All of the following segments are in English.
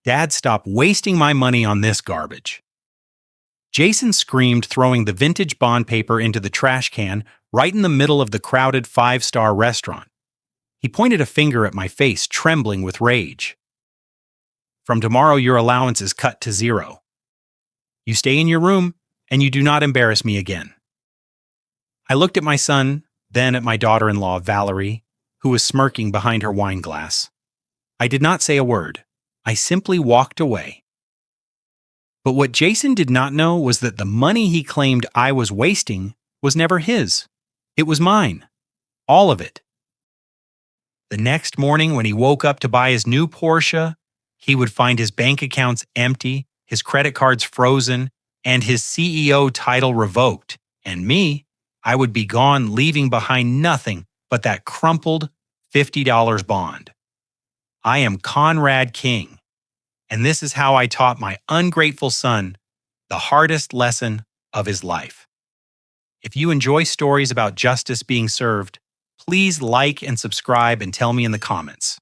Dad, stop wasting my money on this garbage. Jason screamed, throwing the vintage bond paper into the trash can right in the middle of the crowded five-star restaurant. He pointed a finger at my face, trembling with rage. From tomorrow, your allowance is cut to 0. You stay in your room, and you do not embarrass me again. I looked at my son, then at my daughter-in-law, Valerie, who was smirking behind her wine glass. I did not say a word. I simply walked away. But what Jason did not know was that the money he claimed I was wasting was never his. It was mine. All of it. The next morning, when he woke up to buy his new Porsche, he would find his bank accounts empty, his credit cards frozen, and his CEO title revoked. And me, I would be gone, leaving behind nothing but that crumpled $50 bond. I am Conrad King, and this is how I taught my ungrateful son the hardest lesson of his life. If you enjoy stories about justice being served, please like and subscribe and tell me in the comments.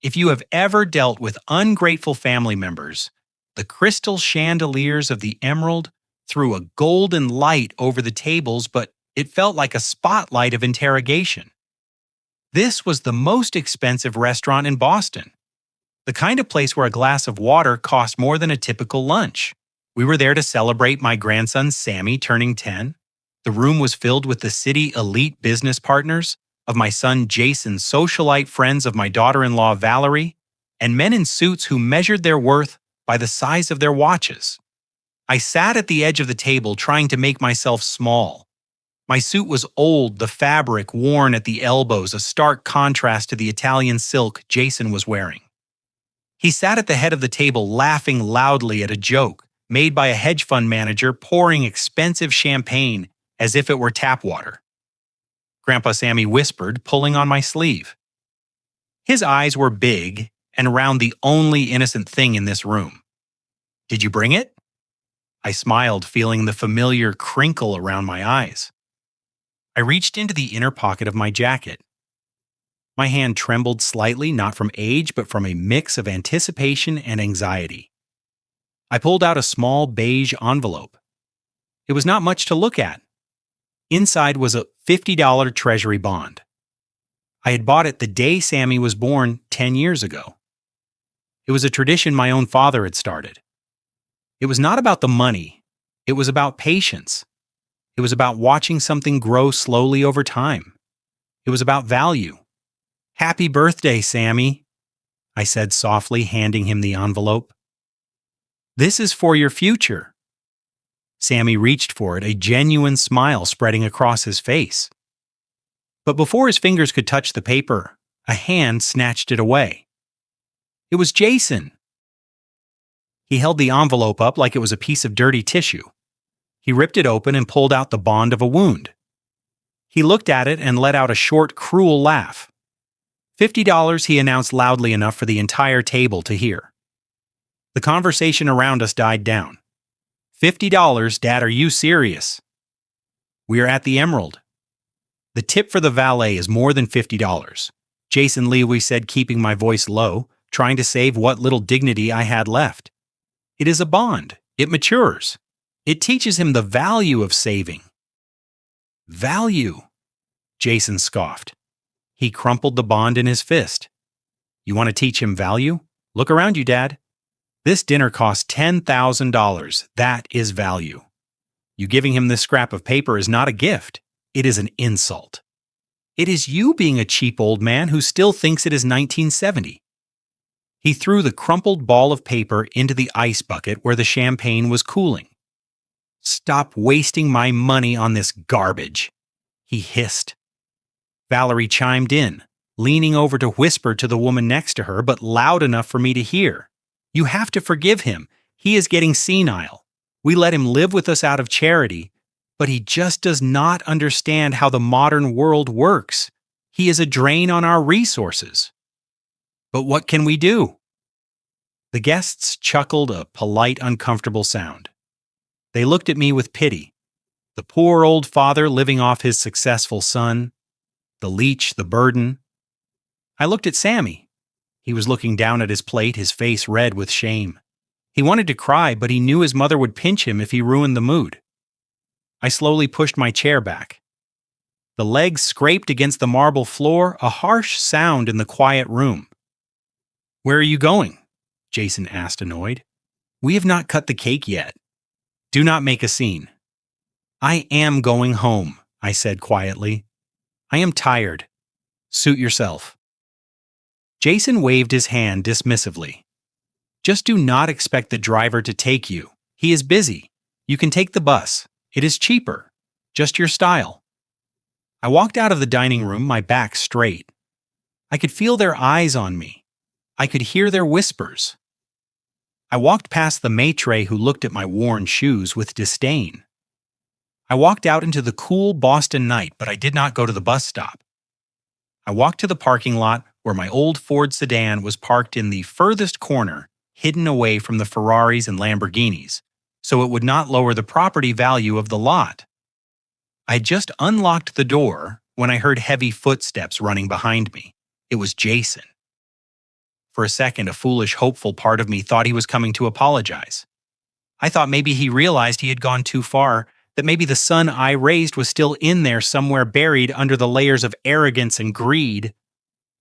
If you have ever dealt with ungrateful family members, the crystal chandeliers of the Emerald threw a golden light over the tables, but it felt like a spotlight of interrogation. This was the most expensive restaurant in Boston, the kind of place where a glass of water cost more than a typical lunch. We were there to celebrate my grandson Sammy turning 10. The room was filled with the city elite business partners of my son Jason's socialite friends of my daughter-in-law Valerie, and men in suits who measured their worth by the size of their watches. I sat at the edge of the table trying to make myself small. My suit was old, the fabric worn at the elbows, a stark contrast to the Italian silk Jason was wearing. He sat at the head of the table laughing loudly at a joke made by a hedge fund manager pouring expensive champagne as if it were tap water. Grandpa Sammy whispered, pulling on my sleeve. His eyes were big and around the only innocent thing in this room. Did you bring it? I smiled, feeling the familiar crinkle around my eyes. I reached into the inner pocket of my jacket. My hand trembled slightly, not from age, but from a mix of anticipation and anxiety. I pulled out a small beige envelope. It was not much to look at. Inside was a $50 treasury bond. I had bought it the day Sammy was born 10 years ago. It was a tradition my own father had started. It was not about the money. It was about patience. It was about watching something grow slowly over time. It was about value. "Happy birthday, Sammy," I said softly, handing him the envelope. "This is for your future." Sammy reached for it, a genuine smile spreading across his face. But before his fingers could touch the paper, a hand snatched it away. It was Jason. He held the envelope up like it was a piece of dirty tissue. He ripped it open and pulled out the bond of a wound. He looked at it and let out a short, cruel laugh. $50, he announced loudly enough for the entire table to hear. The conversation around us died down. $50, Dad, are you serious? We are at the Emerald. The tip for the valet is more than $50. Jason Lewy said, keeping my voice low, trying to save what little dignity I had left. It is a bond. It matures. It teaches him the value of saving. Value, Jason scoffed. He crumpled the bond in his fist. You want to teach him value? Look around you, Dad. This dinner cost $10,000. That is value. You giving him this scrap of paper is not a gift. It is an insult. It is you being a cheap old man who still thinks it is 1970. He threw the crumpled ball of paper into the ice bucket where the champagne was cooling. Stop wasting my money on this garbage, he hissed. Valerie chimed in, leaning over to whisper to the woman next to her, but loud enough for me to hear. You have to forgive him. He is getting senile. We let him live with us out of charity, but he just does not understand how the modern world works. He is a drain on our resources. But what can we do? The guests chuckled a polite, uncomfortable sound. They looked at me with pity. The poor old father living off his successful son. The leech, the burden. I looked at Sammy. He was looking down at his plate, his face red with shame. He wanted to cry, but he knew his mother would pinch him if he ruined the mood. I slowly pushed my chair back. The legs scraped against the marble floor, a harsh sound in the quiet room. "Where are you going?" Jason asked, annoyed. "We have not cut the cake yet. Do not make a scene." "I am going home," I said quietly. "I am tired. Suit yourself." Jason waved his hand dismissively. "Just do not expect the driver to take you. He is busy. You can take the bus. It is cheaper. Just your style." I walked out of the dining room, my back straight. I could feel their eyes on me. I could hear their whispers. I walked past the maitre who looked at my worn shoes with disdain. I walked out into the cool Boston night, but I did not go to the bus stop. I walked to the parking lot where my old Ford sedan was parked in the furthest corner, hidden away from the Ferraris and Lamborghinis, so it would not lower the property value of the lot. I had just unlocked the door when I heard heavy footsteps running behind me. It was Jason. For a second, a foolish, hopeful part of me thought he was coming to apologize. I thought maybe he realized he had gone too far, that maybe the son I raised was still in there somewhere buried under the layers of arrogance and greed.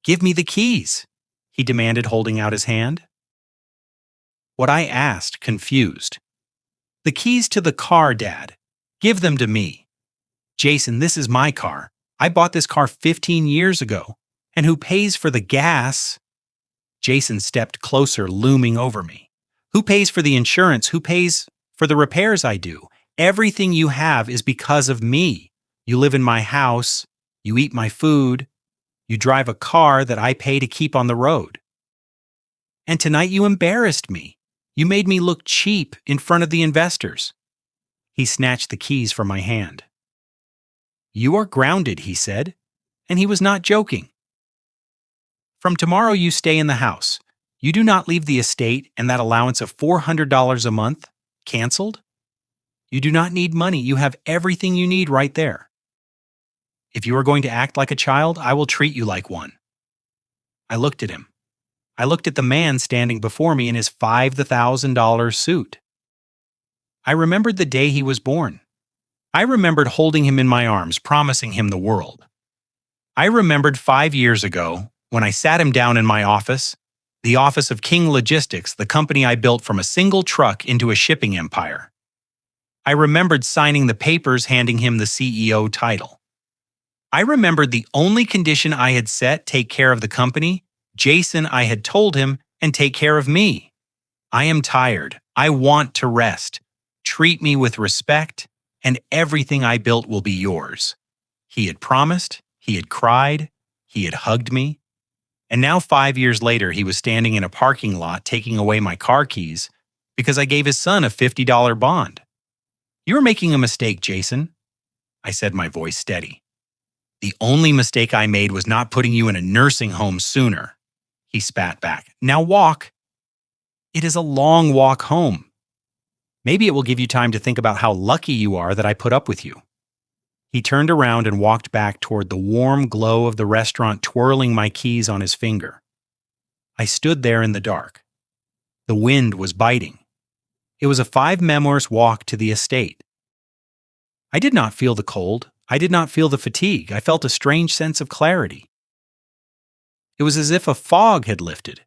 "Give me the keys," he demanded, holding out his hand. What I asked, confused. "The keys to the car, Dad. Give them to me." "Jason, this is my car. I bought this car 15 years ago. And who pays for the gas?" Jason stepped closer, looming over me. "Who pays for the insurance? Who pays for the repairs I do? Everything you have is because of me. You live in my house. You eat my food. You drive a car that I pay to keep on the road. And tonight you embarrassed me. You made me look cheap in front of the investors." He snatched the keys from my hand. "You are grounded," he said, and he was not joking. "From tomorrow you stay in the house. You do not leave the estate and that allowance of $400 a month canceled. You do not need money. You have everything you need right there. If you are going to act like a child, I will treat you like one." I looked at him. I looked at the man standing before me in his $5,000 suit. I remembered the day he was born. I remembered holding him in my arms, promising him the world. I remembered 5 years ago when I sat him down in my office, the office of King Logistics, the company I built from a single truck into a shipping empire. I remembered signing the papers handing him the CEO title. I remembered the only condition I had set, take care of the company. Jason, I had told him, and take care of me. "I am tired. I want to rest. Treat me with respect, and everything I built will be yours." He had promised, he had cried, he had hugged me. And now 5 years later, he was standing in a parking lot taking away my car keys because I gave his son a $50 bond. "You are making a mistake, Jason," I said, my voice steady. "The only mistake I made was not putting you in a nursing home sooner," he spat back. "Now walk." "It is a long walk home." "Maybe it will give you time to think about how lucky you are that I put up with you." He turned around and walked back toward the warm glow of the restaurant, twirling my keys on his finger. I stood there in the dark. The wind was biting. It was a 5 memoirs walk to the estate. I did not feel the cold. I did not feel the fatigue. I felt a strange sense of clarity. It was as if a fog had lifted.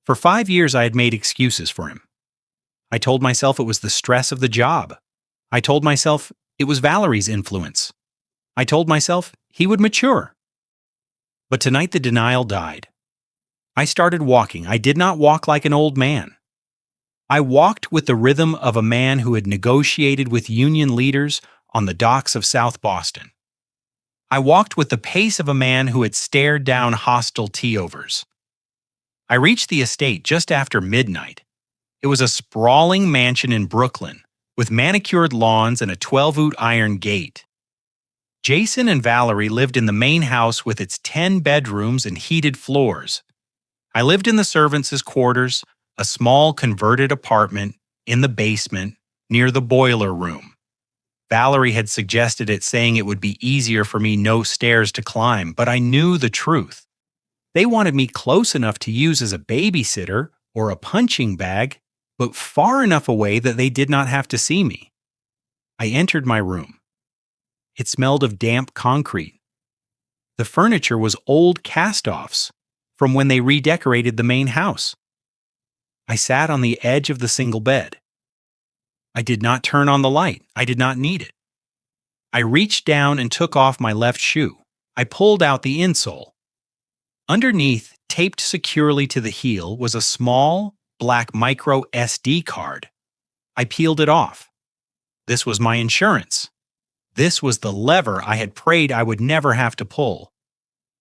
For 5 years I had made excuses for him. I told myself it was the stress of the job. I told myself it was Valerie's influence. I told myself he would mature. But tonight the denial died. I started walking. I did not walk like an old man. I walked with the rhythm of a man who had negotiated with union leaders on the docks of South Boston. I walked with the pace of a man who had stared down hostile tea-overs. I reached the estate just after midnight. It was a sprawling mansion in Brooklyn, with manicured lawns and a 12-oot iron gate. Jason and Valerie lived in the main house with its 10 bedrooms and heated floors. I lived in the servants' quarters, a small converted apartment in the basement near the boiler room. Valerie had suggested it, saying it would be easier for me no stairs to climb, but I knew the truth. They wanted me close enough to use as a babysitter or a punching bag, but far enough away that they did not have to see me. I entered my room. It smelled of damp concrete. The furniture was old cast-offs from when they redecorated the main house. I sat on the edge of the single bed. I did not turn on the light. I did not need it. I reached down and took off my left shoe. I pulled out the insole. Underneath, taped securely to the heel, was a small, black micro SD card. I peeled it off. This was my insurance. This was the lever I had prayed I would never have to pull.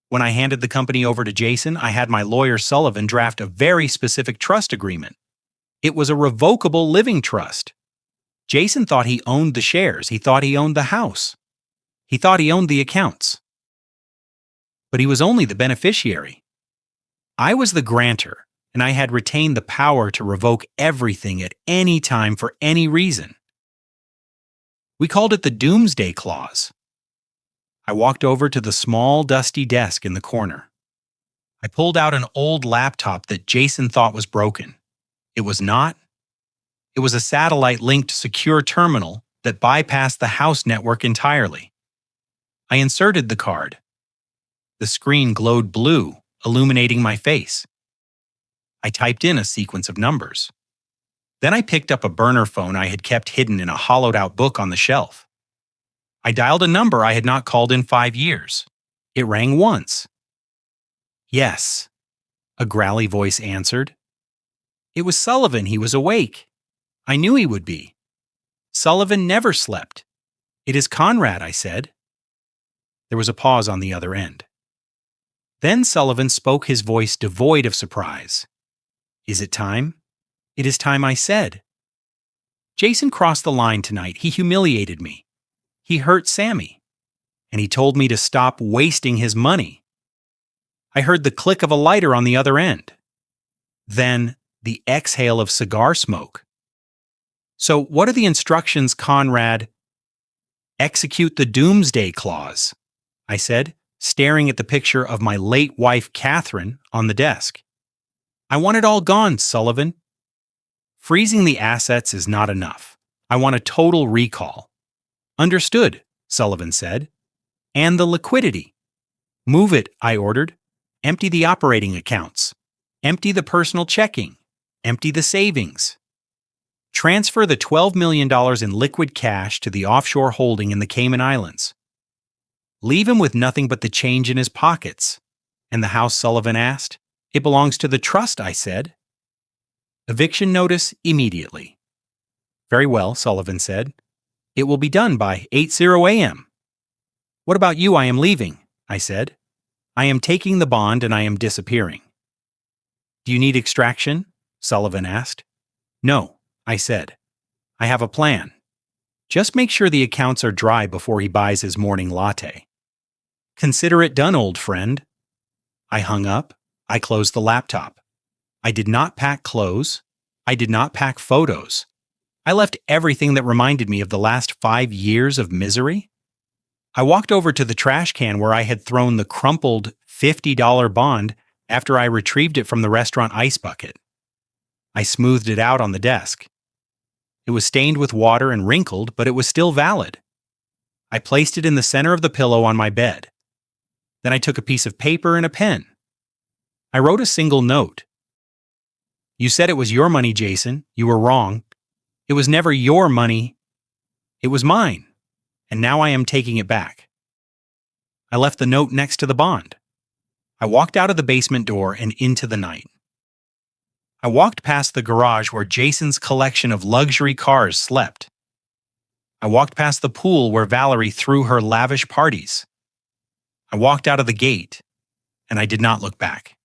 When I handed the company over to Jason, I had my lawyer Sullivan draft a very specific trust agreement. It was a revocable living trust. Jason thought he owned the shares. He thought he owned the house. He thought he owned the accounts. But he was only the beneficiary. I was the grantor, and I had retained the power to revoke everything at any time for any reason. We called it the doomsday clause. I walked over to the small, dusty desk in the corner. I pulled out an old laptop that Jason thought was broken. It was not. It was a satellite-linked secure terminal that bypassed the house network entirely. I inserted the card. The screen glowed blue, illuminating my face. I typed in a sequence of numbers. Then I picked up a burner phone I had kept hidden in a hollowed-out book on the shelf. I dialed a number I had not called in 5 years. It rang once. Yes, a growly voice answered. It was Sullivan. He was awake. I knew he would be. Sullivan never slept. It is Conrad, I said. There was a pause on the other end. Then Sullivan spoke, his voice devoid of surprise. Is it time? It is time, I said. Jason crossed the line tonight. He humiliated me. He hurt Sammy. And he told me to stop wasting his money. I heard the click of a lighter on the other end. Then the exhale of cigar smoke. So what are the instructions, Conrad? Execute the doomsday clause, I said, staring at the picture of my late wife, Catherine, on the desk. I want it all gone, Sullivan. Freezing the assets is not enough. I want a total recall. Understood, Sullivan said. And the liquidity. Move it, I ordered. Empty the operating accounts. Empty the personal checking. Empty the savings. Transfer the $12 million in liquid cash to the offshore holding in the Cayman Islands. Leave him with nothing but the change in his pockets. And the house, Sullivan asked. It belongs to the trust, I said. Eviction notice immediately. Very well, Sullivan said. It will be done by 8:00 a.m. What about you? I am leaving, I said. I am taking the bond and I am disappearing. Do you need extraction? Sullivan asked. No, I said. I have a plan. Just make sure the accounts are dry before he buys his morning latte. Consider it done, old friend. I hung up. I closed the laptop. I did not pack clothes. I did not pack photos. I left everything that reminded me of the last 5 years of misery. I walked over to the trash can where I had thrown the crumpled $50 bond after I retrieved it from the restaurant ice bucket. I smoothed it out on the desk. It was stained with water and wrinkled, but it was still valid. I placed it in the center of the pillow on my bed. Then I took a piece of paper and a pen. I wrote a single note. You said it was your money, Jason. You were wrong. It was never your money. It was mine, and now I am taking it back. I left the note next to the bond. I walked out of the basement door and into the night. I walked past the garage where Jason's collection of luxury cars slept. I walked past the pool where Valerie threw her lavish parties. I walked out of the gate, and I did not look back.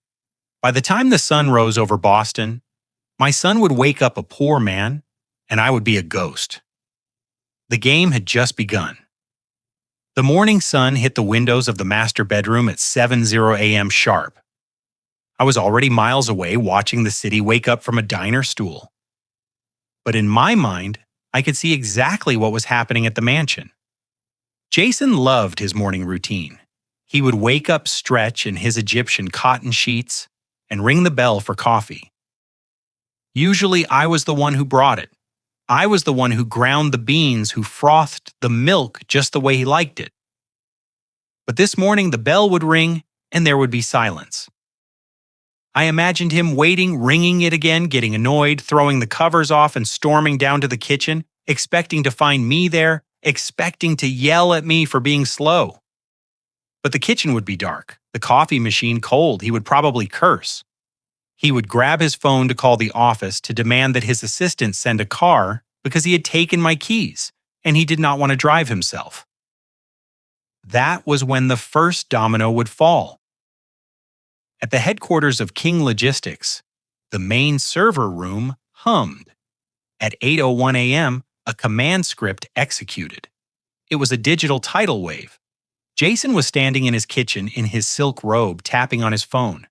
By the time the sun rose over Boston, my son would wake up a poor man, and I would be a ghost. The game had just begun. The morning sun hit the windows of the master bedroom at 7:00 a.m. sharp. I was already miles away watching the city wake up from a diner stool. But in my mind, I could see exactly what was happening at the mansion. Jason loved his morning routine. He would wake up Stretch in his Egyptian cotton sheets and ring the bell for coffee. Usually I was the one who brought it. I was the one who ground the beans, who frothed the milk just the way he liked it. But this morning the bell would ring and there would be silence. I imagined him waiting, ringing it again, getting annoyed, throwing the covers off and storming down to the kitchen, expecting to find me there, expecting to yell at me for being slow. But the kitchen would be dark, the coffee machine cold. He would probably curse. He would grab his phone to call the office to demand that his assistant send a car because he had taken my keys and he did not want to drive himself. That was when the first domino would fall. At the headquarters of King Logistics, the main server room hummed. At 8:01 a.m., a command script executed. It was a digital tidal wave. Jason was standing in his kitchen in his silk robe, tapping on his phone.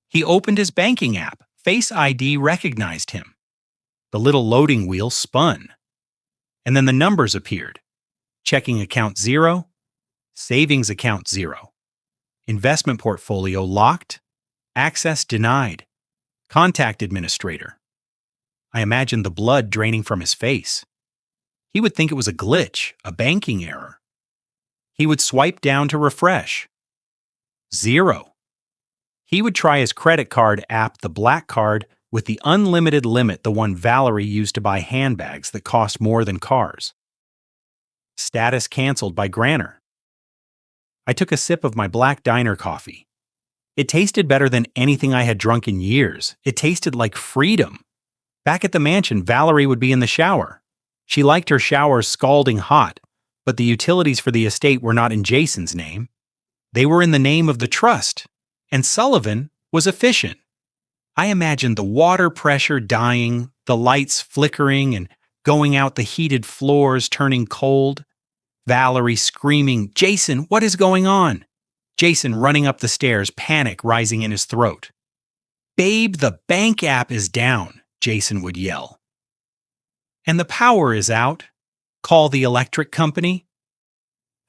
He opened his banking app. Face ID recognized him. The little loading wheel spun. And then the numbers appeared. Checking account 0, savings account 0. Investment portfolio locked, access denied. Contact administrator. I imagined the blood draining from his face. He would think it was a glitch, a banking error. He would swipe down to refresh. 0. He would try his credit card app, the black card, with the unlimited limit, the one Valerie used to buy handbags that cost more than cars. Status canceled by Granner. I took a sip of my black diner coffee. It tasted better than anything I had drunk in years. It tasted like freedom. Back at the mansion, Valerie would be in the shower. She liked her showers scalding hot, but the utilities for the estate were not in Jason's name. They were in the name of the trust, and Sullivan was efficient. I imagined the water pressure dying, the lights flickering and going out, the heated floors turning cold. Valerie screaming, "Jason, what is going on?" Jason running up the stairs, panic rising in his throat. "Babe, the bank app is down," Jason would yell. "And the power is out. Call the electric company."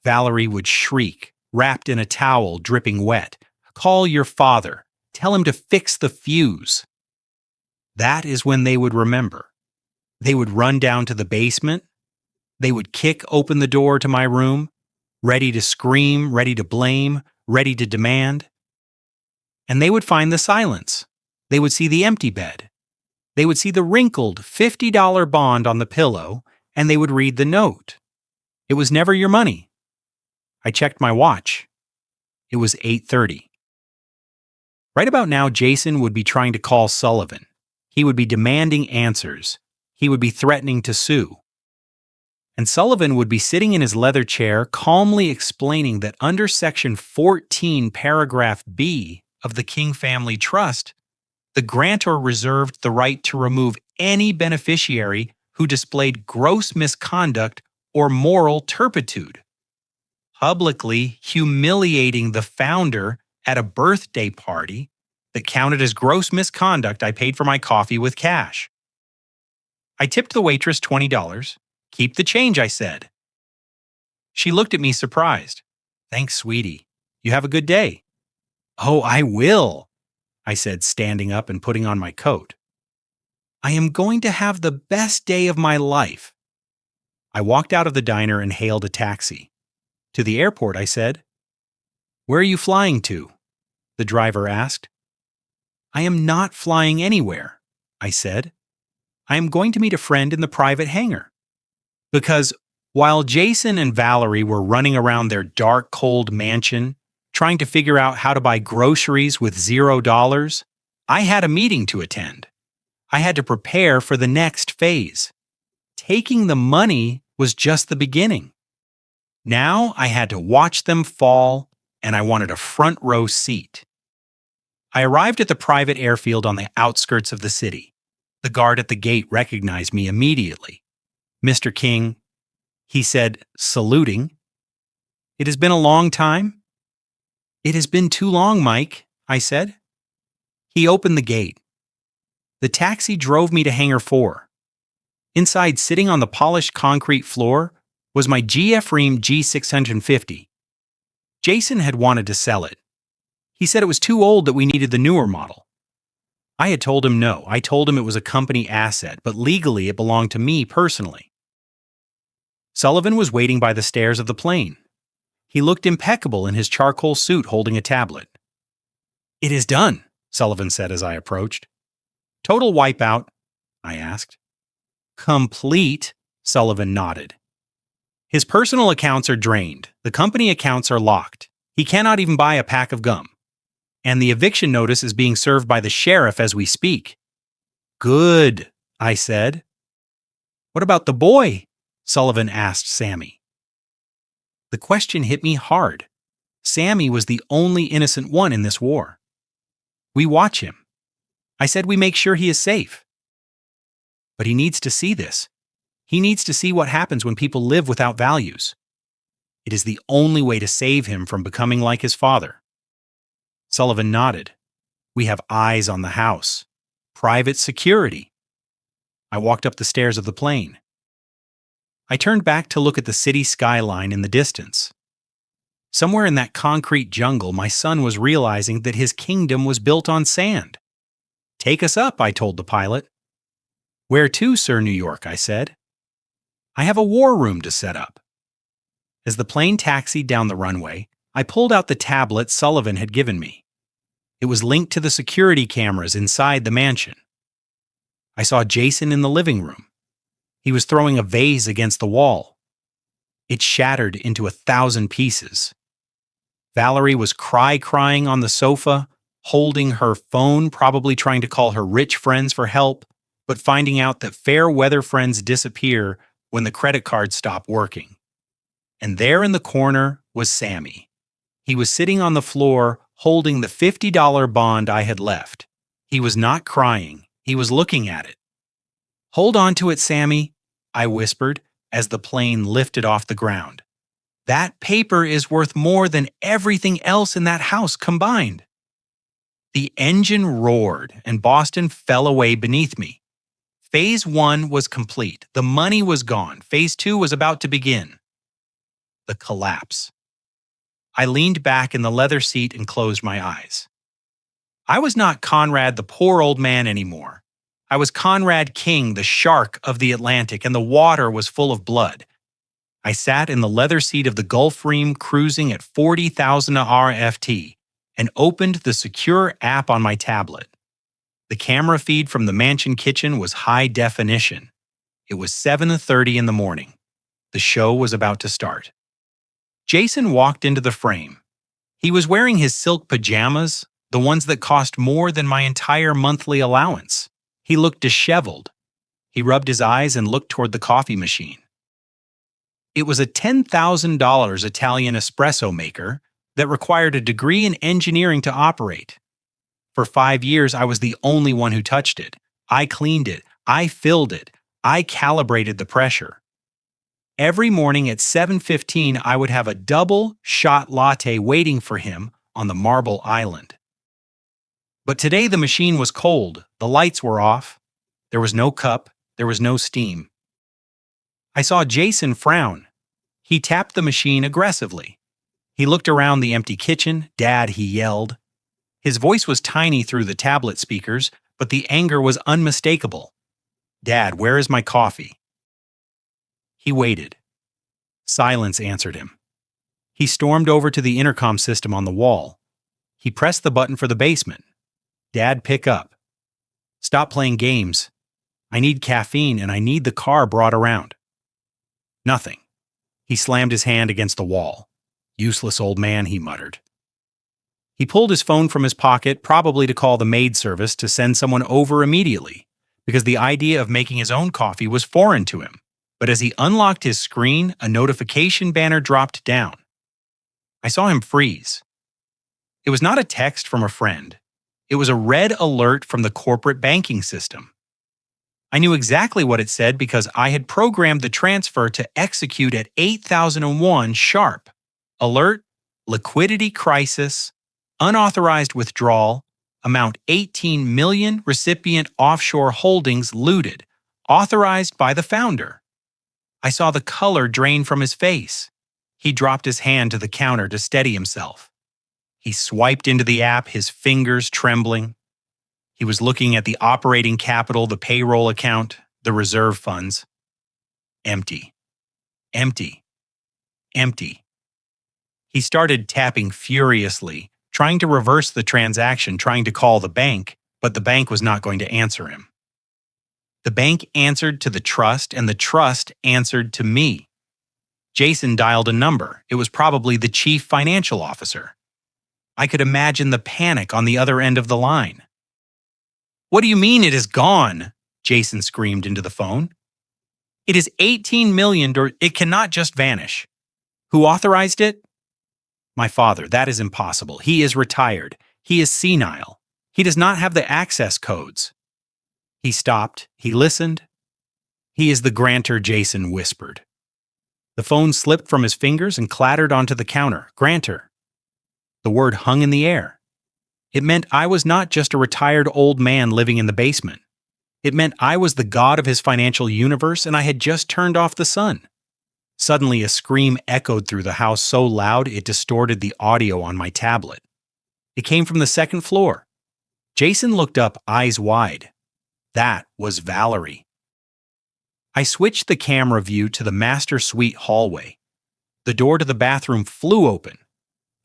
Valerie would shriek, wrapped in a towel dripping wet. "Call your father. Tell him to fix the fuse." That is when they would remember. They would run down to the basement. They would kick open the door to my room, ready to scream, ready to blame, ready to demand. And they would find the silence. They would see the empty bed. They would see the wrinkled $50 bond on the pillow, and they would read the note. It was never your money. I checked my watch. It was 8:30. Right about now, Jason would be trying to call Sullivan. He would be demanding answers. He would be threatening to sue. And Sullivan would be sitting in his leather chair, calmly explaining that under Section 14, Paragraph B of the King Family Trust, the grantor reserved the right to remove any beneficiary who displayed gross misconduct or moral turpitude, publicly humiliating the founder at a birthday party that counted as gross misconduct. I paid for my coffee with cash. I tipped the waitress $20. "Keep the change," I said. She looked at me surprised. "Thanks, sweetie. You have a good day." "Oh, I will," I said, standing up and putting on my coat. "I am going to have the best day of my life." I walked out of the diner and hailed a taxi. "To the airport," I said. "Where are you flying to?" the driver asked. "I am not flying anywhere," I said. "I am going to meet a friend in the private hangar." Because while Jason and Valerie were running around their dark, cold mansion, trying to figure out how to buy groceries with $0, I had a meeting to attend. I had to prepare for the next phase. Taking the money was just the beginning. Now I had to watch them fall, and I wanted a front row seat. I arrived at the private airfield on the outskirts of the city. The guard at the gate recognized me immediately. "Mr. King," he said, saluting. "It has been a long time?" "It has been too long, Mike," I said. He opened the gate. The taxi drove me to Hangar 4. Inside, sitting on the polished concrete floor, was my GF Rheem G650. Jason had wanted to sell it. He said it was too old, that we needed the newer model. I had told him no. I told him it was a company asset, but legally it belonged to me personally. Sullivan was waiting by the stairs of the plane. He looked impeccable in his charcoal suit holding a tablet. "It is done," Sullivan said as I approached. "Total wipeout?" I asked. "Complete," Sullivan nodded. "His personal accounts are drained. The company accounts are locked. He cannot even buy a pack of gum. And the eviction notice is being served by the sheriff as we speak." "Good," I said. "What about the boy?" Sullivan asked Sammy. The question hit me hard. Sammy was the only innocent one in this war. "We watch him." I said, "We make sure he is safe." "But he needs to see this. He needs to see what happens when people live without values. It is the only way to save him from becoming like his father." Sullivan nodded. "We have eyes on the house. Private security." I walked up the stairs of the plane. I turned back to look at the city skyline in the distance. Somewhere in that concrete jungle, my son was realizing that his kingdom was built on sand. "Take us up," I told the pilot. "Where to, Sir New York?" I said. "I have a war room to set up." As the plane taxied down the runway, I pulled out the tablet Sullivan had given me. It was linked to the security cameras inside the mansion. I saw Jason in the living room. He was throwing a vase against the wall. It shattered into 1,000 pieces. Valerie was crying on the sofa, holding her phone, probably trying to call her rich friends for help, but finding out that fair weather friends disappear when the credit cards stop working. And there in the corner was Sammy. He was sitting on the floor, holding the $50 bond I had left. He was not crying. He was looking at it. "Hold on to it, Sammy," I whispered as the plane lifted off the ground. "That paper is worth more than everything else in that house combined." The engine roared and Boston fell away beneath me. Phase 1 was complete. The money was gone. Phase 2 was about to begin. The collapse. I leaned back in the leather seat and closed my eyes. I was not Conrad the poor old man anymore. I was Conrad King, the shark of the Atlantic, and the water was full of blood. I sat in the leather seat of the Gulfstream cruising at 40,000 RFT and opened the secure app on my tablet. The camera feed from the mansion kitchen was high definition. It was 7:30 in the morning. The show was about to start. Jason walked into the frame. He was wearing his silk pajamas, the ones that cost more than my entire monthly allowance. He looked disheveled. He rubbed his eyes and looked toward the coffee machine. It was a $10,000 Italian espresso maker that required a degree in engineering to operate. For 5 years, I was the only one who touched it. I cleaned it. I filled it. I calibrated the pressure. Every morning at 7:15, I would have a double shot latte waiting for him on the marble island. But today the machine was cold. The lights were off. There was no cup. There was no steam. I saw Jason frown. He tapped the machine aggressively. He looked around the empty kitchen. "Dad," he yelled. His voice was tiny through the tablet speakers, but the anger was unmistakable. "Dad, where is my coffee?" He waited. Silence answered him. He stormed over to the intercom system on the wall. He pressed the button for the basement. "Dad, pick up. Stop playing games. I need caffeine and I need the car brought around." Nothing. He slammed his hand against the wall. "Useless old man," he muttered. He pulled his phone from his pocket, probably to call the maid service to send someone over immediately, because the idea of making his own coffee was foreign to him. But as he unlocked his screen, a notification banner dropped down. I saw him freeze. It was not a text from a friend. It was a red alert from the corporate banking system. I knew exactly what it said because I had programmed the transfer to execute at 8,001 sharp. Alert, liquidity crisis, unauthorized withdrawal, amount 18 million, recipient offshore holdings looted, authorized by the founder. I saw the color drain from his face. He dropped his hand to the counter to steady himself. He swiped into the app, his fingers trembling. He was looking at the operating capital, the payroll account, the reserve funds. Empty. Empty. Empty. He started tapping furiously, trying to reverse the transaction, trying to call the bank, but the bank was not going to answer him. The bank answered to the trust, and the trust answered to me. Jason dialed a number. It was probably the chief financial officer. I could imagine the panic on the other end of the line. "What do you mean it is gone?" Jason screamed into the phone. "It is $18 million, or it cannot just vanish." "Who authorized it?" "My father. That is impossible. He is retired. He is senile. He does not have the access codes." He stopped. He listened. "He is the grantor," Jason whispered. The phone slipped from his fingers and clattered onto the counter. Grantor. The word hung in the air. It meant I was not just a retired old man living in the basement. It meant I was the god of his financial universe, and I had just turned off the sun. Suddenly, a scream echoed through the house so loud it distorted the audio on my tablet. It came from the second floor. Jason looked up, eyes wide. That was Valerie. I switched the camera view to the master suite hallway. The door to the bathroom flew open.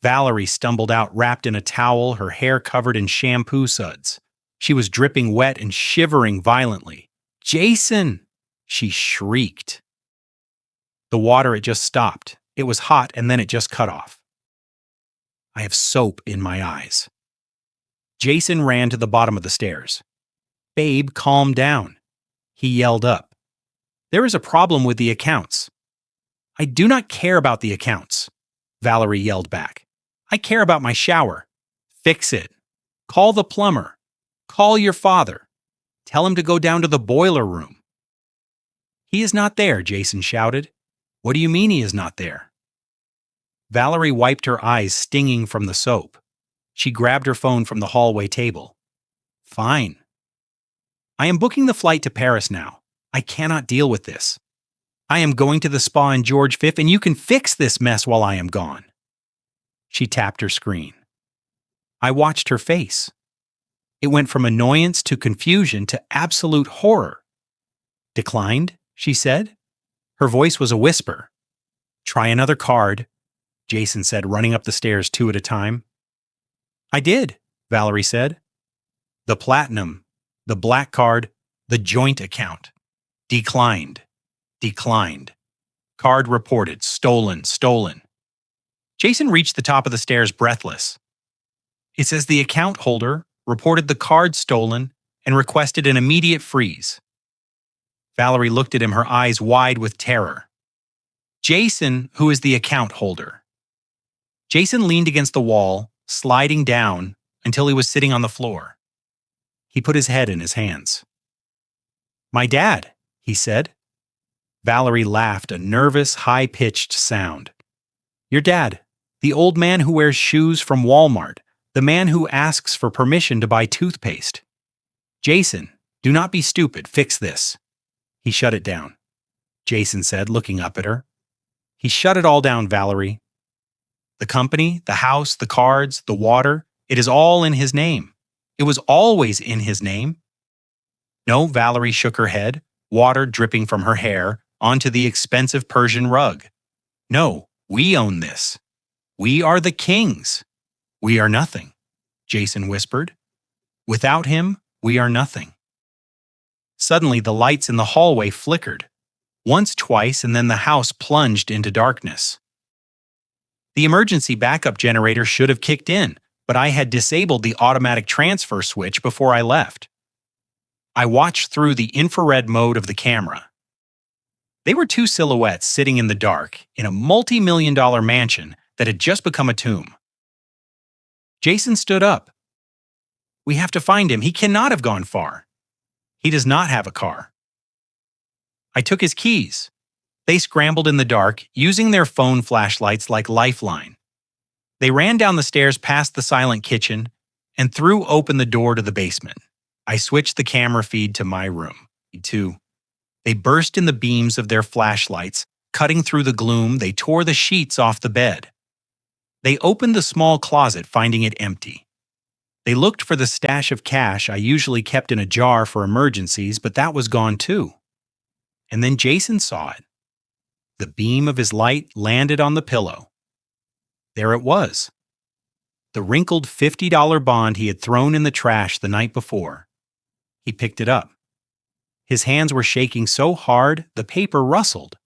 Valerie stumbled out wrapped in a towel, her hair covered in shampoo suds. She was dripping wet and shivering violently. "Jason!" she shrieked. The water had just stopped. It was hot, and then it just cut off. I have soap in my eyes. Jason ran to the bottom of the stairs. "Babe, calm down." He yelled up. "There is a problem with the accounts." "I do not care about the accounts," Valerie yelled back. "I care about my shower." "Fix it. Call the plumber. Call your father. Tell him to go down to the boiler room." "He is not there," Jason shouted. "What do you mean he is not there?" Valerie wiped her eyes stinging from the soap. She grabbed her phone from the hallway table. "Fine. I am booking the flight to Paris now. I cannot deal with this. I am going to the spa in George V, and you can fix this mess while I am gone." She tapped her screen. I watched her face. It went from annoyance to confusion to absolute horror. "Declined?" she said. Her voice was a whisper. "Try another card," Jason said, running up the stairs 2 at a time. "I did," Valerie said. "The platinum, the black card, the joint account. Declined. Declined. Card reported. Stolen. Stolen." Jason reached the top of the stairs breathless. It says the account holder reported the card stolen and requested an immediate freeze. Valerie looked at him, her eyes wide with terror. "Jason, who is the account holder?" Jason leaned against the wall, sliding down until he was sitting on the floor. He put his head in his hands. "My dad," he said. Valerie laughed, a nervous, high-pitched sound. "Your dad, the old man who wears shoes from Walmart, the man who asks for permission to buy toothpaste. Jason, do not be stupid, fix this." He shut it down, Jason said, looking up at her. "He shut it all down, Valerie. The company, the house, the cards, the water, it is all in his name. It was always in his name." "No," Valerie shook her head, water dripping from her hair onto the expensive Persian rug. "No, we own this. We are the kings." "We are nothing," Jason whispered. "Without him, we are nothing." Suddenly, the lights in the hallway flickered. Once, twice, and then the house plunged into darkness. The emergency backup generator should have kicked in, but I had disabled the automatic transfer switch before I left. I watched through the infrared mode of the camera. They were 2 silhouettes sitting in the dark in a multi-million-dollar mansion that had just become a tomb. Jason stood up. "We have to find him. He cannot have gone far. He does not have a car." I took his keys. They scrambled in the dark, using their phone flashlights like lifeline. They ran down the stairs past the silent kitchen and threw open the door to the basement. I switched the camera feed to my room, too. They burst in the beams of their flashlights, Cutting through the gloom, they tore the sheets off the bed. They opened the small closet, finding it empty. They looked for the stash of cash I usually kept in a jar for emergencies, but that was gone too. And then Jason saw it. The beam of his light landed on the pillow. There it was. The wrinkled $50 bond he had thrown in the trash the night before. He picked it up. His hands were shaking so hard the paper rustled.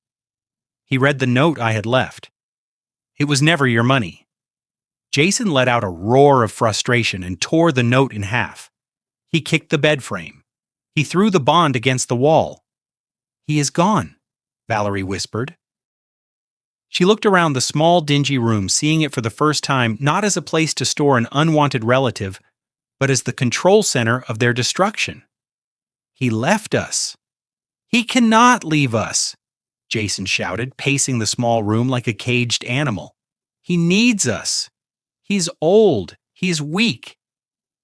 He read the note I had left. It was never your money. Jason let out a roar of frustration and tore the note in half. He kicked the bed frame. He threw the bond against the wall. "He is gone," Valerie whispered. She looked around the small, dingy room, seeing it for the first time not as a place to store an unwanted relative, but as the control center of their destruction. "He left us." "He cannot leave us," Jason shouted, pacing the small room like a caged animal. "He needs us. He's old. He's weak.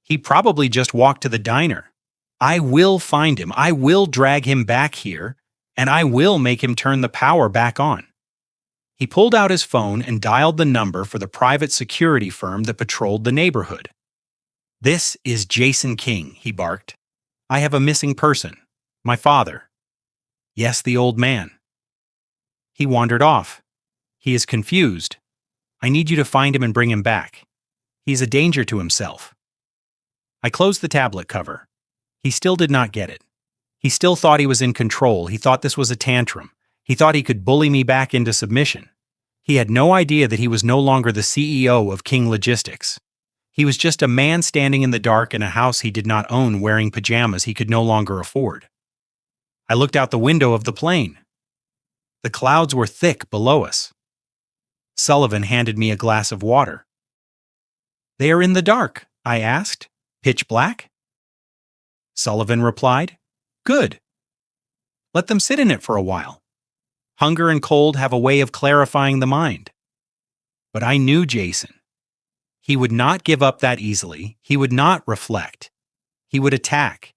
He probably just walked to the diner. I will find him. I will drag him back here, and I will make him turn the power back on." He pulled out his phone and dialed the number for the private security firm that patrolled the neighborhood. "This is Jason King," he barked. "I have a missing person. My father." "Yes, the old man." He wandered off. "He is confused. I need you to find him and bring him back. He's a danger to himself." I closed the tablet cover. He still did not get it. He still thought he was in control. He thought this was a tantrum. He thought he could bully me back into submission. He had no idea that he was no longer the CEO of King Logistics. He was just a man standing in the dark in a house he did not own, wearing pajamas he could no longer afford. I looked out the window of the plane. The clouds were thick below us. Sullivan handed me a glass of water. "They are in the dark," I asked. "Pitch black?" Sullivan replied, "Good. Let them sit in it for a while. Hunger and cold have a way of clarifying the mind." But I knew Jason. He would not give up that easily. He would not reflect. He would attack.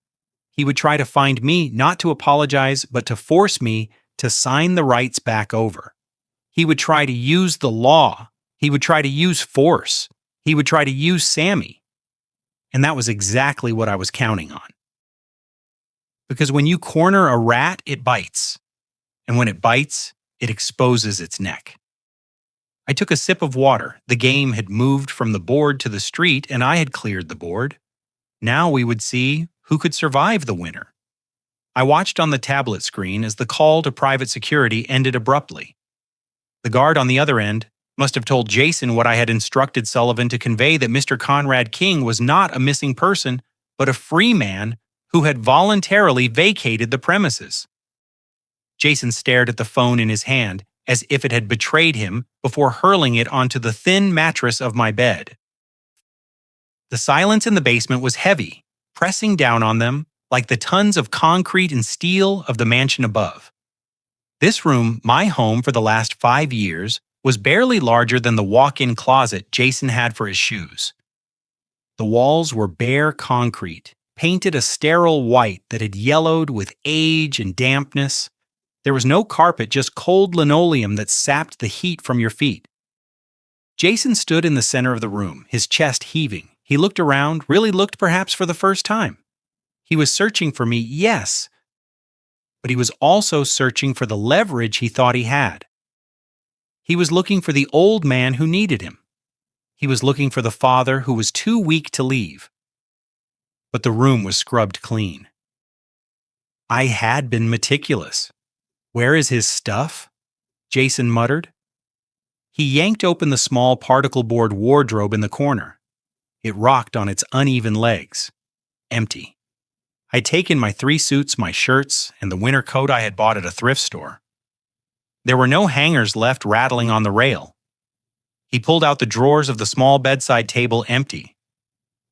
He would try to find me, not to apologize, but to force me to sign the rights back over. He would try to use the law. He would try to use force. He would try to use Sammy. And that was exactly what I was counting on. Because when you corner a rat, it bites. And when it bites, it exposes its neck. I took a sip of water. The game had moved from the board to the street, and I had cleared the board. Now we would see who could survive the winter. I watched on the tablet screen as the call to private security ended abruptly. The guard on the other end must have told Jason what I had instructed Sullivan to convey, that Mr. Conrad King was not a missing person, but a free man who had voluntarily vacated the premises. Jason stared at the phone in his hand as if it had betrayed him before hurling it onto the thin mattress of my bed. The silence in the basement was heavy, pressing down on them like the tons of concrete and steel of the mansion above. This room, my home for the last 5 years, was barely larger than the walk-in closet Jason had for his shoes. The walls were bare concrete, painted a sterile white that had yellowed with age and dampness. There was no carpet, just cold linoleum that sapped the heat from your feet. Jason stood in the center of the room, his chest heaving. He looked around, really looked perhaps for the first time. He was searching for me, yes, but he was also searching for the leverage he thought he had. He was looking for the old man who needed him. He was looking for the father who was too weak to leave. But the room was scrubbed clean. I had been meticulous. "Where is his stuff?" Jason muttered. He yanked open the small particle board wardrobe in the corner. It rocked on its uneven legs. Empty. I'd taken my 3 suits, my shirts, and the winter coat I had bought at a thrift store. There were no hangers left rattling on the rail. He pulled out the drawers of the small bedside table empty.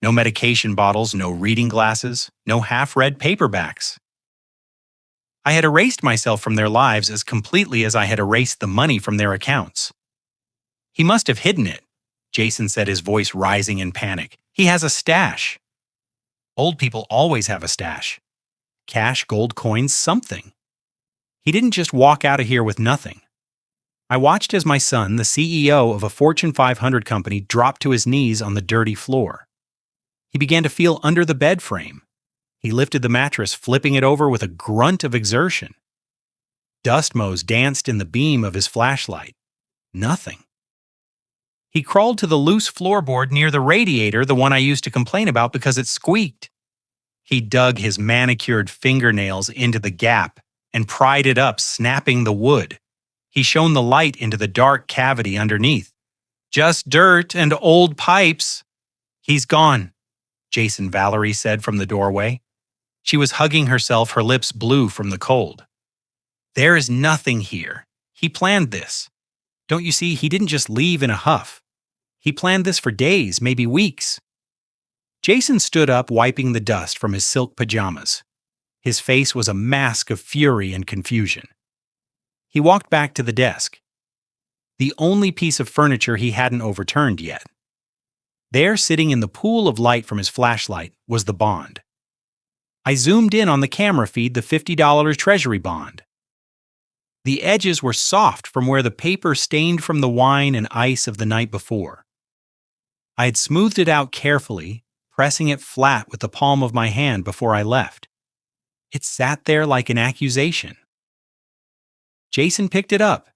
No medication bottles, no reading glasses, no half-read paperbacks. I had erased myself from their lives as completely as I had erased the money from their accounts. "He must have hidden it," Jason said, his voice rising in panic. "He has a stash." Old people always have a stash. Cash, gold coins, something. He didn't just walk out of here with nothing. I watched as my son, the CEO of a Fortune 500 company, dropped to his knees on the dirty floor. He began to feel under the bed frame. He lifted the mattress, flipping it over with a grunt of exertion. Dust motes danced in the beam of his flashlight. Nothing. He crawled to the loose floorboard near the radiator, the one I used to complain about because it squeaked. He dug his manicured fingernails into the gap and pried it up, snapping the wood. He shone the light into the dark cavity underneath. "Just dirt and old pipes." "He's gone," Jason Valerie said from the doorway. She was hugging herself, her lips blue from the cold. "There is nothing here. He planned this. Don't you see, he didn't just leave in a huff. He planned this for days, maybe weeks." Jason stood up, wiping the dust from his silk pajamas. His face was a mask of fury and confusion. He walked back to the desk. The only piece of furniture he hadn't overturned yet. There, sitting in the pool of light from his flashlight, was the bond. I zoomed in on the camera feed, the $50 Treasury bond. The edges were soft from where the paper stained from the wine and ice of the night before. I had smoothed it out carefully, pressing it flat with the palm of my hand before I left. It sat there like an accusation. Jason picked it up.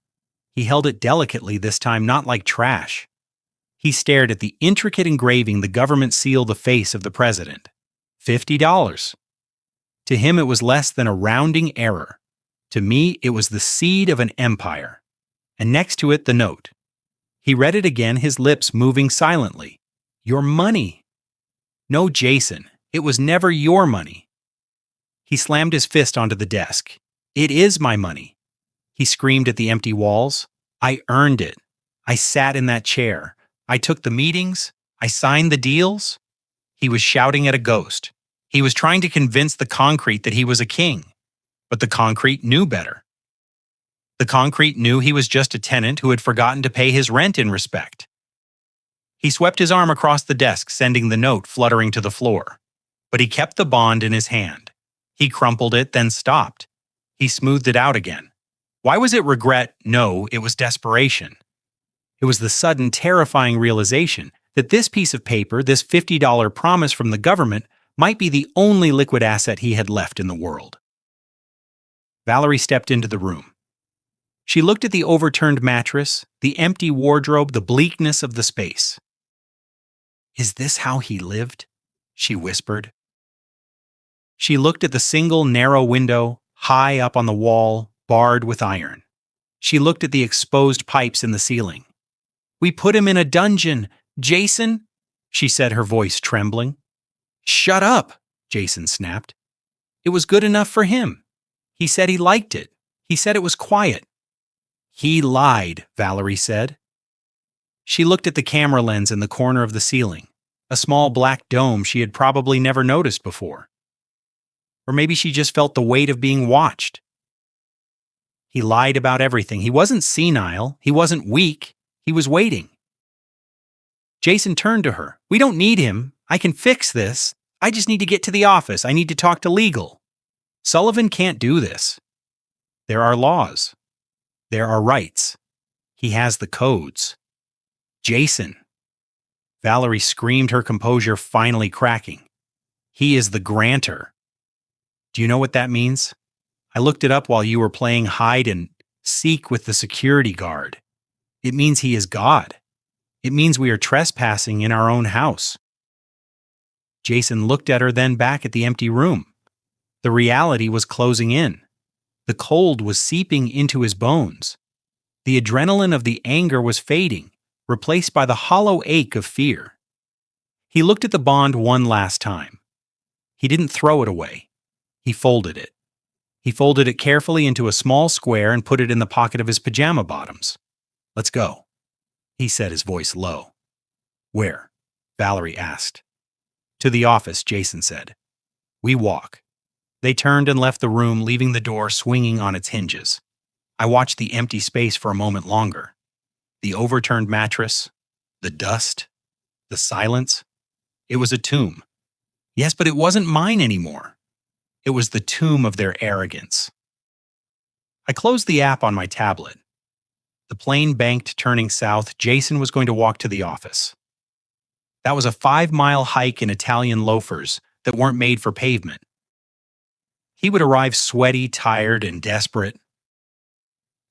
He held it delicately this time, not like trash. He stared at the intricate engraving the government sealed the face of the president. $50. To him, it was less than a rounding error. To me, it was the seed of an empire. And next to it, the note. He read it again, his lips moving silently. "Your money." "No, Jason, it was never your money." He slammed his fist onto the desk. "It is my money." He screamed at the empty walls. "I earned it. I sat in that chair. I took the meetings. I signed the deals." He was shouting at a ghost. He was trying to convince the concrete that he was a king. But the concrete knew better. The concrete knew he was just a tenant who had forgotten to pay his rent in respect. He swept his arm across the desk, sending the note fluttering to the floor. But he kept the bond in his hand. He crumpled it, then stopped. He smoothed it out again. Why was it regret? No, it was desperation. It was the sudden, terrifying realization that this piece of paper, this $50 promise from the government, might be the only liquid asset he had left in the world. Valerie stepped into the room. She looked at the overturned mattress, the empty wardrobe, the bleakness of the space. "Is this how he lived?" she whispered. She looked at the single narrow window, high up on the wall, barred with iron. She looked at the exposed pipes in the ceiling. "We put him in a dungeon, Jason," she said, her voice trembling. "Shut up," Jason snapped. "It was good enough for him. He said he liked it. He said it was quiet." "He lied," Valerie said. She looked at the camera lens in the corner of the ceiling, a small black dome she had probably never noticed before. Or maybe she just felt the weight of being watched. He lied about everything. He wasn't senile. He wasn't weak. He was waiting. Jason turned to her. "We don't need him. I can fix this. I just need to get to the office. I need to talk to legal. Sullivan can't do this. There are laws. There are rights. He has the codes." "Jason." Valerie screamed, her composure finally cracking. "He is the grantor." "Do you know what that means? I looked it up while you were playing hide and seek with the security guard. It means he is God. It means we are trespassing in our own house." Jason looked at her, then back at the empty room. The reality was closing in. The cold was seeping into his bones. The adrenaline of the anger was fading, replaced by the hollow ache of fear. He looked at the bond one last time. He didn't throw it away. He folded it. He folded it carefully into a small square and put it in the pocket of his pajama bottoms. "Let's go," he said, his voice low. "Where?" Valerie asked. "To the office," Jason said. "We walk." They turned and left the room, leaving the door swinging on its hinges. I watched the empty space for a moment longer. The overturned mattress, the dust, the silence. It was a tomb. Yes, but it wasn't mine anymore. It was the tomb of their arrogance. I closed the app on my tablet. The plane banked turning south. Jason was going to walk to the office. That was a 5-mile hike in Italian loafers that weren't made for pavement. He would arrive sweaty, tired, and desperate,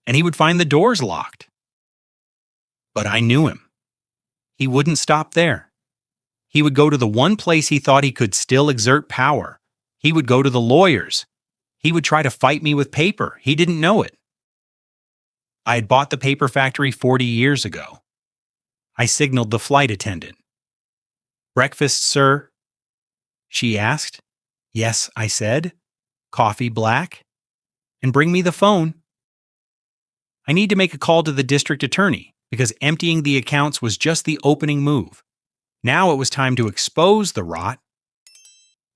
and he would find the doors locked. But I knew him. He wouldn't stop there. He would go to the one place he thought he could still exert power. He would go to the lawyers. He would try to fight me with paper. He didn't know it. I had bought the paper factory 40 years ago. I signaled the flight attendant. "Breakfast, sir?" she asked. "Yes," I said. "Coffee black?" "And bring me the phone." I need to make a call to the district attorney because emptying the accounts was just the opening move. Now it was time to expose the rot.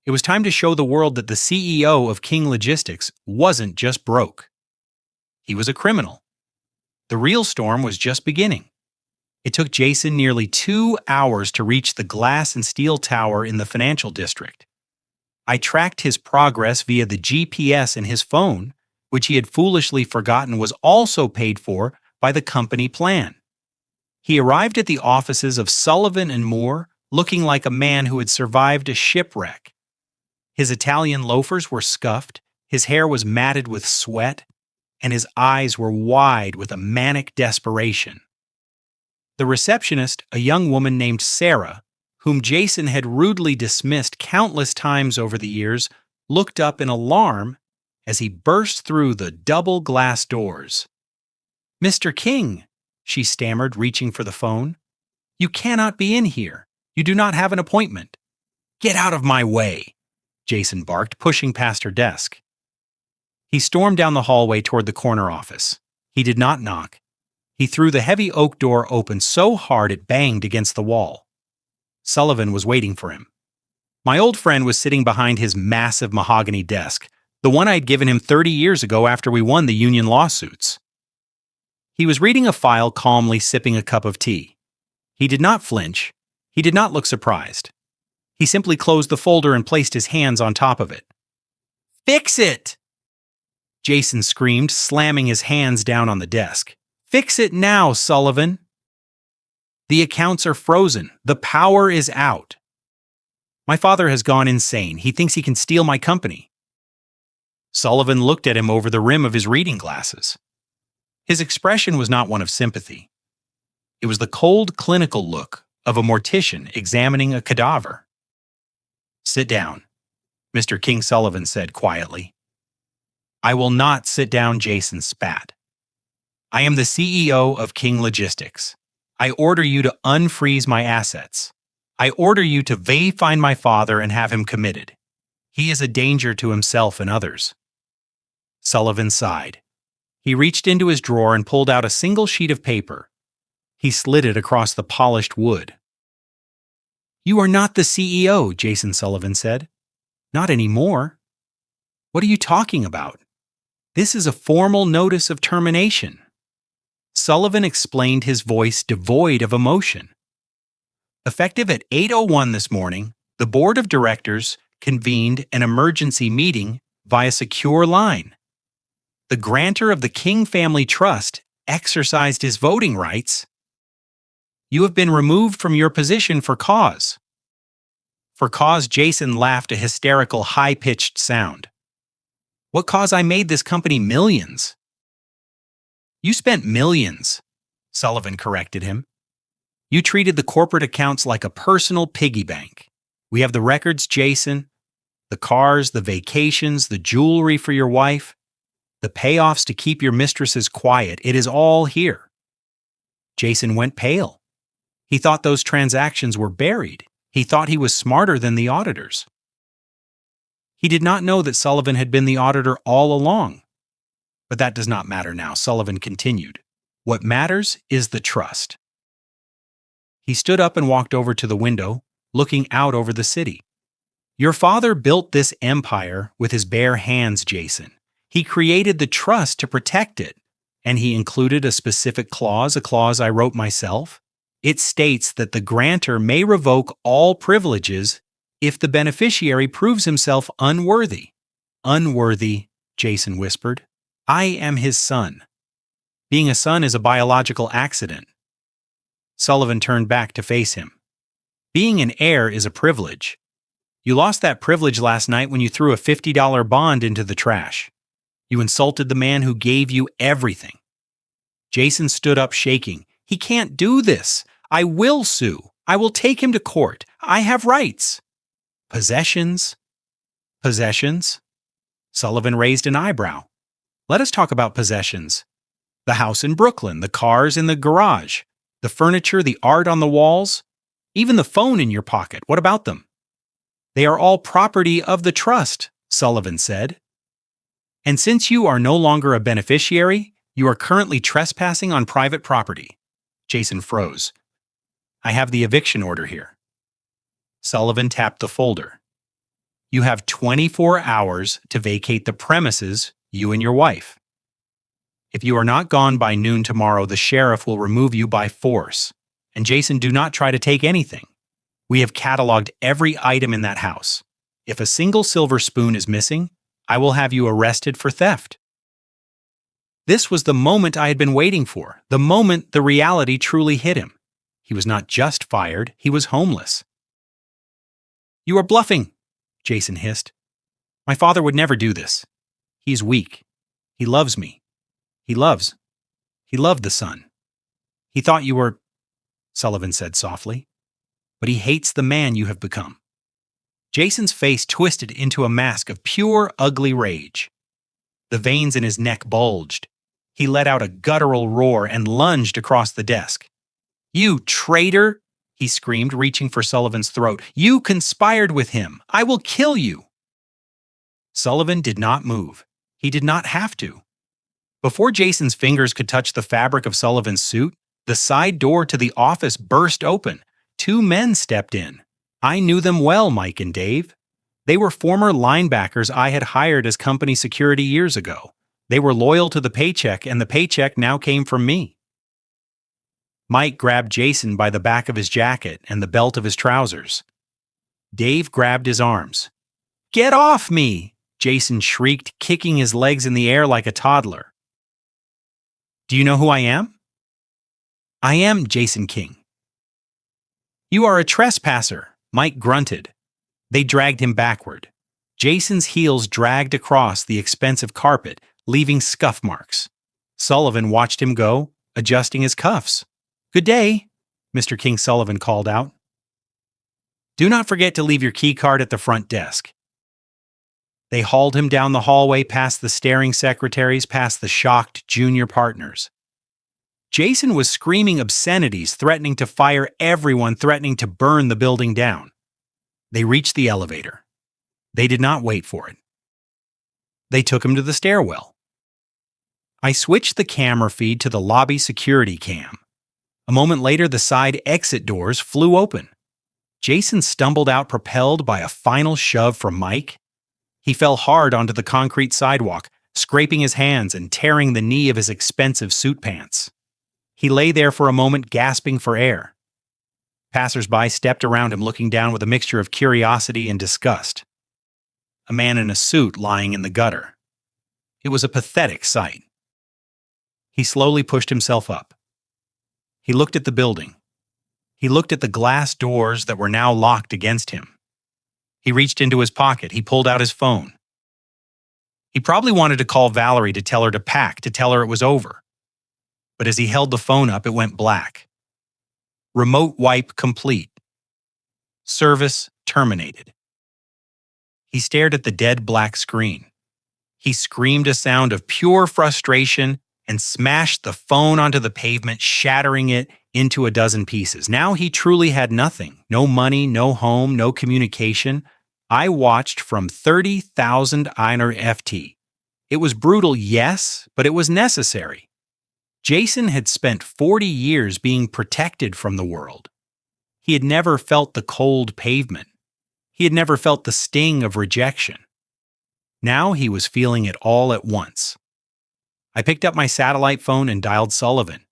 It was time to show the world that the CEO of King Logistics wasn't just broke. He was a criminal. The real storm was just beginning. It took Jason nearly 2 hours to reach the glass and steel tower in the financial district. I tracked his progress via the GPS in his phone, which he had foolishly forgotten was also paid for by the company plan. He arrived at the offices of Sullivan and Moore looking like a man who had survived a shipwreck. His Italian loafers were scuffed, his hair was matted with sweat, and his eyes were wide with a manic desperation. The receptionist, a young woman named Sarah, whom Jason had rudely dismissed countless times over the years, looked up in alarm as he burst through the double glass doors. "Mr. King," she stammered, reaching for the phone. "You cannot be in here. You do not have an appointment." "Get out of my way," Jason barked, pushing past her desk. He stormed down the hallway toward the corner office. He did not knock. He threw the heavy oak door open so hard it banged against the wall. Sullivan was waiting for him. My old friend was sitting behind his massive mahogany desk, the one I had given him 30 years ago after we won the union lawsuits. He was reading a file, calmly sipping a cup of tea. He did not flinch. He did not look surprised. He simply closed the folder and placed his hands on top of it. "Fix it!" Jason screamed, slamming his hands down on the desk. "Fix it now, Sullivan!" "The accounts are frozen. The power is out. My father has gone insane. He thinks he can steal my company." Sullivan looked at him over the rim of his reading glasses. His expression was not one of sympathy. It was the cold, clinical look of a mortician examining a cadaver. "Sit down," Mr. King Sullivan said quietly. "I will not sit down," Jason spat. "I am the CEO of King Logistics. I order you to unfreeze my assets. I order you to find my father and have him committed. He is a danger to himself and others." Sullivan sighed. He reached into his drawer and pulled out a single sheet of paper. He slid it across the polished wood. "You are not the CEO," Jason Sullivan said. "Not anymore." "What are you talking about? This is a formal notice of termination." Sullivan explained, his voice devoid of emotion. "Effective at 8:01 this morning, the board of directors convened an emergency meeting via secure line. The grantor of the King Family Trust exercised his voting rights. You have been removed from your position for cause." "For cause?" Jason laughed, a hysterical, high-pitched sound. "What cause? I made this company millions." "You spent millions," Sullivan corrected him. "You treated the corporate accounts like a personal piggy bank. We have the records, Jason. The cars, the vacations, the jewelry for your wife, the payoffs to keep your mistresses quiet. It is all here." Jason went pale. He thought those transactions were buried. He thought he was smarter than the auditors. He did not know that Sullivan had been the auditor all along. But that does not matter now, Sullivan continued. What matters is the trust. He stood up and walked over to the window, looking out over the city. "Your father built this empire with his bare hands, Jason. He created the trust to protect it, and he included a specific clause, a clause I wrote myself. It states that the grantor may revoke all privileges if the beneficiary proves himself unworthy." "Unworthy," Jason whispered. "I am his son." Being a son is a biological accident. Sullivan turned back to face him. Being an heir is a privilege. You lost that privilege last night when you threw a $50 bond into the trash. You insulted the man who gave you everything. Jason stood up shaking. He can't do this. I will sue. I will take him to court. I have rights. Possessions? Possessions? Sullivan raised an eyebrow. Let us talk about possessions. The house in Brooklyn, the cars in the garage, the furniture, the art on the walls, even the phone in your pocket. What about them? They are all property of the trust, Sullivan said. And since you are no longer a beneficiary, you are currently trespassing on private property. Jason froze. I have the eviction order here. Sullivan tapped the folder. You have 24 hours to vacate the premises, you and your wife. If you are not gone by noon tomorrow, the sheriff will remove you by force. And Jason, do not try to take anything. We have cataloged every item in that house. If a single silver spoon is missing, I will have you arrested for theft. This was the moment I had been waiting for, the moment the reality truly hit him. He was not just fired, he was homeless. You are bluffing, Jason hissed. My father would never do this. He's weak. He loves me. He loved the son. He thought you were, Sullivan said softly, but he hates the man you have become. Jason's face twisted into a mask of pure, ugly rage. The veins in his neck bulged. He let out a guttural roar and lunged across the desk. You traitor! He screamed, reaching for Sullivan's throat. You conspired with him. I will kill you! Sullivan did not move. He did not have to. Before Jason's fingers could touch the fabric of Sullivan's suit, the side door to the office burst open. 2 men stepped in. I knew them well, Mike and Dave. They were former linebackers I had hired as company security years ago. They were loyal to the paycheck, and the paycheck now came from me. Mike grabbed Jason by the back of his jacket and the belt of his trousers. Dave grabbed his arms. Get off me! Jason shrieked, kicking his legs in the air like a toddler. Do you know who I am? I am Jason King. You are a trespasser, Mike grunted. They dragged him backward. Jason's heels dragged across the expensive carpet, leaving scuff marks. Sullivan watched him go, adjusting his cuffs. Good day, Mr. King Sullivan called out. Do not forget to leave your key card at the front desk. They hauled him down the hallway past the staring secretaries, past the shocked junior partners. Jason was screaming obscenities, threatening to fire everyone, threatening to burn the building down. They reached the elevator. They did not wait for it. They took him to the stairwell. I switched the camera feed to the lobby security cam. A moment later, the side exit doors flew open. Jason stumbled out, propelled by a final shove from Mike. He fell hard onto the concrete sidewalk, scraping his hands and tearing the knee of his expensive suit pants. He lay there for a moment, gasping for air. Passers-by stepped around him, looking down with a mixture of curiosity and disgust. A man in a suit lying in the gutter. It was a pathetic sight. He slowly pushed himself up. He looked at the building. He looked at the glass doors that were now locked against him. He reached into his pocket. He pulled out his phone. He probably wanted to call Valerie to tell her to pack, to tell her it was over. But as he held the phone up, it went black. Remote wipe complete. Service terminated. He stared at the dead black screen. He screamed a sound of pure frustration and smashed the phone onto the pavement, shattering it into a dozen pieces. Now he truly had nothing. No money, no home, no communication. I watched from 30,000 Einer FT. It was brutal, yes, but it was necessary. Jason had spent 40 years being protected from the world. He had never felt the cold pavement. He had never felt the sting of rejection. Now he was feeling it all at once. I picked up my satellite phone and dialed Sullivan.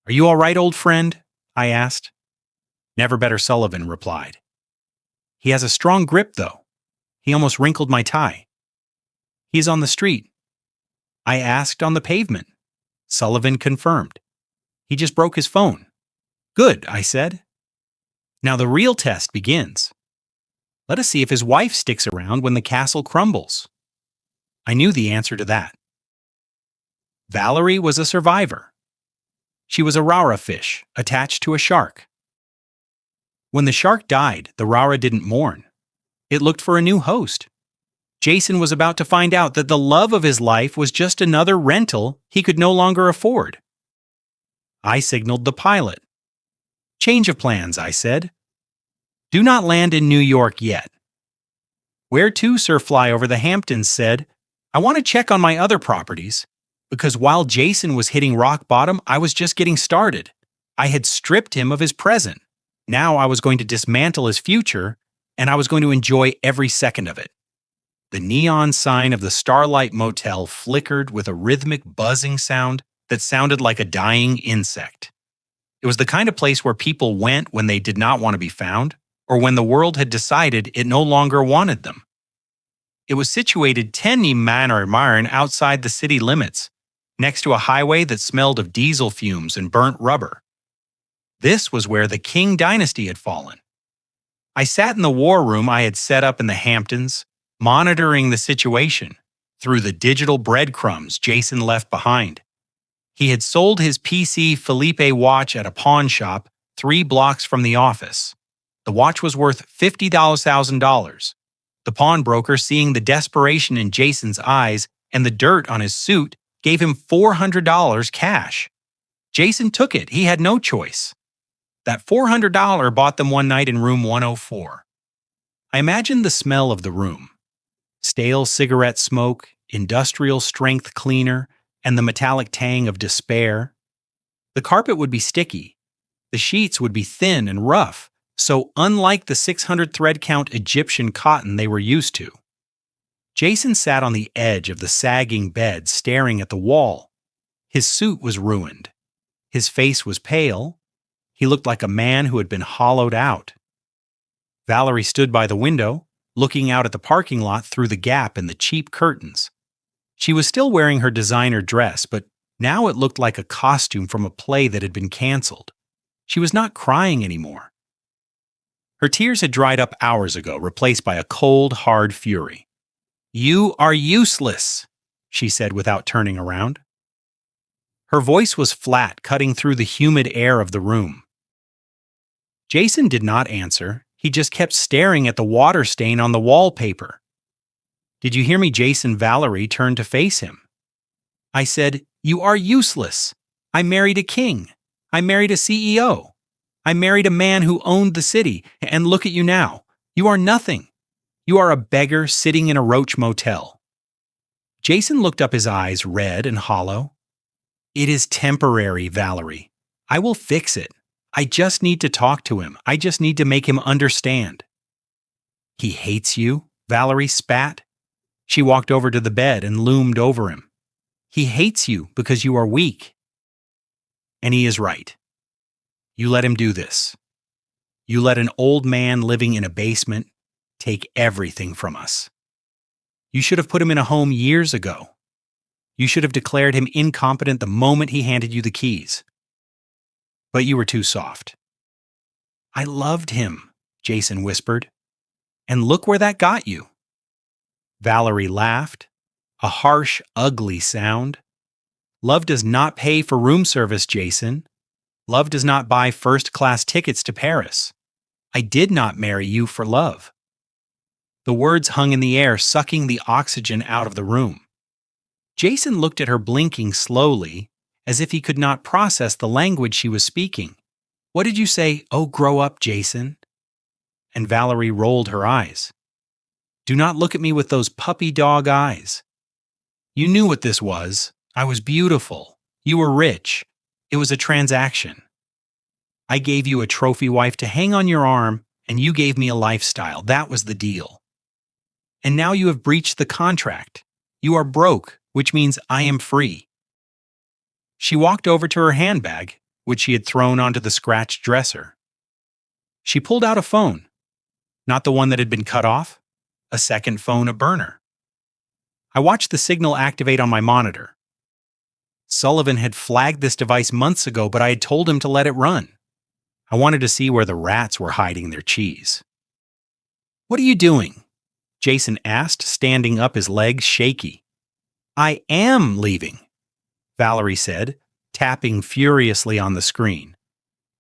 Are you all right, old friend? I asked. Never better, Sullivan replied. He has a strong grip, though. He almost wrinkled my tie. He's on the street. I asked, on the pavement. Sullivan confirmed. He just broke his phone. Good, I said. Now the real test begins. Let us see if his wife sticks around when the castle crumbles. I knew the answer to that. Valerie was a survivor. She was a rara fish attached to a shark. When the shark died, the rara didn't mourn. It looked for a new host. Jason was about to find out that the love of his life was just another rental he could no longer afford. I signaled the pilot. Change of plans, I said. Do not land in New York yet. Where to, Sir Flyover the Hamptons said, I want to check on my other properties, because while Jason was hitting rock bottom, I was just getting started. I had stripped him of his present. Now I was going to dismantle his future, and I was going to enjoy every second of it. The neon sign of the Starlight Motel flickered with a rhythmic buzzing sound that sounded like a dying insect. It was the kind of place where people went when they did not want to be found, or when the world had decided it no longer wanted them. It was situated 10 miles outside the city limits, next to a highway that smelled of diesel fumes and burnt rubber. This was where the King dynasty had fallen. I sat in the war room I had set up in the Hamptons, monitoring the situation through the digital breadcrumbs Jason left behind. He had sold his PC Philippe watch at a pawn shop 3 blocks from the office. The watch was worth $50,000. The pawnbroker, seeing the desperation in Jason's eyes and the dirt on his suit, gave him $400 cash. Jason took it. He had no choice. That $400 bought them one night in room 104. I imagined the smell of the room. Stale cigarette smoke, industrial strength cleaner, and the metallic tang of despair. The carpet would be sticky. The sheets would be thin and rough, so unlike the 600 thread count Egyptian cotton they were used to. Jason sat on the edge of the sagging bed staring at the wall. His suit was ruined. His face was pale. He looked like a man who had been hollowed out. Valerie stood by the window, looking out at the parking lot through the gap in the cheap curtains. She was still wearing her designer dress, but now it looked like a costume from a play that had been canceled. She was not crying anymore. Her tears had dried up hours ago, replaced by a cold, hard fury. "You are useless," she said without turning around. Her voice was flat, cutting through the humid air of the room. Jason did not answer. He just kept staring at the water stain on the wallpaper. "Did you hear me, Jason?" Valerie turned to face him. I said, "You are useless. I married a king. I married a CEO. I married a man who owned the city, and look at you now. You are nothing. You are a beggar sitting in a roach motel." Jason looked up, his eyes red and hollow. "It is temporary, Valerie. I will fix it. I just need to talk to him. I just need to make him understand." "He hates you," Valerie spat. She walked over to the bed and loomed over him. "He hates you because you are weak." And he is right. You let him do this. You let an old man living in a basement take everything from us. You should have put him in a home years ago. You should have declared him incompetent the moment he handed you the keys. But you were too soft. "I loved him," Jason whispered. "And look where that got you." Valerie laughed, a harsh, ugly sound. "Love does not pay for room service, Jason. Love does not buy first-class tickets to Paris. I did not marry you for love." The words hung in the air, sucking the oxygen out of the room. Jason looked at her, blinking slowly, as if he could not process the language she was speaking. "What did you say? Oh, grow up, Jason." And Valerie rolled her eyes. "Do not look at me with those puppy dog eyes. You knew what this was. I was beautiful. You were rich. It was a transaction. I gave you a trophy wife to hang on your arm, and you gave me a lifestyle. That was the deal. And now you have breached the contract. You are broke, which means I am free." She walked over to her handbag, which she had thrown onto the scratched dresser. She pulled out a phone. Not the one that had been cut off. A second phone, a burner. I watched the signal activate on my monitor. Sullivan had flagged this device months ago, but I had told him to let it run. I wanted to see where the rats were hiding their cheese. "What are you doing?" Jason asked, standing up, his legs shaky. "I am leaving," Valerie said, tapping furiously on the screen.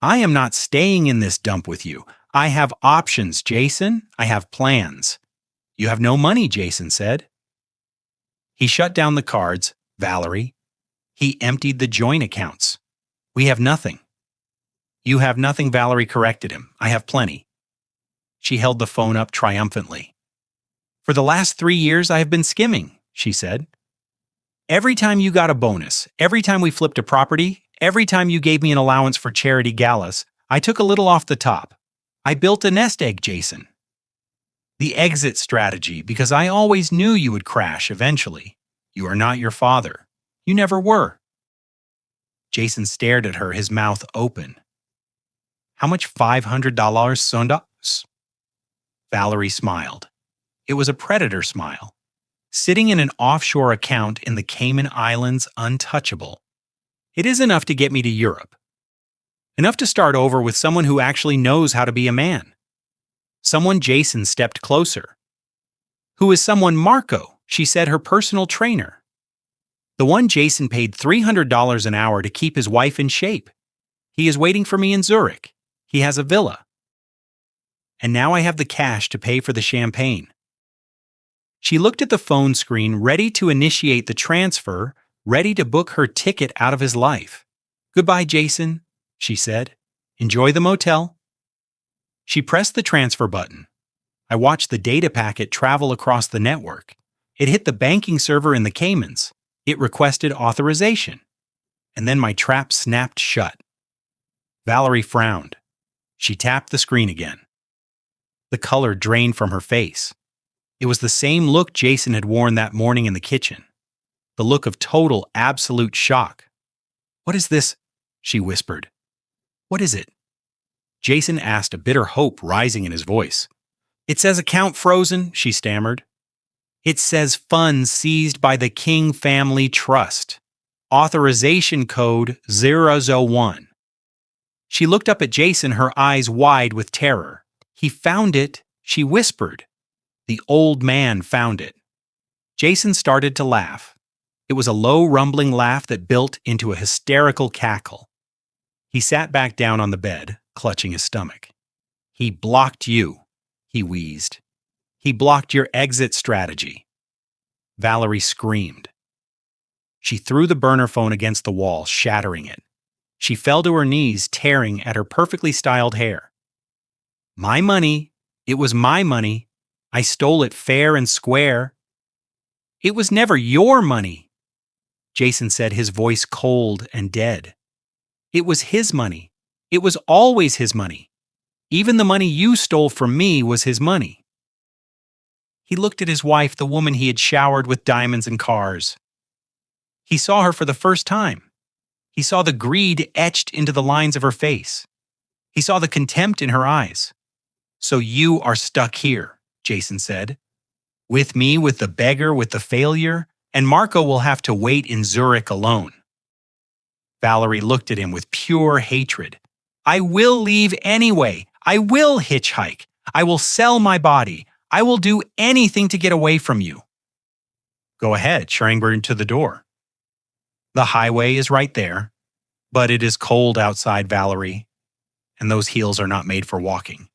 "I am not staying in this dump with you. I have options, Jason. I have plans." "You have no money," Jason said. He shut down the cards. "Valerie." He emptied the joint accounts. "We have nothing." "You have nothing," Valerie corrected him. "I have plenty." She held the phone up triumphantly. "For the last 3 years I have been skimming," she said. "Every time you got a bonus, every time we flipped a property, every time you gave me an allowance for charity galas, I took a little off the top. I built a nest egg, Jason. The exit strategy, because I always knew you would crash eventually. You are not your father. You never were." Jason stared at her, his mouth open. "How much $500 son dollars?" Valerie smiled. It was a predator smile. Sitting in an offshore account in the Cayman Islands, untouchable. "It is enough to get me to Europe. Enough to start over with someone who actually knows how to be a man." Someone. Jason stepped closer. "Who is someone?" "Marco," she said, "her personal trainer. The one Jason paid $300 an hour to keep his wife in shape. He is waiting for me in Zurich. He has a villa. And now I have the cash to pay for the champagne." She looked at the phone screen, ready to initiate the transfer, ready to book her ticket out of his life. "Goodbye, Jason," she said. "Enjoy the motel." She pressed the transfer button. I watched the data packet travel across the network. It hit the banking server in the Caymans. It requested authorization. And then my trap snapped shut. Valerie frowned. She tapped the screen again. The color drained from her face. It was the same look Jason had worn that morning in the kitchen. The look of total, absolute shock. "What is this?" she whispered. "What is it?" Jason asked, a bitter hope rising in his voice. "It says account frozen," she stammered. "It says funds seized by the King Family Trust. Authorization code 001. She looked up at Jason, her eyes wide with terror. "He found it," she whispered. "The old man found it." Jason started to laugh. It was a low, rumbling laugh that built into a hysterical cackle. He sat back down on the bed, clutching his stomach. "He blocked you," he wheezed. "He blocked your exit strategy." Valerie screamed. She threw the burner phone against the wall, shattering it. She fell to her knees, tearing at her perfectly styled hair. "My money. It was my money. I stole it fair and square." "It was never your money," Jason said, his voice cold and dead. "It was his money. It was always his money. Even the money you stole from me was his money." He looked at his wife, the woman he had showered with diamonds and cars. He saw her for the first time. He saw the greed etched into the lines of her face. He saw the contempt in her eyes. "So you are stuck here," Jason said. "With me, with the beggar, with the failure, and Marco will have to wait in Zurich alone." Valerie looked at him with pure hatred. "I will leave anyway. I will hitchhike. I will sell my body. I will do anything to get away from you." "Go ahead," Schrenger to the door. "The highway is right there, but it is cold outside, Valerie, and those heels are not made for walking."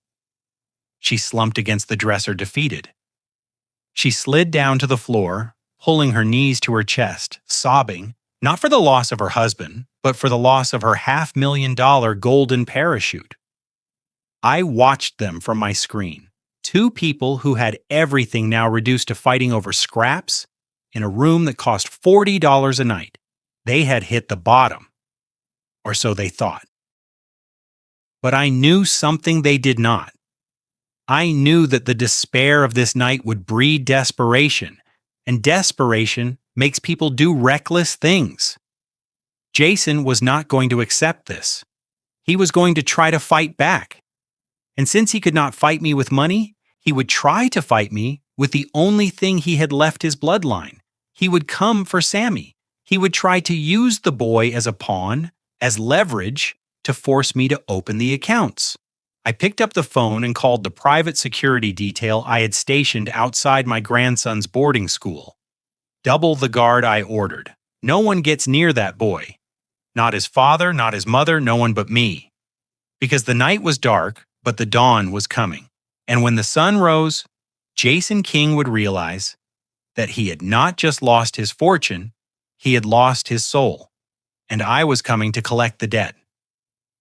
She slumped against the dresser, defeated. She slid down to the floor, pulling her knees to her chest, sobbing, not for the loss of her husband, but for the loss of her $500,000 golden parachute. I watched them from my screen. Two people who had everything now reduced to fighting over scraps in a room that cost $40 a night. They had hit the bottom. Or so they thought. But I knew something they did not. I knew that the despair of this night would breed desperation, and desperation makes people do reckless things. Jason was not going to accept this. He was going to try to fight back. And since he could not fight me with money, he would try to fight me with the only thing he had left his bloodline. He would come for Sammy. He would try to use the boy as a pawn, as leverage, to force me to open the accounts. I picked up the phone and called the private security detail I had stationed outside my grandson's boarding school. Double the guard, I ordered. No one gets near that boy. Not his father, not his mother, no one but me. Because the night was dark, but the dawn was coming. And when the sun rose, Jason King would realize that he had not just lost his fortune, he had lost his soul. And I was coming to collect the debt.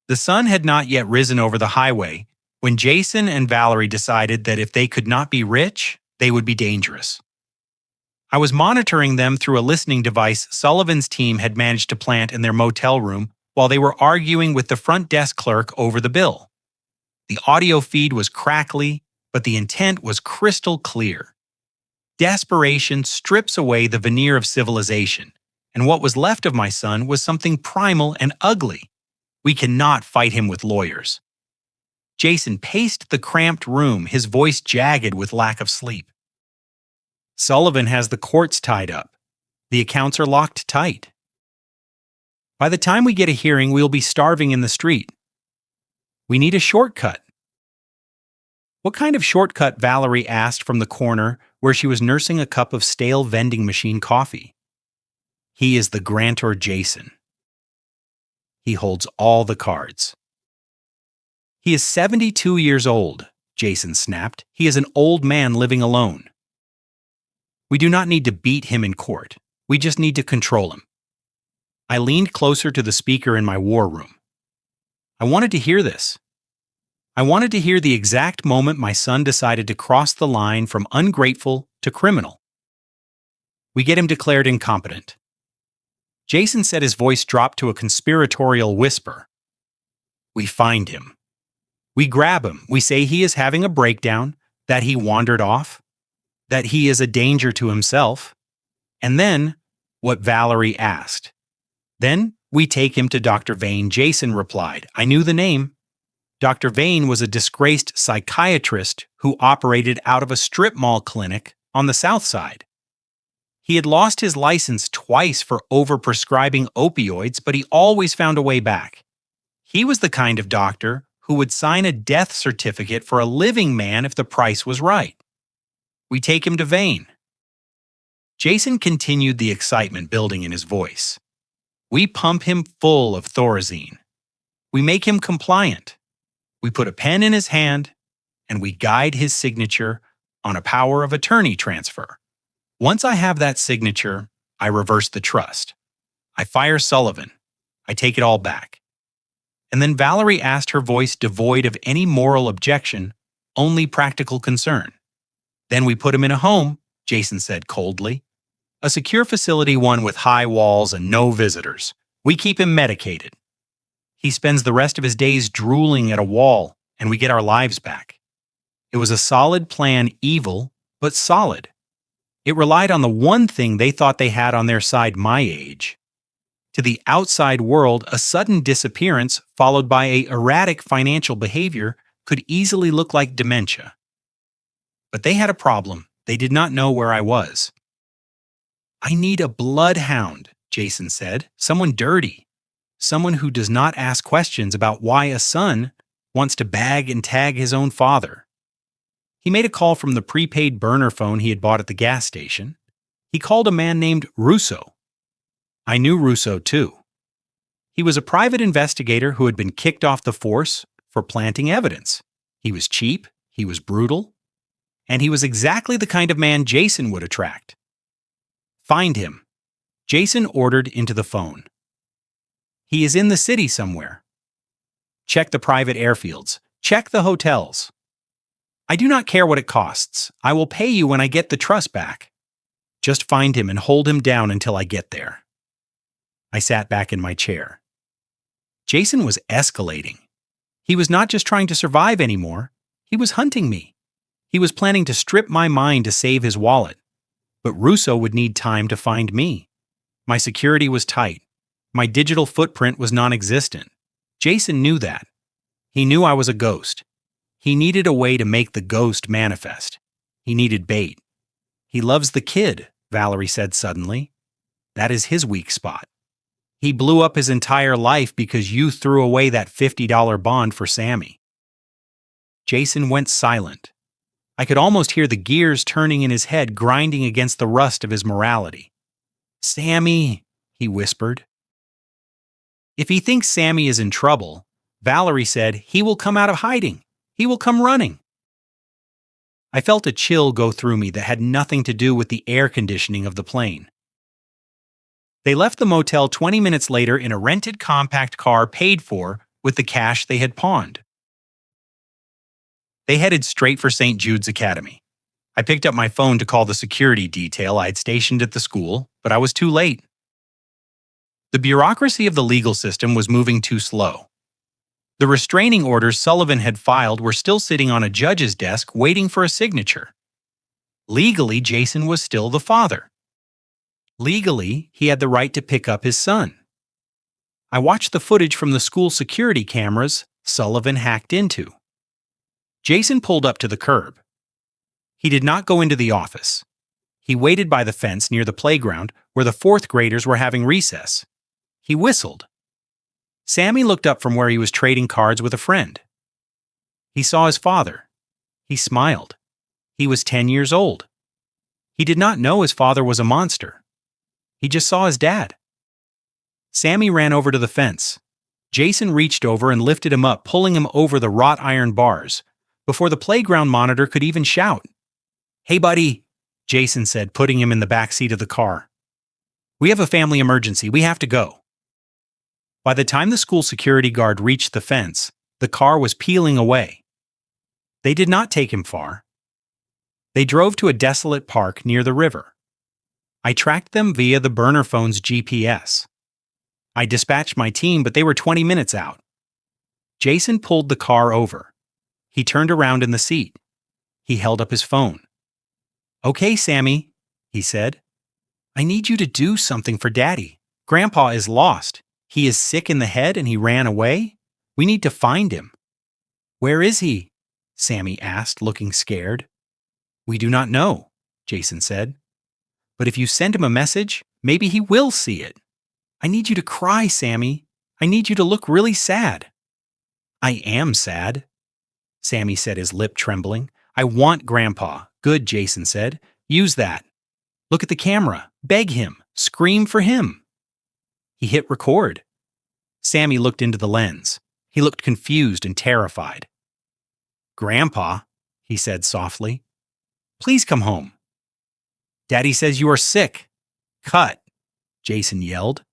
The sun had not yet risen over the highway when Jason and Valerie decided that if they could not be rich, they would be dangerous. I was monitoring them through a listening device Sullivan's team had managed to plant in their motel room while they were arguing with the front desk clerk over the bill. The audio feed was crackly, but the intent was crystal clear. Desperation strips away the veneer of civilization, and what was left of my son was something primal and ugly. We cannot fight him with lawyers. Jason paced the cramped room, his voice jagged with lack of sleep. Sullivan has the courts tied up. The accounts are locked tight. By the time we get a hearing, we'll be starving in the street. We need a shortcut. What kind of shortcut? Valerie asked from the corner where she was nursing a cup of stale vending machine coffee. He is the grantor Jason. He holds all the cards. He is 72 years old, Jason snapped. He is an old man living alone. We do not need to beat him in court. We just need to control him. I leaned closer to the speaker in my war room. I wanted to hear this. I wanted to hear the exact moment my son decided to cross the line from ungrateful to criminal. We get him declared incompetent. Jason said, his voice dropped to a conspiratorial whisper. We find him. We grab him. We say he is having a breakdown, that he wandered off, that he is a danger to himself. And then, what Valerie asked. Then we take him to Dr. Vane, Jason replied. I knew the name. Dr. Vane was a disgraced psychiatrist who operated out of a strip mall clinic on the South Side. He had lost his license twice for overprescribing opioids, but he always found a way back. He was the kind of doctor who would sign a death certificate for a living man if the price was right. We take him to Vane. Jason continued, the excitement building in his voice. We pump him full of Thorazine. We make him compliant. We put a pen in his hand, and we guide his signature on a power of attorney transfer. Once I have that signature, I reverse the trust. I fire Sullivan. I take it all back. And then Valerie asked, her voice devoid of any moral objection, only practical concern. Then we put him in a home, Jason said coldly. A secure facility, one with high walls and no visitors. We keep him medicated. He spends the rest of his days drooling at a wall, and we get our lives back. It was a solid plan, evil, but solid. It relied on the one thing they thought they had on their side, my age. To the outside world, a sudden disappearance followed by an erratic financial behavior could easily look like dementia. But they had a problem. They did not know where I was. I need a bloodhound, Jason said. Someone dirty. Someone who does not ask questions about why a son wants to bag and tag his own father. He made a call from the prepaid burner phone he had bought at the gas station. He called a man named Russo. I knew Russo too. He was a private investigator who had been kicked off the force for planting evidence. He was cheap, he was brutal, and he was exactly the kind of man Jason would attract. Find him. Jason ordered into the phone. He is in the city somewhere. Check the private airfields. Check the hotels. I do not care what it costs. I will pay you when I get the trust back. Just find him and hold him down until I get there. I sat back in my chair. Jason was escalating. He was not just trying to survive anymore. He was hunting me. He was planning to strip my mind to save his wallet. But Russo would need time to find me. My security was tight. My digital footprint was non-existent. Jason knew that. He knew I was a ghost. He needed a way to make the ghost manifest. He needed bait. He loves the kid, Valerie said suddenly. That is his weak spot. He blew up his entire life because you threw away that $50 bond for Sammy. Jason went silent. I could almost hear the gears turning in his head, grinding against the rust of his morality. Sammy, he whispered. If he thinks Sammy is in trouble, Valerie said, he will come out of hiding. He will come running. I felt a chill go through me that had nothing to do with the air conditioning of the plane. They left the motel 20 minutes later in a rented compact car paid for with the cash they had pawned. They headed straight for St. Jude's Academy. I picked up my phone to call the security detail I had stationed at the school, but I was too late. The bureaucracy of the legal system was moving too slow. The restraining orders Sullivan had filed were still sitting on a judge's desk waiting for a signature. Legally, Jason was still the father. Legally, he had the right to pick up his son. I watched the footage from the school security cameras Sullivan hacked into. Jason pulled up to the curb. He did not go into the office. He waited by the fence near the playground where the fourth graders were having recess. He whistled. Sammy looked up from where he was trading cards with a friend. He saw his father. He smiled. He was 10 years old. He did not know his father was a monster. He just saw his dad. Sammy ran over to the fence. Jason reached over and lifted him up, pulling him over the wrought iron bars, before the playground monitor could even shout. "Hey, buddy," Jason said, putting him in the back seat of the car. "We have a family emergency. We have to go." By the time the school security guard reached the fence, the car was peeling away. They did not take him far. They drove to a desolate park near the river. I tracked them via the burner phone's GPS. I dispatched my team, but they were 20 minutes out. Jason pulled the car over. He turned around in the seat. He held up his phone. "Okay, Sammy," he said. "I need you to do something for Daddy. Grandpa is lost. He is sick in the head and he ran away. We need to find him." "Where is he?" Sammy asked, looking scared. "We do not know," Jason said. "But if you send him a message, maybe he will see it. I need you to cry, Sammy. I need you to look really sad." "I am sad," Sammy said, his lip trembling. "I want Grandpa." "Good," Jason said. "Use that. Look at the camera. Beg him. Scream for him." He hit record. Sammy looked into the lens. He looked confused and terrified. "Grandpa," he said softly, "please come home." "Daddy says you are sick." "Cut," Jason yelled.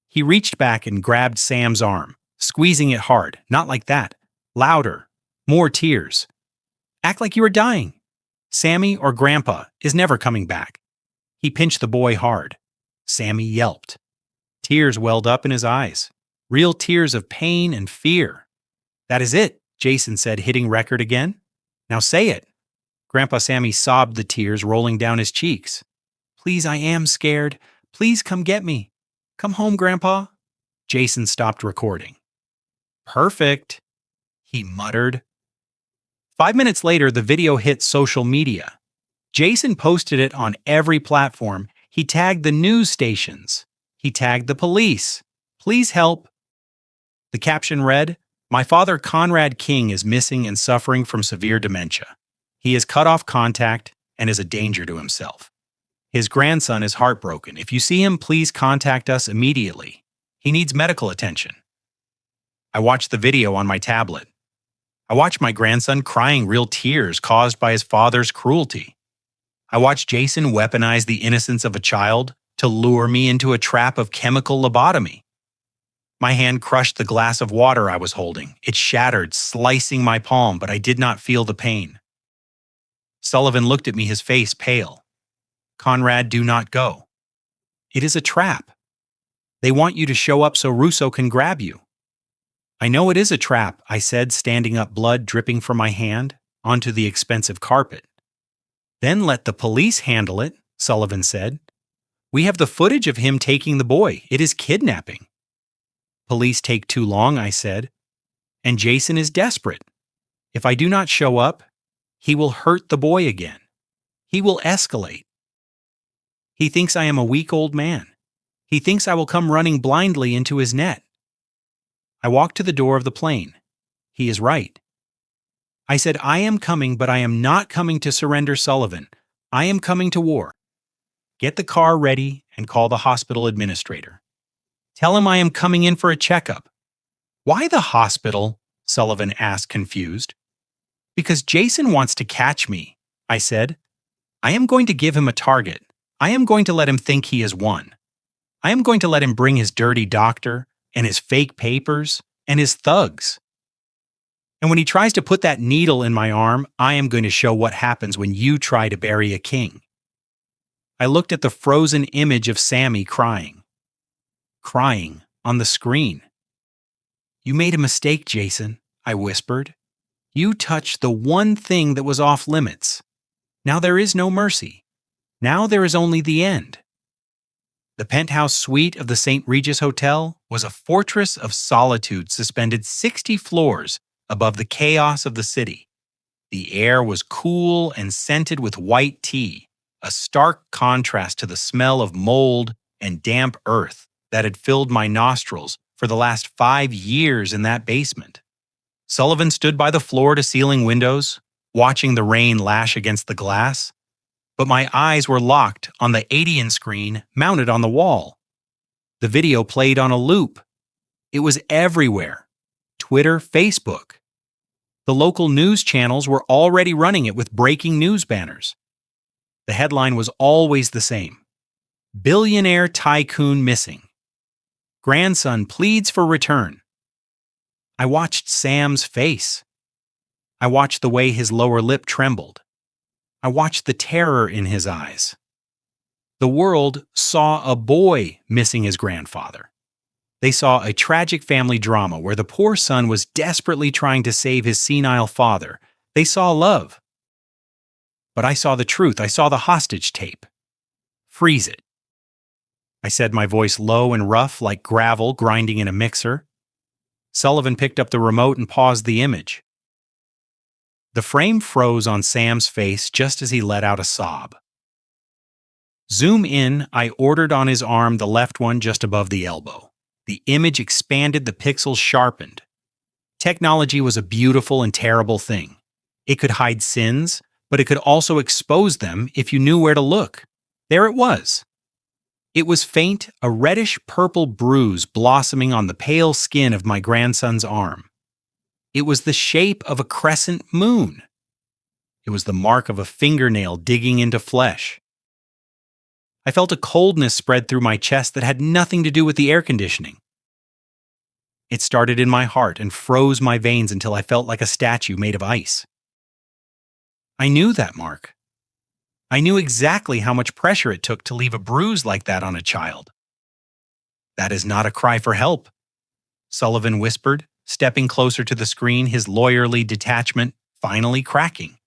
He reached back and grabbed Sam's arm, squeezing it hard. "Not like that. Louder. More tears. Act like you are dying. Sammy or Grandpa is never coming back." He pinched the boy hard. Sammy yelped. Tears welled up in his eyes. Real tears of pain and fear. "That is it," Jason said, hitting record again. "Now say it." Grandpa Sammy sobbed, the tears rolling down his cheeks. "Please, I am scared. Please come get me. Come home, Grandpa." Jason stopped recording. "Perfect," he muttered. 5 minutes later, the video hit social media. Jason posted it on every platform. He tagged the news stations. He tagged the police. "Please help." The caption read, "My father Conrad King is missing and suffering from severe dementia. He has cut off contact and is a danger to himself. His grandson is heartbroken. If you see him, please contact us immediately. He needs medical attention." I watched the video on my tablet. I watched my grandson crying real tears caused by his father's cruelty. I watched Jason weaponize the innocence of a child to lure me into a trap of chemical lobotomy. My hand crushed the glass of water I was holding. It shattered, slicing my palm, but I did not feel the pain. Sullivan looked at me, his face pale. "Conrad, do not go. It is a trap. They want you to show up so Russo can grab you." "I know it is a trap," I said, standing up, blood dripping from my hand, onto the expensive carpet. "Then let the police handle it," Sullivan said. "We have the footage of him taking the boy. It is kidnapping." "Police take too long," I said. "And Jason is desperate. If I do not show up, he will hurt the boy again. He will escalate. He thinks I am a weak old man. He thinks I will come running blindly into his net. I walked to the door of the plane. He is right. I said, I am coming, but I am not coming to surrender Sullivan. I am coming to war. Get the car ready and call the hospital administrator. Tell him I am coming in for a checkup. Why the hospital? Sullivan asked, confused. Because Jason wants to catch me, I said. I am going to give him a target. I am going to let him think he has won. I am going to let him bring his dirty doctor and his fake papers and his thugs. And when he tries to put that needle in my arm, I am going to show what happens when you try to bury a king. I looked at the frozen image of Sammy crying on the screen. You made a mistake, Jason, I whispered. You touched the one thing that was off limits. Now there is no mercy. Now there is only the end. The penthouse suite of the St. Regis Hotel was a fortress of solitude suspended 60 floors above the chaos of the city. The air was cool and scented with white tea, a stark contrast to the smell of mold and damp earth that had filled my nostrils for the last 5 years in that basement. Sullivan stood by the floor-to-ceiling windows, watching the rain lash against the glass, but my eyes were locked on the 80-inch screen mounted on the wall. The video played on a loop. It was everywhere. Twitter, Facebook. The local news channels were already running it with breaking news banners. The headline was always the same. Billionaire tycoon missing. Grandson pleads for return. I watched Sam's face. I watched the way his lower lip trembled. I watched the terror in his eyes. The world saw a boy missing his grandfather. They saw a tragic family drama where the poor son was desperately trying to save his senile father. They saw love. But I saw the truth. I saw the hostage tape. Freeze it. I said, my voice low and rough like gravel grinding in a mixer. Sullivan picked up the remote and paused the image. The frame froze on Sam's face just as he let out a sob. Zoom in, I ordered on his arm, the left one just above the elbow. The image expanded, the pixels sharpened. Technology was a beautiful and terrible thing. It could hide sins, but it could also expose them if you knew where to look. There it was. It was faint, a reddish-purple bruise blossoming on the pale skin of my grandson's arm. It was the shape of a crescent moon. It was the mark of a fingernail digging into flesh. I felt a coldness spread through my chest that had nothing to do with the air conditioning. It started in my heart and froze my veins until I felt like a statue made of ice. I knew that mark. I knew exactly how much pressure it took to leave a bruise like that on a child. That is not a cry for help, Sullivan whispered, stepping closer to the screen, his lawyerly detachment finally cracking.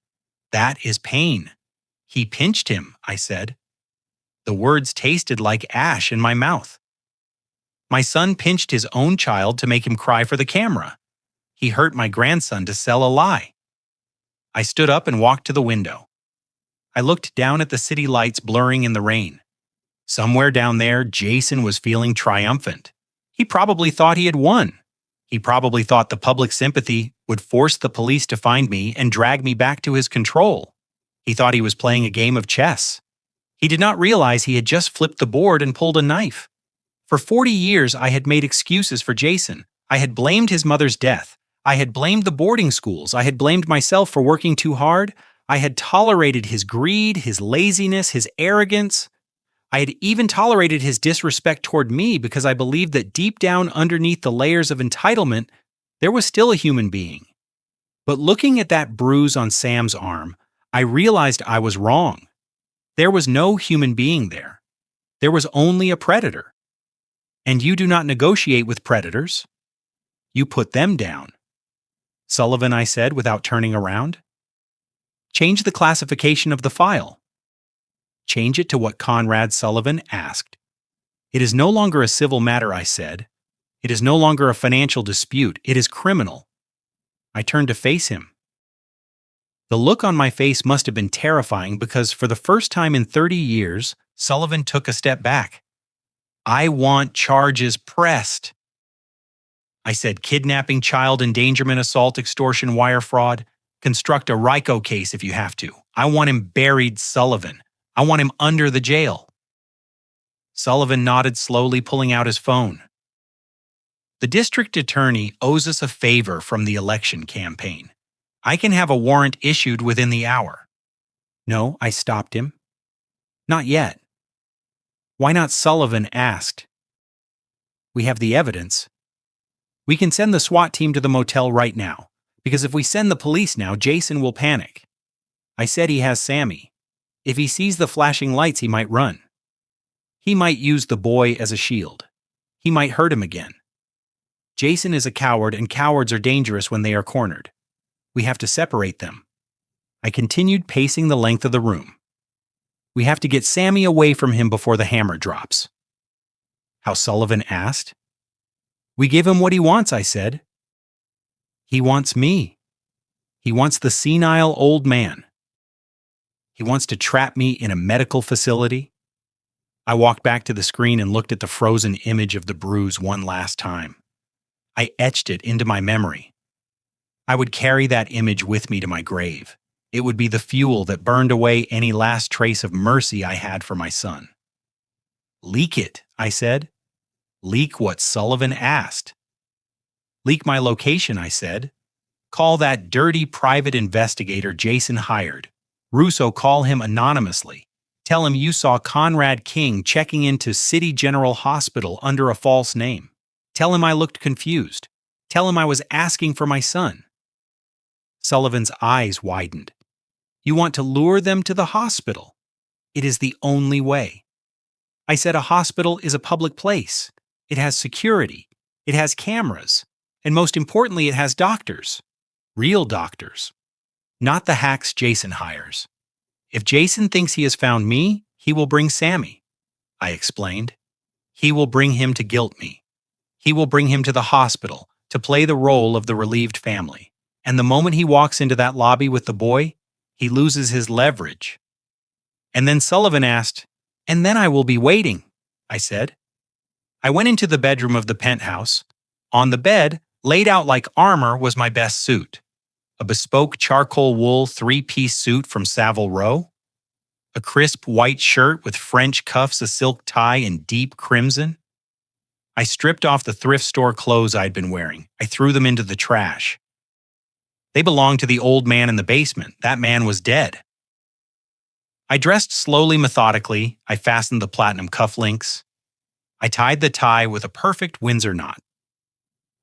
That is pain. He pinched him, I said. The words tasted like ash in my mouth. My son pinched his own child to make him cry for the camera. He hurt my grandson to sell a lie. I stood up and walked to the window. I looked down at the city lights blurring in the rain. Somewhere down there, Jason was feeling triumphant. He probably thought he had won. He probably thought the public sympathy would force the police to find me and drag me back to his control. He thought he was playing a game of chess. He did not realize he had just flipped the board and pulled a knife. For 40 years, I had made excuses for Jason. I had blamed his mother's death. I had blamed the boarding schools. I had blamed myself for working too hard. I had tolerated his greed, his laziness, his arrogance. I had even tolerated his disrespect toward me because I believed that deep down underneath the layers of entitlement, there was still a human being. But looking at that bruise on Sam's arm, I realized I was wrong. There was no human being there. There was only a predator. And you do not negotiate with predators. You put them down. Sullivan, I said without turning around. Change the classification of the file. Change it to what Conrad Sullivan asked. It is no longer a civil matter, I said. It is no longer a financial dispute. It is criminal. I turned to face him. The look on my face must have been terrifying because for the first time in 30 years, Sullivan took a step back. I want charges pressed. I said kidnapping, child endangerment, assault, extortion, wire fraud. Construct a RICO case if you have to. I want him buried, Sullivan. I want him under the jail. Sullivan nodded slowly, pulling out his phone. The district attorney owes us a favor from the election campaign. I can have a warrant issued within the hour. No, I stopped him. Not yet. Why not? Sullivan asked. We have the evidence. We can send the SWAT team to the motel right now, because if we send the police now, Jason will panic. I said he has Sammy. If he sees the flashing lights, he might run. He might use the boy as a shield. He might hurt him again. Jason is a coward, and cowards are dangerous when they are cornered. We have to separate them. I continued pacing the length of the room. We have to get Sammy away from him before the hammer drops. How? Sullivan asked. We give him what he wants, I said. He wants me. He wants the senile old man. He wants to trap me in a medical facility. I walked back to the screen and looked at the frozen image of the bruise one last time. I etched it into my memory. I would carry that image with me to my grave. It would be the fuel that burned away any last trace of mercy I had for my son. Leak it, I said. Leak what Sullivan asked. Leak my location, I said. Call that dirty private investigator Jason hired. Russo, call him anonymously. Tell him you saw Conrad King checking into City General Hospital under a false name. Tell him I looked confused. Tell him I was asking for my son. Sullivan's eyes widened. You want to lure them to the hospital? It is the only way. I said a hospital is a public place. It has security. It has cameras. And most importantly, it has doctors. Real doctors. Not the hacks Jason hires. If Jason thinks he has found me, he will bring Sammy. I explained. He will bring him to guilt me. He will bring him to the hospital to play the role of the relieved family. And the moment he walks into that lobby with the boy, he loses his leverage. And then Sullivan asked, and then I will be waiting, I said. I went into the bedroom of the penthouse. On the bed, laid out like armor, was my best suit. A bespoke charcoal wool 3-piece suit from Savile Row. A crisp white shirt with French cuffs, a silk tie, and deep crimson. I stripped off the thrift store clothes I'd been wearing. I threw them into the trash. They belonged to the old man in the basement. That man was dead. I dressed slowly, methodically. I fastened the platinum cufflinks. I tied the tie with a perfect Windsor knot.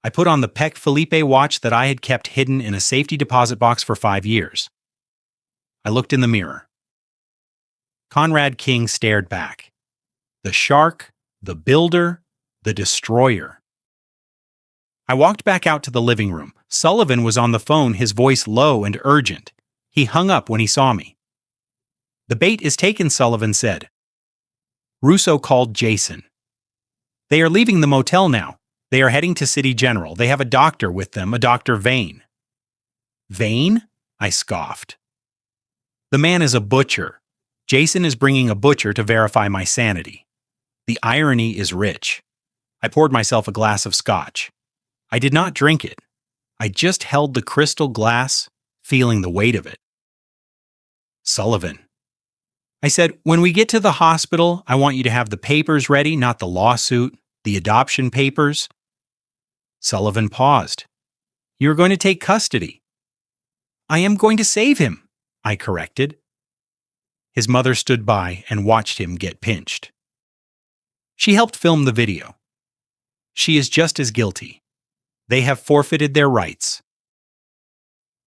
I put on the Patek Philippe watch that I had kept hidden in a safety deposit box for 5 years. I looked in the mirror. Conrad King stared back. The shark, the builder, the destroyer. I walked back out to the living room. Sullivan was on the phone, his voice low and urgent. He hung up when he saw me. The bait is taken, Sullivan said. Russo called Jason. They are leaving the motel now. They are heading to City General. They have a doctor with them, a Dr. Vane. Vane? I scoffed. The man is a butcher. Jason is bringing a butcher to verify my sanity. The irony is rich. I poured myself a glass of scotch. I did not drink it. I just held the crystal glass, feeling the weight of it. Sullivan. I said, when we get to the hospital, I want you to have the papers ready, not the lawsuit, the adoption papers. Sullivan paused. You're going to take custody. I am going to save him, I corrected. His mother stood by and watched him get pinched. She helped film the video. She is just as guilty. They have forfeited their rights.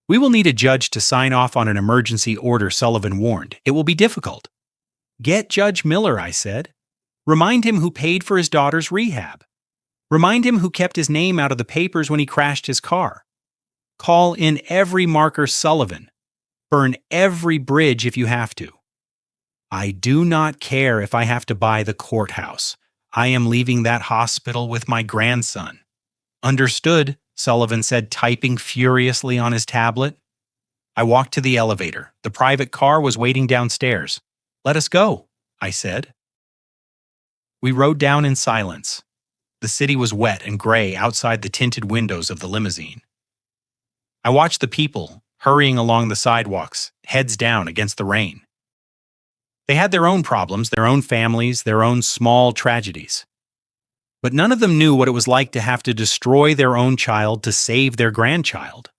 We will need a judge to sign off on an emergency order, Sullivan warned. It will be difficult. Get Judge Miller, I said. Remind him who paid for his daughter's rehab. Remind him who kept his name out of the papers when he crashed his car. Call in every marker, Sullivan. Burn every bridge if you have to. I do not care if I have to buy the courthouse. I am leaving that hospital with my grandson. Understood, Sullivan said, typing furiously on his tablet. I walked to the elevator. The private car was waiting downstairs. Let us go, I said. We rode down in silence. The city was wet and gray outside the tinted windows of the limousine. I watched the people hurrying along the sidewalks, heads down against the rain. They had their own problems, their own families, their own small tragedies. But none of them knew what it was like to have to destroy their own child to save their grandchild.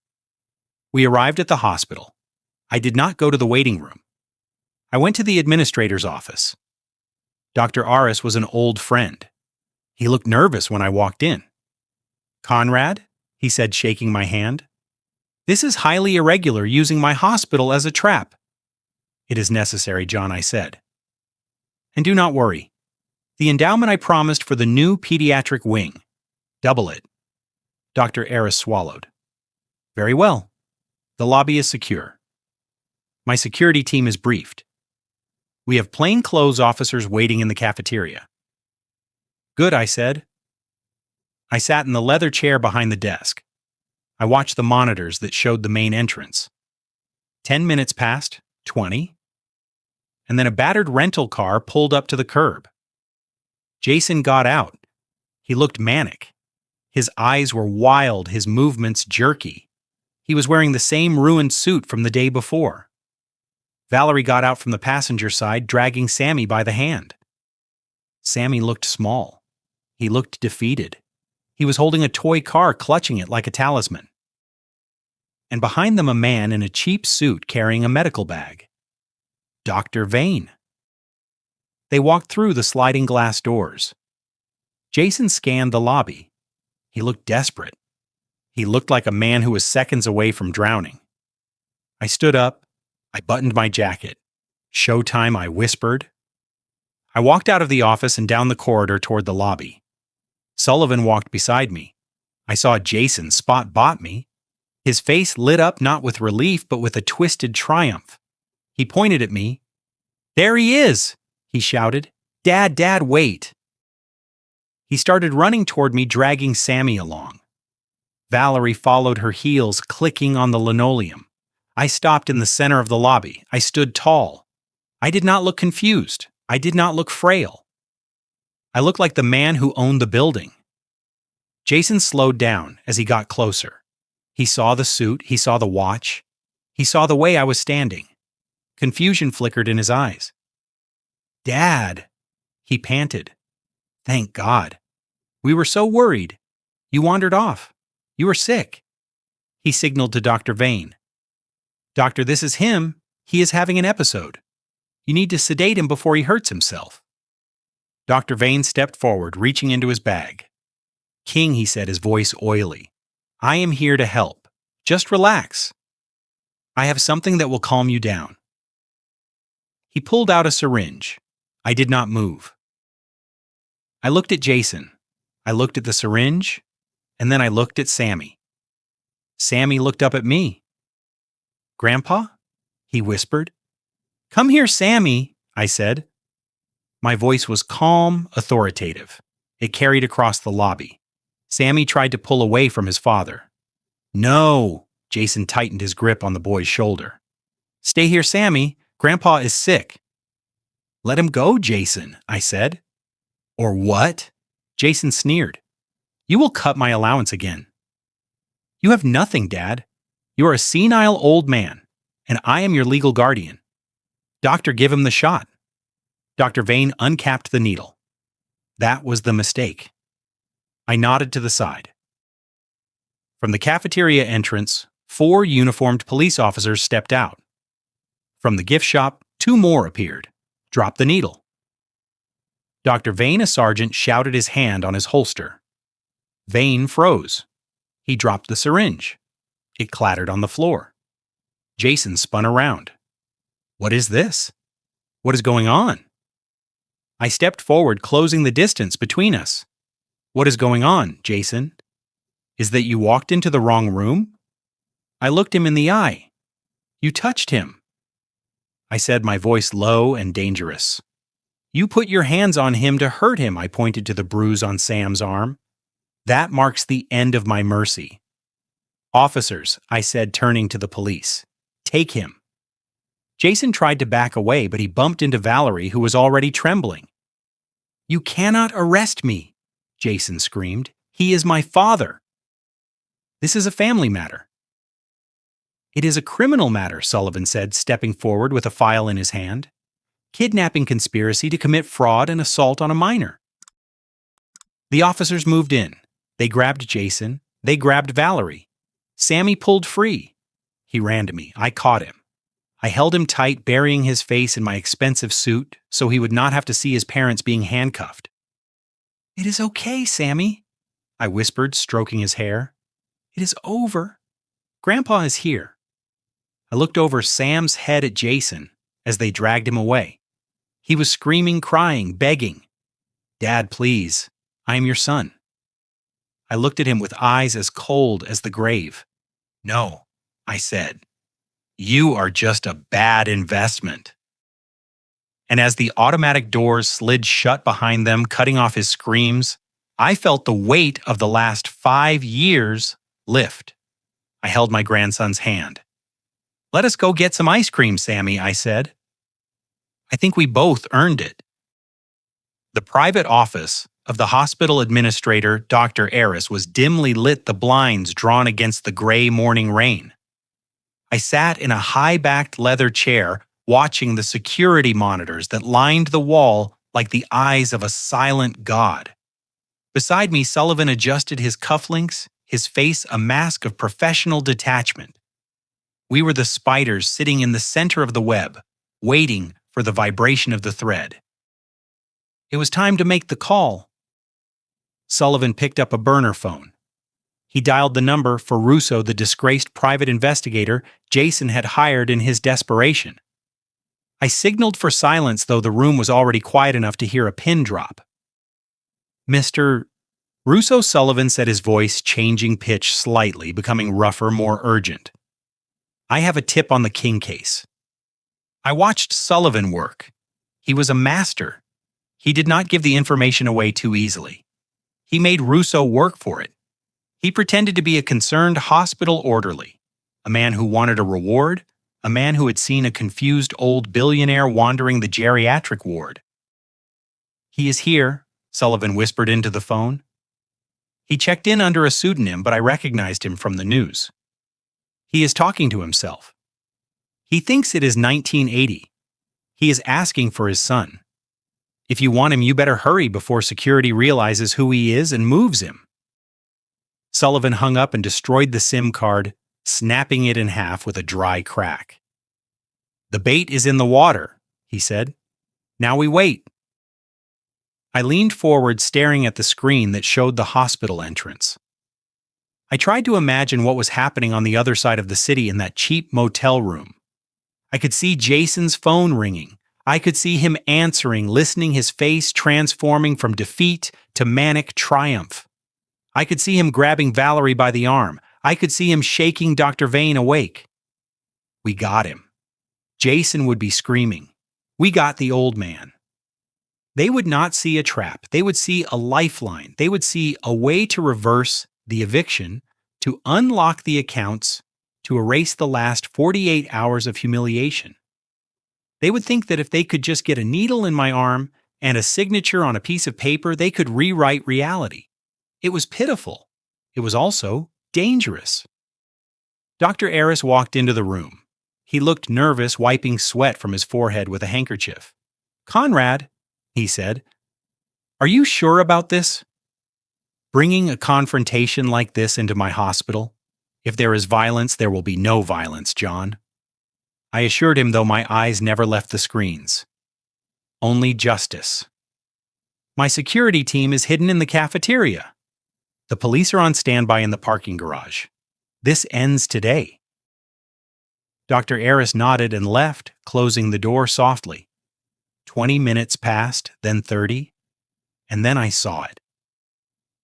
We arrived at the hospital. I did not go to the waiting room. I went to the administrator's office. Dr. Aris was an old friend. He looked nervous when I walked in. "Conrad," he said, shaking my hand, "this is highly irregular, using my hospital as a trap." "It is necessary, John," I said. "And do not worry. The endowment I promised for the new pediatric wing. Double it." Dr. Aris swallowed. "Very well. The lobby is secure. My security team is briefed. We have plainclothes officers waiting in the cafeteria." "Good," I said. I sat in the leather chair behind the desk. I watched the monitors that showed the main entrance. 10 minutes passed, 20, and then a battered rental car pulled up to the curb. Jason got out. He looked manic. His eyes were wild, his movements jerky. He was wearing the same ruined suit from the day before. Valerie got out from the passenger side, dragging Sammy by the hand. Sammy looked small. He looked defeated. He was holding a toy car, clutching it like a talisman. And behind them, a man in a cheap suit carrying a medical bag. Dr. Vane. They walked through the sliding glass doors. Jason scanned the lobby. He looked desperate. He looked like a man who was seconds away from drowning. I stood up. I buttoned my jacket. "Showtime," I whispered. I walked out of the office and down the corridor toward the lobby. Sullivan walked beside me. I saw Jason spot-bot me. His face lit up not with relief but with a twisted triumph. He pointed at me. "There he is!" he shouted. "Dad, Dad, wait!" He started running toward me, dragging Sammy along. Valerie followed her heels, clicking on the linoleum. I stopped in the center of the lobby. I stood tall. I did not look confused. I did not look frail. I looked like the man who owned the building. Jason slowed down as he got closer. He saw the suit. He saw the watch. He saw the way I was standing. Confusion flickered in his eyes. "Dad," he panted. "Thank God. We were so worried. You wandered off. You were sick." He signaled to Dr. Vane. "Doctor, this is him. He is having an episode. You need to sedate him before he hurts himself." Dr. Vane stepped forward, reaching into his bag. "King," he said, his voice oily, "I am here to help. Just relax. I have something that will calm you down." He pulled out a syringe. I did not move. I looked at Jason. I looked at the syringe, and then I looked at Sammy. Sammy looked up at me. "Grandpa?" he whispered. "Come here, Sammy," I said. My voice was calm, authoritative. It carried across the lobby. Sammy tried to pull away from his father. "No!" Jason tightened his grip on the boy's shoulder. "Stay here, Sammy. Grandpa is sick." "Let him go, Jason," I said. "Or what?" Jason sneered. "You will cut my allowance again." "You have nothing, Dad. You are a senile old man, and I am your legal guardian. Doctor, give him the shot." Dr. Vane uncapped the needle. That was the mistake. I nodded to the side. From the cafeteria entrance, 4 uniformed police officers stepped out. From the gift shop, 2 more appeared. "Drop the needle." Dr. Vane, a sergeant, shouted his hand on his holster. Vane froze. He dropped the syringe. It clattered on the floor. Jason spun around. "What is this? What is going on?" I stepped forward, closing the distance between us. "What is going on, Jason? Is that you walked into the wrong room?" I looked him in the eye. "You touched him." I said, my voice low and dangerous. "You put your hands on him to hurt him," I pointed to the bruise on Sam's arm. "That marks the end of my mercy." "Officers," I said, turning to the police. "Take him." Jason tried to back away, but he bumped into Valerie, who was already trembling. "You cannot arrest me," Jason screamed. "He is my father." "This is a family matter." "It is a criminal matter," Sullivan said, stepping forward with a file in his hand. "Kidnapping conspiracy to commit fraud and assault on a minor." The officers moved in. They grabbed Jason. They grabbed Valerie. Sammy pulled free. He ran to me. I caught him. I held him tight, burying his face in my expensive suit so he would not have to see his parents being handcuffed. "It is okay, Sammy," I whispered, stroking his hair. "It is over. Grandpa is here." I looked over Sam's head at Jason as they dragged him away. He was screaming, crying, begging. "Dad, please. I am your son." I looked at him with eyes as cold as the grave. "No," I said. "You are just a bad investment." And as the automatic doors slid shut behind them, cutting off his screams, I felt the weight of the last 5 years lift. I held my grandson's hand. "Let us go get some ice cream, Sammy," I said. "I think we both earned it." The private office of the hospital administrator, Dr. Eris, was dimly lit, the blinds drawn against the gray morning rain. I sat in a high-backed leather chair, watching the security monitors that lined the wall like the eyes of a silent god. Beside me, Sullivan adjusted his cufflinks, his face a mask of professional detachment. We were the spiders sitting in the center of the web, waiting for the vibration of the thread. It was time to make the call. Sullivan picked up a burner phone. He dialed the number for Russo, the disgraced private investigator Jason had hired in his desperation. I signaled for silence, though the room was already quiet enough to hear a pin drop. "Mr. Russo," Sullivan said, his voice changing pitch slightly, becoming rougher, more urgent. "I have a tip on the King case." I watched Sullivan work. He was a master. He did not give the information away too easily. He made Russo work for it. He pretended to be a concerned hospital orderly, a man who wanted a reward, a man who had seen a confused old billionaire wandering the geriatric ward. "He is here," Sullivan whispered into the phone. He checked in under a pseudonym, but I recognized him from the news. He is talking to himself. He thinks it is 1980. He is asking for his son. If you want him, you better hurry before security realizes who he is and moves him. Sullivan hung up and destroyed the SIM card, snapping it in half with a dry crack. "The bait is in the water," he said. "Now we wait." I leaned forward, staring at the screen that showed the hospital entrance. I tried to imagine what was happening on the other side of the city in that cheap motel room. I could see Jason's phone ringing. I could see him answering, listening, his face transforming from defeat to manic triumph. I could see him grabbing Valerie by the arm. I could see him shaking Dr. Vane awake. We got him. Jason would be screaming. We got the old man. They would not see a trap. They would see a lifeline. They would see a way to reverse the eviction, to unlock the accounts, to erase the last 48 hours of humiliation. They would think that if they could just get a needle in my arm and a signature on a piece of paper, they could rewrite reality. It was pitiful. It was also dangerous. Dr. Eris walked into the room. He looked nervous, wiping sweat from his forehead with a handkerchief. "Conrad," he said, "are you sure about this? Bringing a confrontation like this into my hospital? If there is violence, there will be no violence, John." I assured him, though my eyes never left the screens. "Only justice. My security team is hidden in the cafeteria. The police are on standby in the parking garage. This ends today." Dr. Eris nodded and left, closing the door softly. 20 minutes passed, then 30, and then I saw it.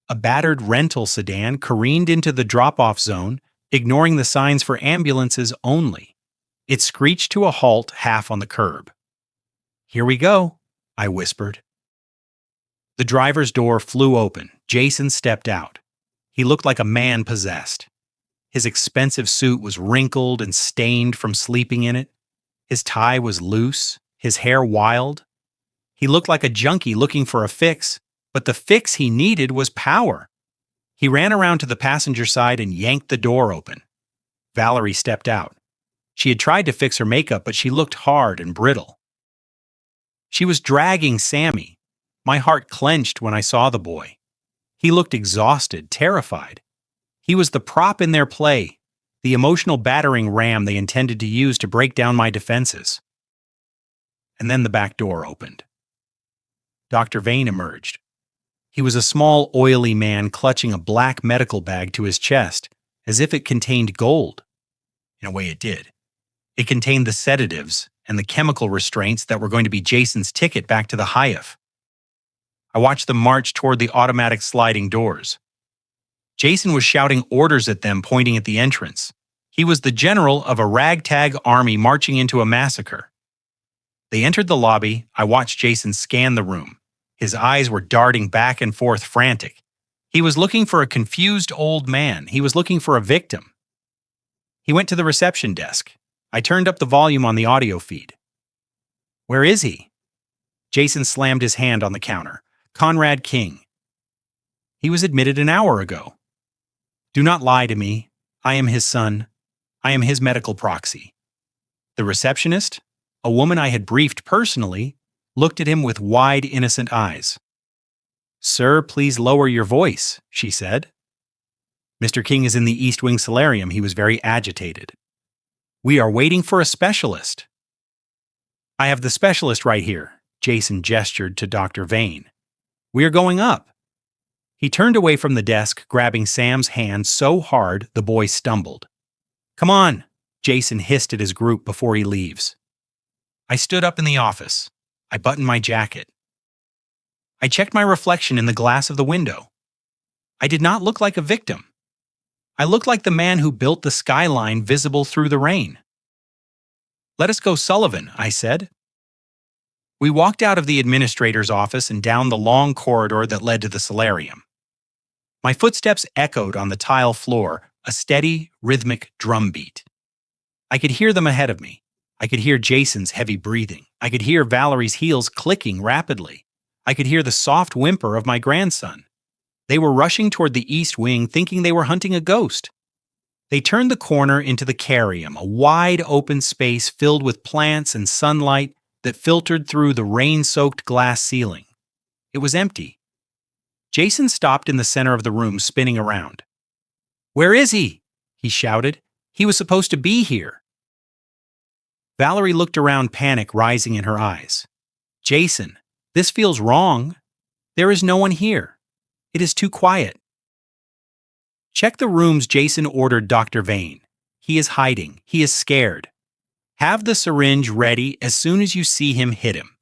A battered rental sedan careened into the drop-off zone, ignoring the signs for ambulances only. It screeched to a halt half on the curb. "Here we go," I whispered. The driver's door flew open. Jason stepped out. He looked like a man possessed. His expensive suit was wrinkled and stained from sleeping in it. His tie was loose, his hair wild. He looked like a junkie looking for a fix, but the fix he needed was power. He ran around to the passenger side and yanked the door open. Valerie stepped out. She had tried to fix her makeup, but she looked hard and brittle. She was dragging Sammy. My heart clenched when I saw the boy. He looked exhausted, terrified. He was the prop in their play, the emotional battering ram they intended to use to break down my defenses. And then the back door opened. Dr. Vane emerged. He was a small, oily man clutching a black medical bag to his chest, as if it contained gold. In a way, it did. It contained the sedatives and the chemical restraints that were going to be Jason's ticket back to the Hive. I watched them march toward the automatic sliding doors. Jason was shouting orders at them, pointing at the entrance. He was the general of a ragtag army marching into a massacre. They entered the lobby. I watched Jason scan the room. His eyes were darting back and forth, frantic. He was looking for a confused old man. He was looking for a victim. He went to the reception desk. I turned up the volume on the audio feed. "Where is he?" Jason slammed his hand on the counter. "Conrad King." "He was admitted an hour ago." "Do not lie to me. I am his son. I am his medical proxy." The receptionist, a woman I had briefed personally, looked at him with wide, innocent eyes. "Sir, please lower your voice," she said. "Mr. King is in the East Wing solarium." He was very agitated. "We are waiting for a specialist." "I have the specialist right here," Jason gestured to Dr. Vane. "We are going up." He turned away from the desk, grabbing Sam's hand so hard the boy stumbled. "Come on," Jason hissed at his group before he leaves. I stood up in the office. I buttoned my jacket. I checked my reflection in the glass of the window. I did not look like a victim. I looked like the man who built the skyline visible through the rain. "Let us go, Sullivan," I said. We walked out of the administrator's office and down the long corridor that led to the solarium. My footsteps echoed on the tile floor, a steady, rhythmic drumbeat. I could hear them ahead of me. I could hear Jason's heavy breathing. I could hear Valerie's heels clicking rapidly. I could hear the soft whimper of my grandson. They were rushing toward the East Wing, thinking they were hunting a ghost. They turned the corner into the Carrium, a wide open space filled with plants and sunlight that filtered through the rain-soaked glass ceiling. It was empty. Jason stopped in the center of the room, spinning around. "Where is he?" he shouted. "He was supposed to be here." Valerie looked around, panic rising in her eyes. "Jason, this feels wrong. There is no one here. It is too quiet." "Check the rooms," Jason ordered Dr. Vane. "He is hiding. He is scared. Have the syringe ready as soon as you see him hit him.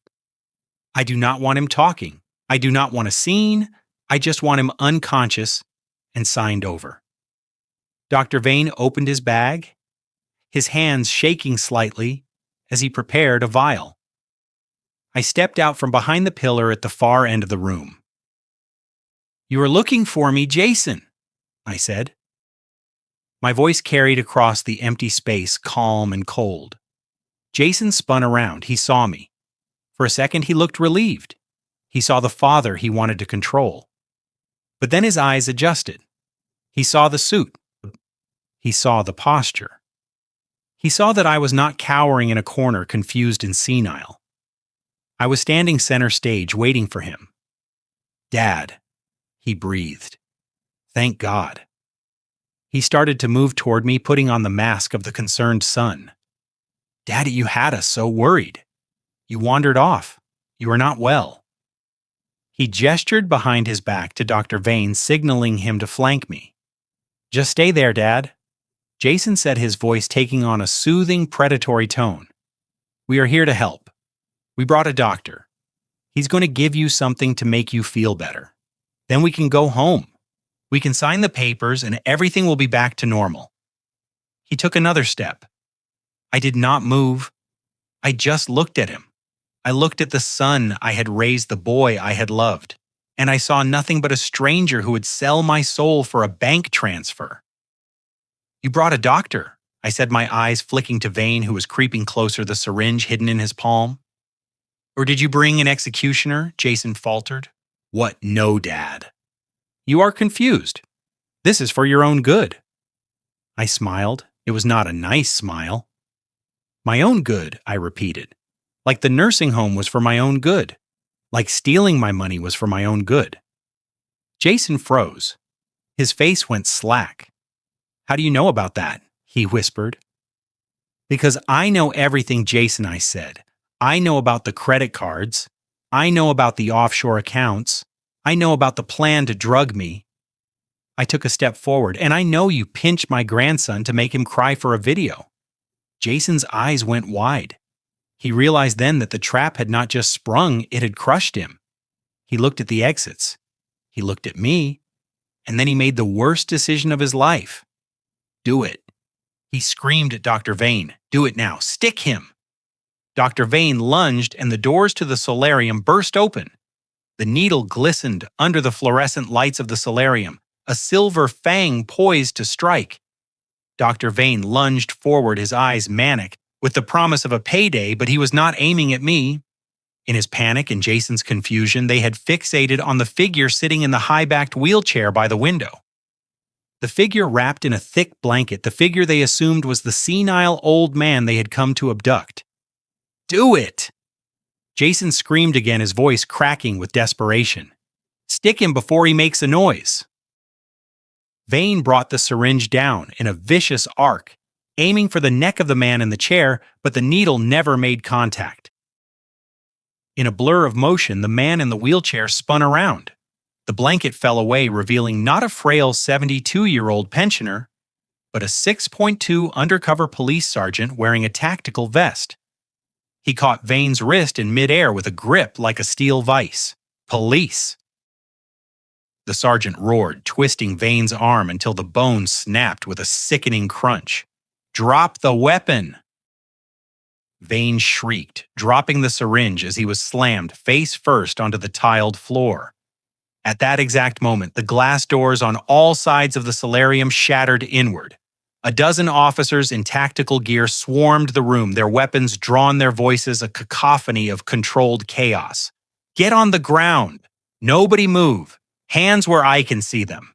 I do not want him talking. I do not want a scene. I just want him unconscious and signed over." Dr. Vane opened his bag, his hands shaking slightly as he prepared a vial. I stepped out from behind the pillar at the far end of the room. "You are looking for me, Jason," I said. My voice carried across the empty space, calm and cold. Jason spun around. He saw me. For a second, he looked relieved. He saw the father he wanted to control. But then his eyes adjusted. He saw the suit. He saw the posture. He saw that I was not cowering in a corner, confused and senile. I was standing center stage, waiting for him. "Dad," he breathed. "Thank God." He started to move toward me, putting on the mask of the concerned son. "Daddy, you had us so worried. You wandered off. You are not well." He gestured behind his back to Dr. Vane, signaling him to flank me. "Just stay there, Dad," Jason said, his voice taking on a soothing, predatory tone. "We are here to help. We brought a doctor. He's going to give you something to make you feel better. Then we can go home. We can sign the papers and everything will be back to normal." He took another step. I did not move. I just looked at him. I looked at the son I had raised, the boy I had loved, and I saw nothing but a stranger who would sell my soul for a bank transfer. "You brought a doctor," I said, my eyes flicking to Vane, who was creeping closer, the syringe hidden in his palm. Or did you bring an executioner? Jason faltered. What, no, Dad? You are confused. This is for your own good. I smiled. It was not a nice smile. My own good, I repeated. Like the nursing home was for my own good. Like stealing my money was for my own good. Jason froze. His face went slack. How do you know about that? He whispered. Because I know everything, Jason, I said. I know about the credit cards. I know about the offshore accounts. I know about the plan to drug me. I took a step forward, and I know you pinched my grandson to make him cry for a video. Jason's eyes went wide. He realized then that the trap had not just sprung, it had crushed him. He looked at the exits. He looked at me. And then he made the worst decision of his life. Do it. He screamed at Dr. Vane. Do it now. Stick him. Dr. Vane lunged, and the doors to the solarium burst open. The needle glistened under the fluorescent lights of the solarium, a silver fang poised to strike. Dr. Vane lunged forward, his eyes manic, with the promise of a payday, but he was not aiming at me. In his panic and Jason's confusion, they had fixated on the figure sitting in the high-backed wheelchair by the window. The figure wrapped in a thick blanket, the figure they assumed was the senile old man they had come to abduct. Do it! Jason screamed again, his voice cracking with desperation. Stick him before he makes a noise. Vane brought the syringe down in a vicious arc, aiming for the neck of the man in the chair, but the needle never made contact. In a blur of motion, the man in the wheelchair spun around. The blanket fell away, revealing not a frail 72-year-old pensioner, but a 6.2 undercover police sergeant wearing a tactical vest. He caught Vane's wrist in midair with a grip like a steel vise. Police! The sergeant roared, twisting Vane's arm until the bone snapped with a sickening crunch. Drop the weapon! Vane shrieked, dropping the syringe as he was slammed face first onto the tiled floor. At that exact moment, the glass doors on all sides of the solarium shattered inward. A dozen officers in tactical gear swarmed the room, their weapons drawn, their voices a cacophony of controlled chaos. Get on the ground! Nobody move! Hands where I can see them!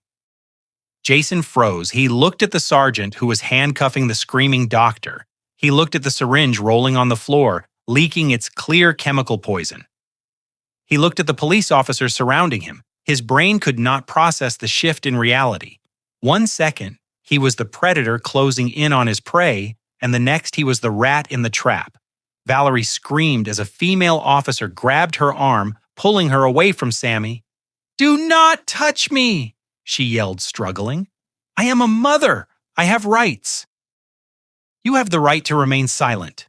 Jason froze. He looked at the sergeant who was handcuffing the screaming doctor. He looked at the syringe rolling on the floor, leaking its clear chemical poison. He looked at the police officers surrounding him. His brain could not process the shift in reality. 1 second, he was the predator closing in on his prey, and the next he was the rat in the trap. Valerie screamed as a female officer grabbed her arm, pulling her away from Sammy. "Do not touch me!" she yelled, struggling. "I am a mother. I have rights." "You have the right to remain silent,"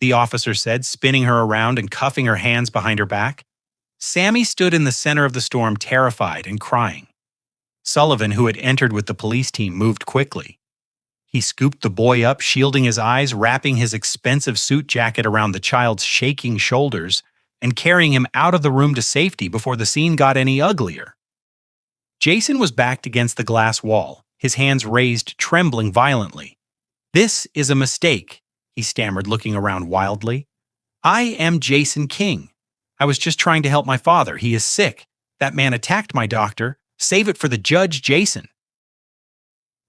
the officer said, spinning her around and cuffing her hands behind her back. Sammy stood in the center of the storm, terrified and crying. Sullivan, who had entered with the police team, moved quickly. He scooped the boy up, shielding his eyes, wrapping his expensive suit jacket around the child's shaking shoulders, and carrying him out of the room to safety before the scene got any uglier. Jason was backed against the glass wall, his hands raised, trembling violently. "This is a mistake," he stammered, looking around wildly. "I am Jason King. I was just trying to help my father. He is sick. That man attacked my doctor. Save it for the judge, Jason."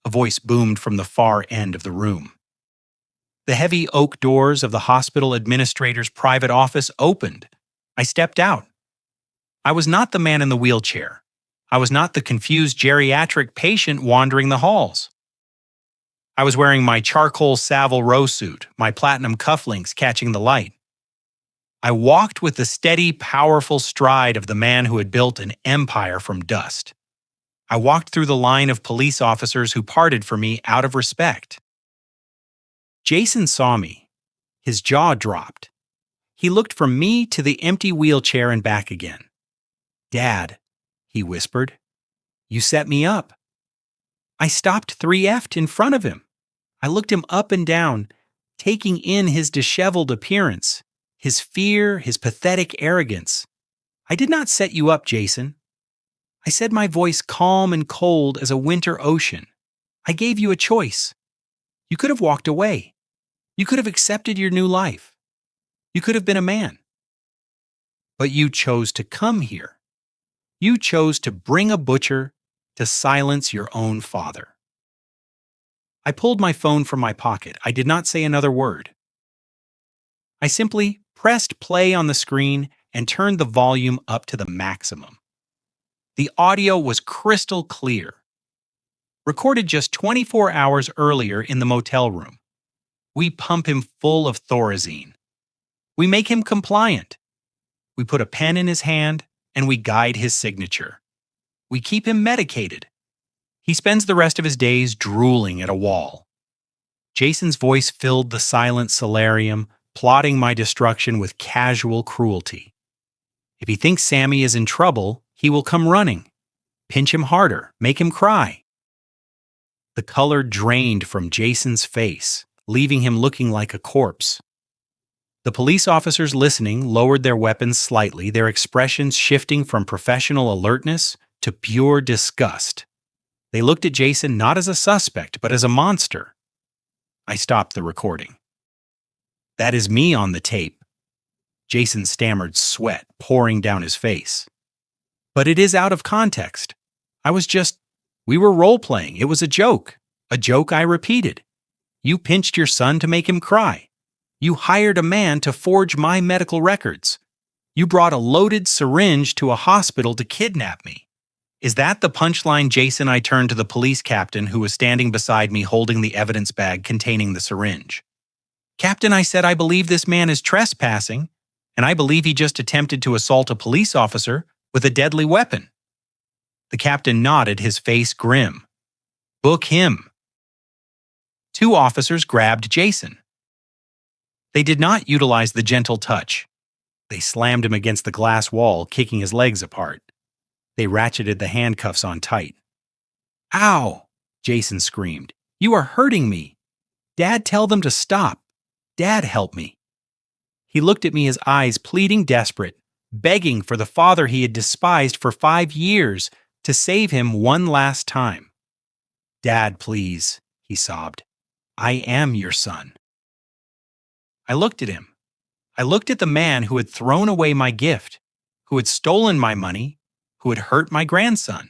A voice boomed from the far end of the room. The heavy oak doors of the hospital administrator's private office opened. I stepped out. I was not the man in the wheelchair. I was not the confused geriatric patient wandering the halls. I was wearing my charcoal Savile Row suit, my platinum cufflinks catching the light. I walked with the steady, powerful stride of the man who had built an empire from dust. I walked through the line of police officers who parted for me out of respect. Jason saw me. His jaw dropped. He looked from me to the empty wheelchair and back again. "Dad," he whispered, "you set me up." I stopped 3F'd in front of him. I looked him up and down, taking in his disheveled appearance, his fear, his pathetic arrogance. "I did not set you up, Jason." I said, my voice calm and cold as a winter ocean. "I gave you a choice. You could have walked away. You could have accepted your new life. You could have been a man. But you chose to come here. You chose to bring a butcher to silence your own father. I pulled my phone from my pocket. I did not say another word. I simply pressed play on the screen and turned the volume up to the maximum. The audio was crystal clear. Recorded just 24 hours earlier in the motel room. We pump him full of Thorazine. We make him compliant. We put a pen in his hand and we guide his signature. We keep him medicated. He spends the rest of his days drooling at a wall. Jason's voice filled the silent solarium, plotting my destruction with casual cruelty. If he thinks Sammy is in trouble, he will come running. Pinch him harder, make him cry. The color drained from Jason's face, leaving him looking like a corpse. The police officers listening lowered their weapons slightly, their expressions shifting from professional alertness to pure disgust. They looked at Jason not as a suspect, but as a monster. I stopped the recording. That is me on the tape. Jason stammered, sweat pouring down his face. But it is out of context. We were role-playing. It was a joke I repeated. You pinched your son to make him cry. You hired a man to forge my medical records. You brought a loaded syringe to a hospital to kidnap me. Is that the punchline, Jason? I turned to the police captain who was standing beside me holding the evidence bag containing the syringe. Captain, I said, I believe this man is trespassing, and I believe he just attempted to assault a police officer with a deadly weapon. The captain nodded, his face grim. Book him. 2 officers grabbed Jason. They did not utilize the gentle touch. They slammed him against the glass wall, kicking his legs apart. They ratcheted the handcuffs on tight. Ow! Jason screamed. You are hurting me. Dad, tell them to stop. Dad, help me. He looked at me, his eyes pleading, desperate, begging for the father he had despised for 5 years to save him one last time. Dad, please, he sobbed. I am your son. I looked at him. I looked at the man who had thrown away my gift, who had stolen my money, who had hurt my grandson.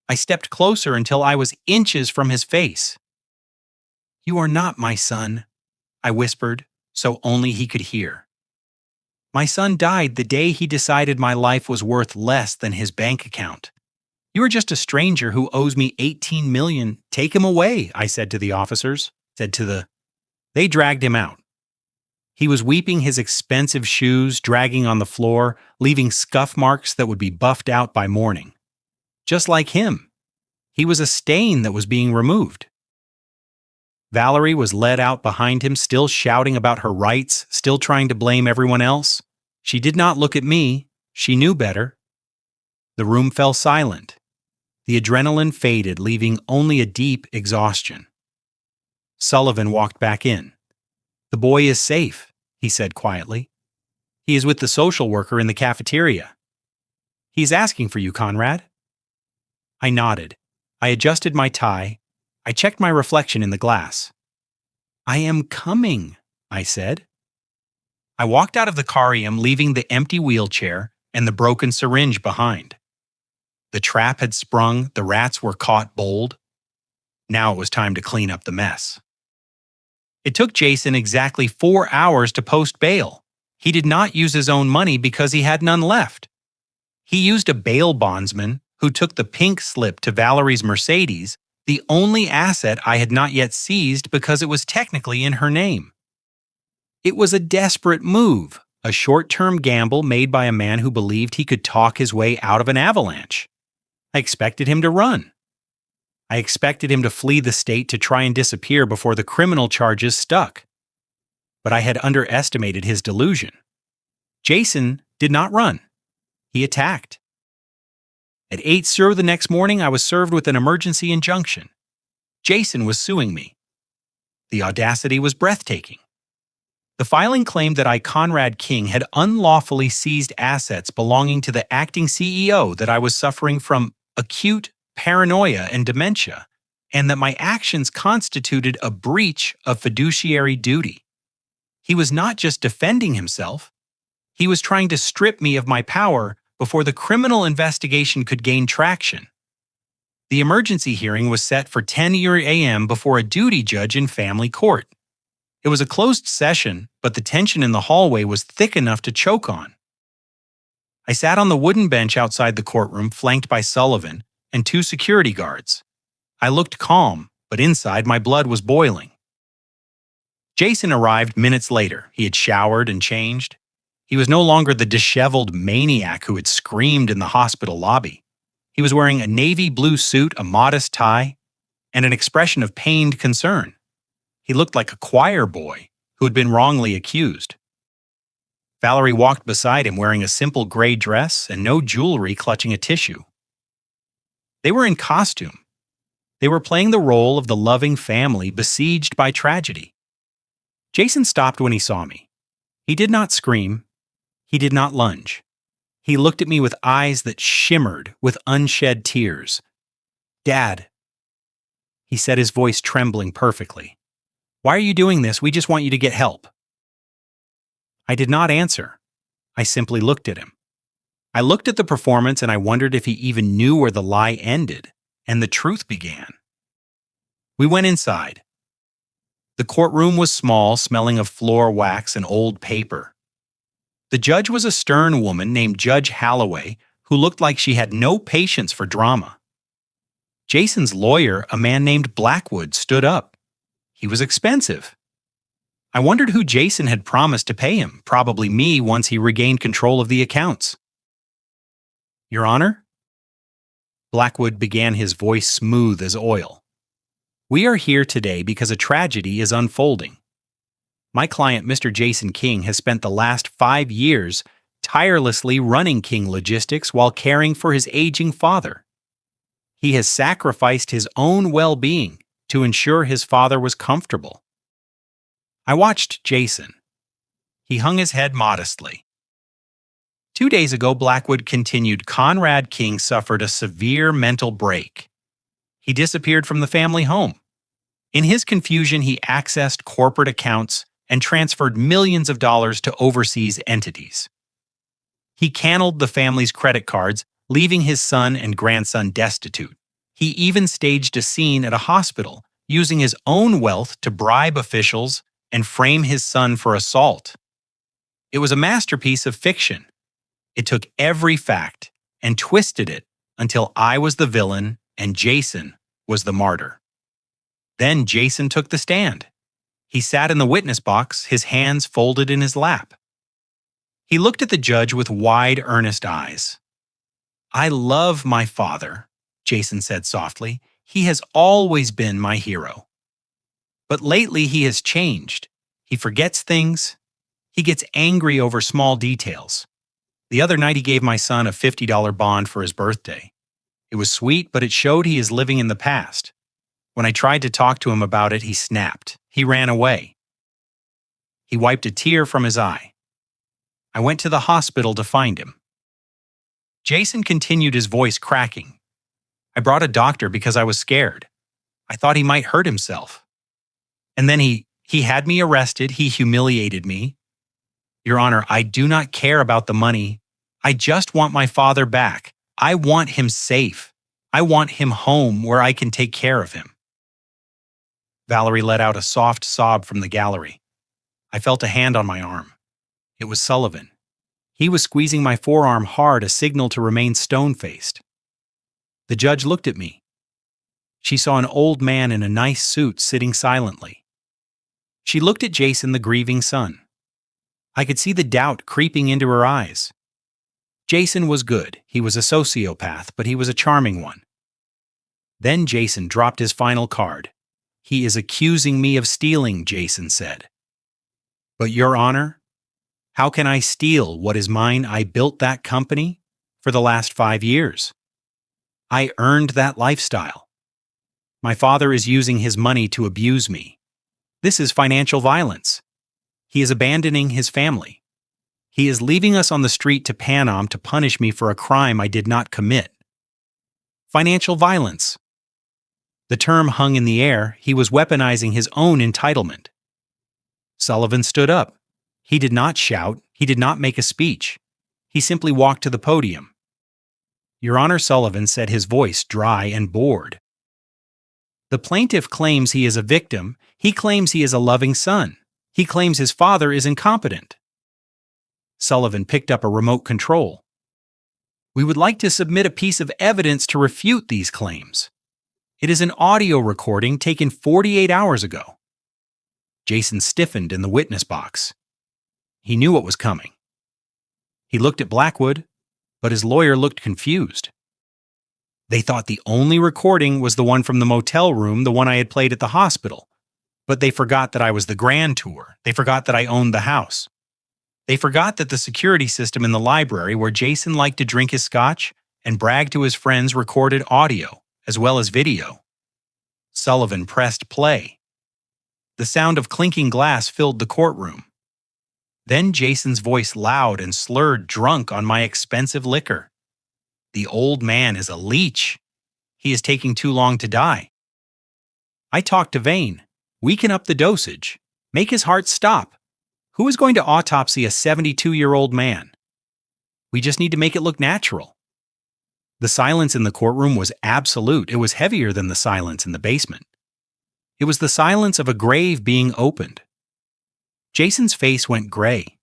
I stepped closer until I was inches from his face. You are not my son, I whispered, so only he could hear. My son died the day he decided my life was worth less than his bank account. You are just a stranger who owes me $18 million. Take him away, I said to the officers. They dragged him out. He was weeping, his expensive shoes dragging on the floor, leaving scuff marks that would be buffed out by morning. Just like him. He was a stain that was being removed. Valerie was led out behind him, still shouting about her rights, still trying to blame everyone else. She did not look at me. She knew better. The room fell silent. The adrenaline faded, leaving only a deep exhaustion. Sullivan walked back in. The boy is safe, he said quietly. He is with the social worker in the cafeteria. He's asking for you, Conrad. I nodded. I adjusted my tie. I checked my reflection in the glass. I am coming, I said. I walked out of the carium, leaving the empty wheelchair and the broken syringe behind. The trap had sprung, the rats were caught bold. Now it was time to clean up the mess. It took Jason exactly 4 hours to post bail. He did not use his own money because he had none left. He used a bail bondsman who took the pink slip to Valerie's Mercedes, the only asset I had not yet seized because it was technically in her name. It was a desperate move, a short-term gamble made by a man who believed he could talk his way out of an avalanche. I expected him to run. I expected him to flee the state to try and disappear before the criminal charges stuck. But I had underestimated his delusion. Jason did not run. He attacked. At 8:00 the next morning, I was served with an emergency injunction. Jason was suing me. The audacity was breathtaking. The filing claimed that I, Conrad King, had unlawfully seized assets belonging to the acting CEO, that I was suffering from acute paranoia and dementia, and that my actions constituted a breach of fiduciary duty. He was not just defending himself, He was trying to strip me of my power before the criminal investigation could gain traction. The emergency hearing was set for 10 a.m. before a duty judge in family court. It was a closed session, but the tension in the hallway was thick enough to choke on. I sat on the wooden bench outside the courtroom, flanked by Sullivan and 2 security guards. I looked calm, but inside my blood was boiling. Jason arrived minutes later. He had showered and changed. He was no longer the disheveled maniac who had screamed in the hospital lobby. He was wearing a navy blue suit, a modest tie, and an expression of pained concern. He looked like a choir boy who had been wrongly accused. Valerie walked beside him wearing a simple gray dress and no jewelry, clutching a tissue. They were in costume. They were playing the role of the loving family besieged by tragedy. Jason stopped when he saw me. He did not scream. He did not lunge. He looked at me with eyes that shimmered with unshed tears. "Dad," he said, his voice trembling perfectly. "Why are you doing this? We just want you to get help." I did not answer. I simply looked at him. I looked at the performance and I wondered if he even knew where the lie ended and the truth began. We went inside. The courtroom was small, smelling of floor wax and old paper. The judge was a stern woman named Judge Halloway, who looked like she had no patience for drama. Jason's lawyer, a man named Blackwood, stood up. He was expensive. I wondered who Jason had promised to pay him, probably me once he regained control of the accounts. "Your Honor?" Blackwood began, his voice smooth as oil. "We are here today because a tragedy is unfolding. My client, Mr. Jason King, has spent the last 5 years tirelessly running King Logistics while caring for his aging father. He has sacrificed his own well-being to ensure his father was comfortable." I watched Jason. He hung his head modestly. 2 days ago, Blackwood continued, Conrad King suffered a severe mental break. He disappeared from the family home. In his confusion, he accessed corporate accounts and transferred millions of dollars to overseas entities. He canceled the family's credit cards, leaving his son and grandson destitute. He even staged a scene at a hospital, using his own wealth to bribe officials and frame his son for assault. It was a masterpiece of fiction. It took every fact and twisted it until I was the villain and Jason was the martyr. Then Jason took the stand. He sat in the witness box, his hands folded in his lap. He looked at the judge with wide, earnest eyes. "I love my father," Jason said softly. "He has always been my hero. But lately he has changed. He forgets things. He gets angry over small details. The other night he gave my son a $50 bond for his birthday. It was sweet, but it showed he is living in the past. When I tried to talk to him about it, he snapped. He ran away." He wiped a tear from his eye. "I went to the hospital to find him." Jason continued, his voice cracking. "I brought a doctor because I was scared. I thought he might hurt himself. And then he had me arrested. He humiliated me. Your Honor, I do not care about the money. I just want my father back. I want him safe. I want him home where I can take care of him." Valerie let out a soft sob from the gallery. I felt a hand on my arm. It was Sullivan. He was squeezing my forearm hard, a signal to remain stone-faced. The judge looked at me. She saw an old man in a nice suit sitting silently. She looked at Jason, the grieving son. I could see the doubt creeping into her eyes. Jason was good. He was a sociopath, but he was a charming one. Then Jason dropped his final card. "He is accusing me of stealing," Jason said. "But Your Honor, how can I steal what is mine? I built that company for the last 5 years. I earned that lifestyle. My father is using his money to abuse me. This is financial violence. He is abandoning his family. He is leaving us on the street to Panama to punish me for a crime I did not commit. Financial violence." The term hung in the air. He was weaponizing his own entitlement. Sullivan stood up. He did not shout. He did not make a speech. He simply walked to the podium. Your Honor, Sullivan said, his voice dry and bored. The plaintiff claims he is a victim. He claims he is a loving son. He claims his father is incompetent. Sullivan picked up a remote control. We would like to submit a piece of evidence to refute these claims. It is an audio recording taken 48 hours ago. Jason stiffened in the witness box. He knew what was coming. He looked at Blackwood, but his lawyer looked confused. They thought the only recording was the one from the motel room, the one I had played at the hospital. But they forgot that I was the grand tour. They forgot that I owned the house. They forgot that the security system in the library where Jason liked to drink his scotch and brag to his friends recorded audio as well as video. Sullivan pressed play. The sound of clinking glass filled the courtroom. Then Jason's voice, loud and slurred, drunk on my expensive liquor. The old man is a leech. He is taking too long to die. I talked to Vane. Weaken up the dosage. Make his heart stop. Who is going to autopsy a 72-year-old man? We just need to make it look natural. The silence in the courtroom was absolute. It was heavier than the silence in the basement. It was the silence of a grave being opened. Jason's face went gray.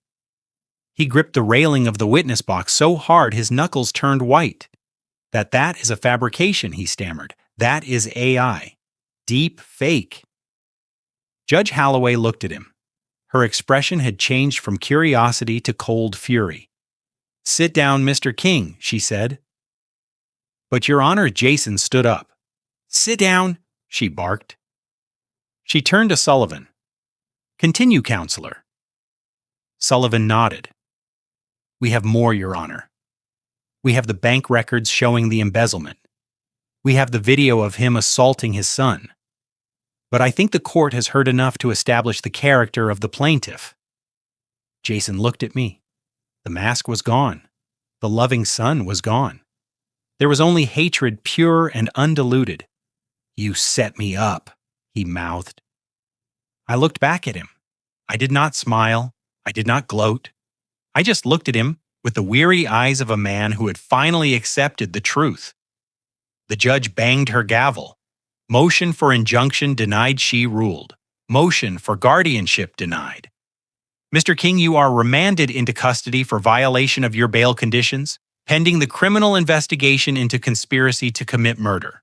He gripped the railing of the witness box so hard his knuckles turned white. That is a fabrication, he stammered. That is AI. Deep fake. Judge Holloway looked at him. Her expression had changed from curiosity to cold fury. Sit down, Mr. King, she said. But Your Honor, Jason stood up. Sit down, she barked. She turned to Sullivan. Continue, counselor. Sullivan nodded. We have more, Your Honor. We have the bank records showing the embezzlement. We have the video of him assaulting his son. But I think the court has heard enough to establish the character of the plaintiff. Jason looked at me. The mask was gone. The loving son was gone. There was only hatred, pure and undiluted. You set me up, he mouthed. I looked back at him. I did not smile. I did not gloat. I just looked at him with the weary eyes of a man who had finally accepted the truth. The judge banged her gavel. Motion for injunction denied, she ruled. Motion for guardianship denied. Mr. King, you are remanded into custody for violation of your bail conditions, pending the criminal investigation into conspiracy to commit murder.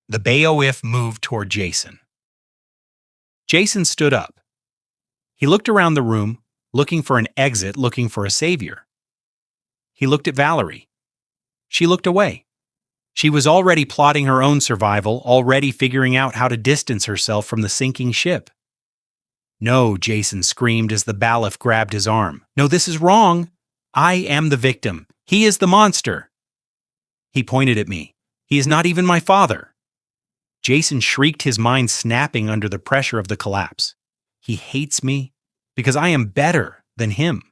The bailiff moved toward Jason. Jason stood up. He looked around the room, looking for an exit, looking for a savior. He looked at Valerie. She looked away. She was already plotting her own survival, already figuring out how to distance herself from the sinking ship. No, Jason screamed as the bailiff grabbed his arm. No, this is wrong. I am the victim. He is the monster. He pointed at me. He is not even my father. Jason shrieked, his mind snapping under the pressure of the collapse. He hates me because I am better than him.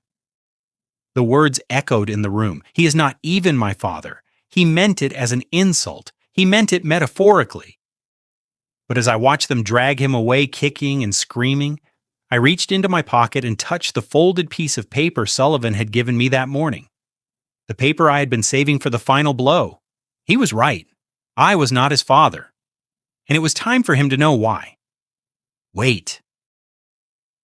The words echoed in the room. He is not even my father. He meant it as an insult. He meant it metaphorically. But as I watched them drag him away, kicking and screaming, I reached into my pocket and touched the folded piece of paper Sullivan had given me that morning. The paper I had been saving for the final blow. He was right. I was not his father. And it was time for him to know why. Wait.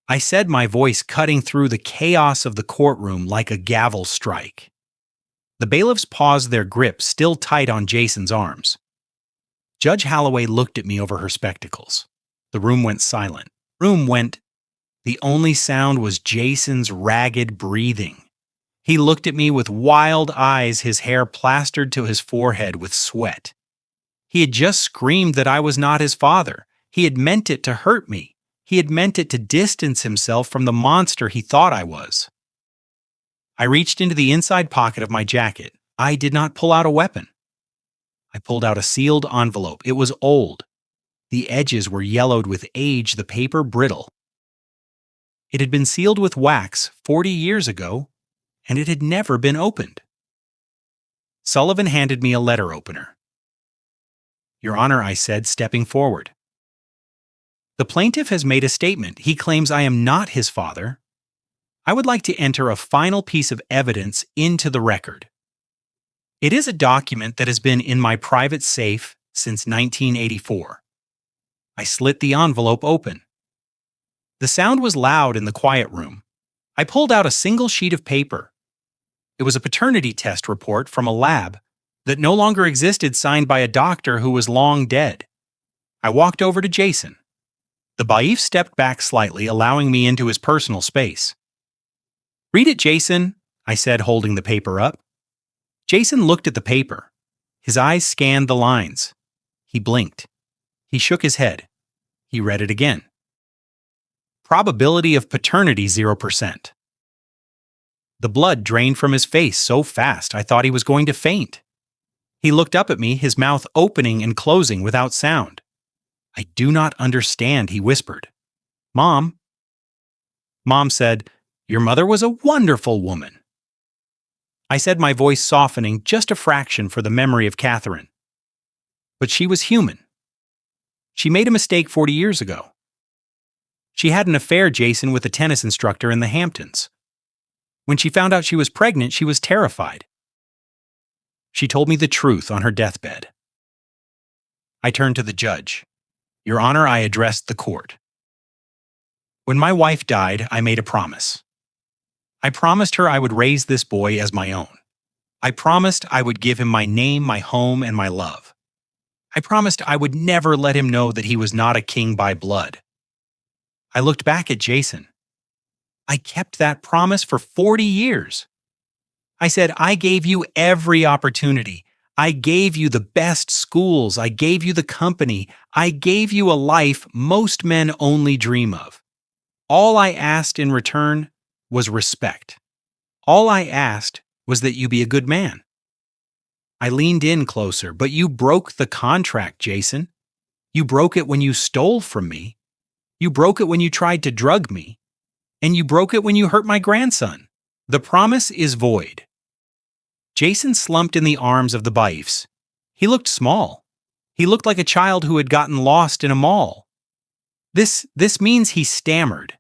I said, my voice cutting through the chaos of the courtroom like a gavel strike. The bailiffs paused, their grip still tight on Jason's arms. Judge Holloway looked at me over her spectacles. The room went silent. The only sound was Jason's ragged breathing. He looked at me with wild eyes, his hair plastered to his forehead with sweat. He had just screamed that I was not his father. He had meant it to hurt me. He had meant it to distance himself from the monster he thought I was. I reached into the inside pocket of my jacket. I did not pull out a weapon. I pulled out a sealed envelope. It was old. The edges were yellowed with age, the paper brittle. It had been sealed with wax 40 years ago, and it had never been opened. Sullivan handed me a letter opener. Your Honor, I said, stepping forward. The plaintiff has made a statement. He claims I am not his father. I would like to enter a final piece of evidence into the record. It is a document that has been in my private safe since 1984. I slit the envelope open. The sound was loud in the quiet room. I pulled out a single sheet of paper. It was a paternity test report from a lab that no longer existed, signed by a doctor who was long dead. I walked over to Jason. The Baif stepped back slightly, allowing me into his personal space. "Read it, Jason," I said, holding the paper up. Jason looked at the paper. His eyes scanned the lines. He blinked. He shook his head. He read it again. Probability of paternity 0%. The blood drained from his face so fast I thought he was going to faint. He looked up at me, his mouth opening and closing without sound. "I do not understand," he whispered. "Mom." Mom said, "Your mother was a wonderful woman." I said, my voice softening just a fraction for the memory of Catherine. But she was human. She made a mistake 40 years ago. She had an affair, Jason, with a tennis instructor in the Hamptons. When she found out she was pregnant, she was terrified. She told me the truth on her deathbed. I turned to the judge. "Your Honor, I addressed the court. When my wife died, I made a promise. I promised her I would raise this boy as my own. I promised I would give him my name, my home, and my love. I promised I would never let him know that he was not a king by blood." I looked back at Jason. I kept that promise for 40 years. I said, "I gave you every opportunity. I gave you the best schools. I gave you the company. I gave you a life most men only dream of. All I asked in return was respect. All I asked was that you be a good man." I leaned in closer. "But you broke the contract, Jason. You broke it when you stole from me. You broke it when you tried to drug me. And you broke it when you hurt my grandson. The promise is void." Jason slumped in the arms of the Baifs. He looked small. He looked like a child who had gotten lost in a mall. This means," he stammered.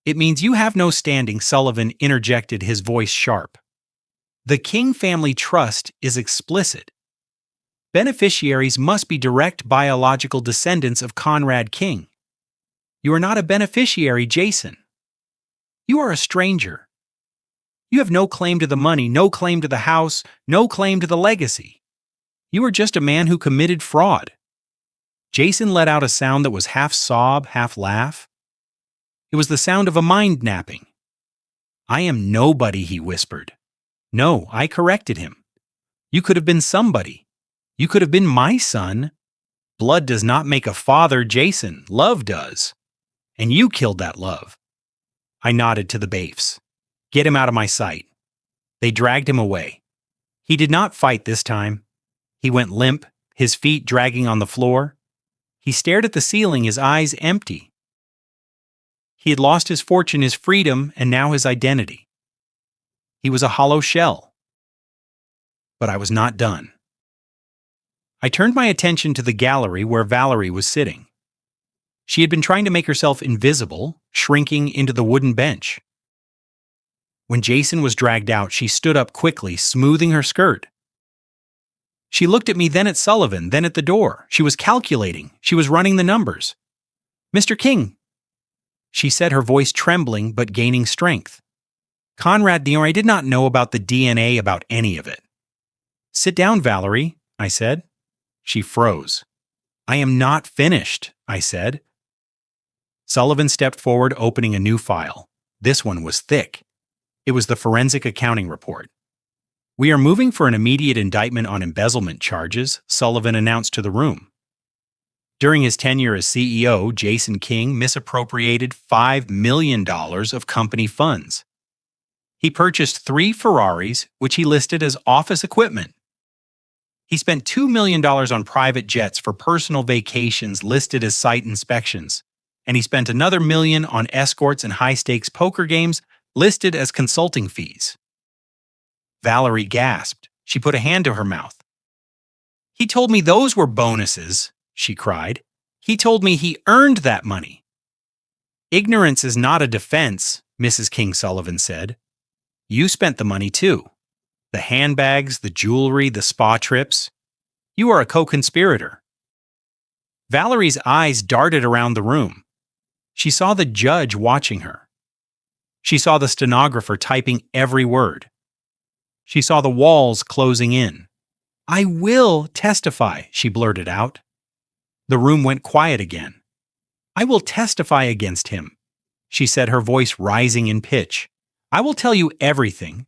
"It means you have no standing," Sullivan interjected, his voice sharp. "The King family trust is explicit. Beneficiaries must be direct biological descendants of Conrad King. You are not a beneficiary, Jason. You are a stranger. You have no claim to the money, no claim to the house, no claim to the legacy. You are just a man who committed fraud." Jason let out a sound that was half sob, half laugh. It was the sound of a mind napping. "I am nobody," he whispered. "No," I corrected him. "You could have been somebody. You could have been my son. Blood does not make a father, Jason. Love does. And you killed that love." I nodded to the Baifs. "Get him out of my sight." They dragged him away. He did not fight this time. He went limp, his feet dragging on the floor. He stared at the ceiling, his eyes empty. He had lost his fortune, his freedom, and now his identity. He was a hollow shell. But I was not done. I turned my attention to the gallery where Valerie was sitting. She had been trying to make herself invisible, shrinking into the wooden bench. When Jason was dragged out, she stood up quickly, smoothing her skirt. She looked at me, then at Sullivan, then at the door. She was calculating. She was running the numbers. "Mr. King," she said, her voice trembling but gaining strength. "Conrad, I did not know about the DNA, about any of it." "Sit down, Valerie," I said. She froze. "I am not finished," I said. Sullivan stepped forward, opening a new file. This one was thick. It was the forensic accounting report. "We are moving for an immediate indictment on embezzlement charges," Sullivan announced to the room. During his tenure as CEO, Jason King misappropriated $5 million of company funds. He purchased 3 Ferraris, which he listed as office equipment. He spent $2 million on private jets for personal vacations listed as site inspections, and he spent another $1 million on escorts and high-stakes poker games listed as consulting fees. Valerie gasped. She put a hand to her mouth. "He told me those were bonuses," she cried. "He told me he earned that money." "Ignorance is not a defense," Mrs. King Sullivan said. You spent the money too. The handbags, the jewelry, the spa trips. You are a co-conspirator. Valerie's eyes darted around the room. She saw the judge watching her. She saw the stenographer typing every word. She saw the walls closing in. I will testify, she blurted out. The room went quiet again. I will testify against him, she said, her voice rising in pitch. I will tell you everything.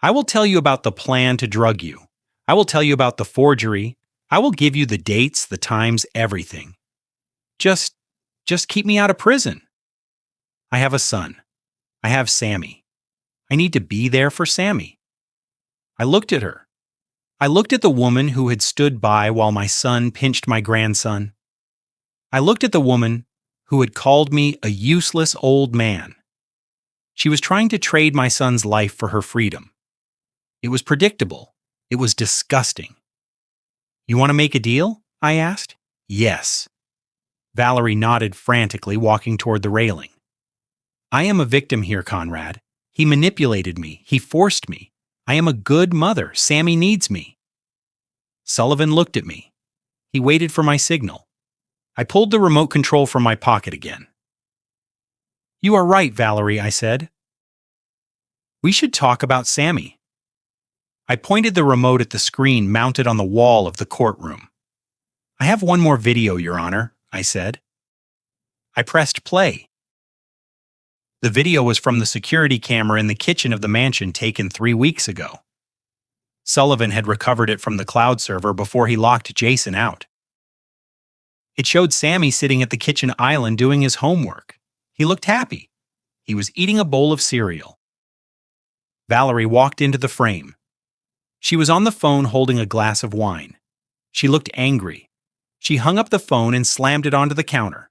I will tell you about the plan to drug you. I will tell you about the forgery. I will give you the dates, the times, everything. Just keep me out of prison. I have a son. I have Sammy. I need to be there for Sammy. I looked at her. I looked at the woman who had stood by while my son pinched my grandson. I looked at the woman who had called me a useless old man. She was trying to trade my son's life for her freedom. It was predictable. It was disgusting. You want to make a deal? I asked. Yes. Valerie nodded frantically, walking toward the railing. I am a victim here, Conrad. He manipulated me. He forced me. I am a good mother. Sammy needs me. Sullivan looked at me. He waited for my signal. I pulled the remote control from my pocket again. You are right, Valerie, I said. We should talk about Sammy. I pointed the remote at the screen mounted on the wall of the courtroom. I have one more video, Your Honor, I said. I pressed play. The video was from the security camera in the kitchen of the mansion taken 3 weeks ago. Sullivan had recovered it from the cloud server before he locked Jason out. It showed Sammy sitting at the kitchen island doing his homework. He looked happy. He was eating a bowl of cereal. Valerie walked into the frame. She was on the phone holding a glass of wine. She looked angry. She hung up the phone and slammed it onto the counter.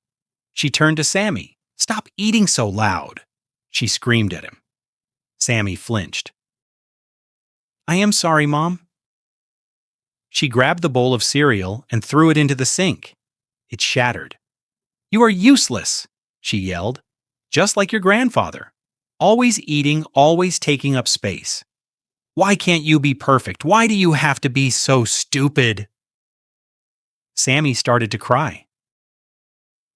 She turned to Sammy. Stop eating so loud, she screamed at him. Sammy flinched. I am sorry, Mom. She grabbed the bowl of cereal and threw it into the sink. It shattered. You are useless, she yelled, just like your grandfather. Always eating, always taking up space. Why can't you be perfect? Why do you have to be so stupid? Sammy started to cry.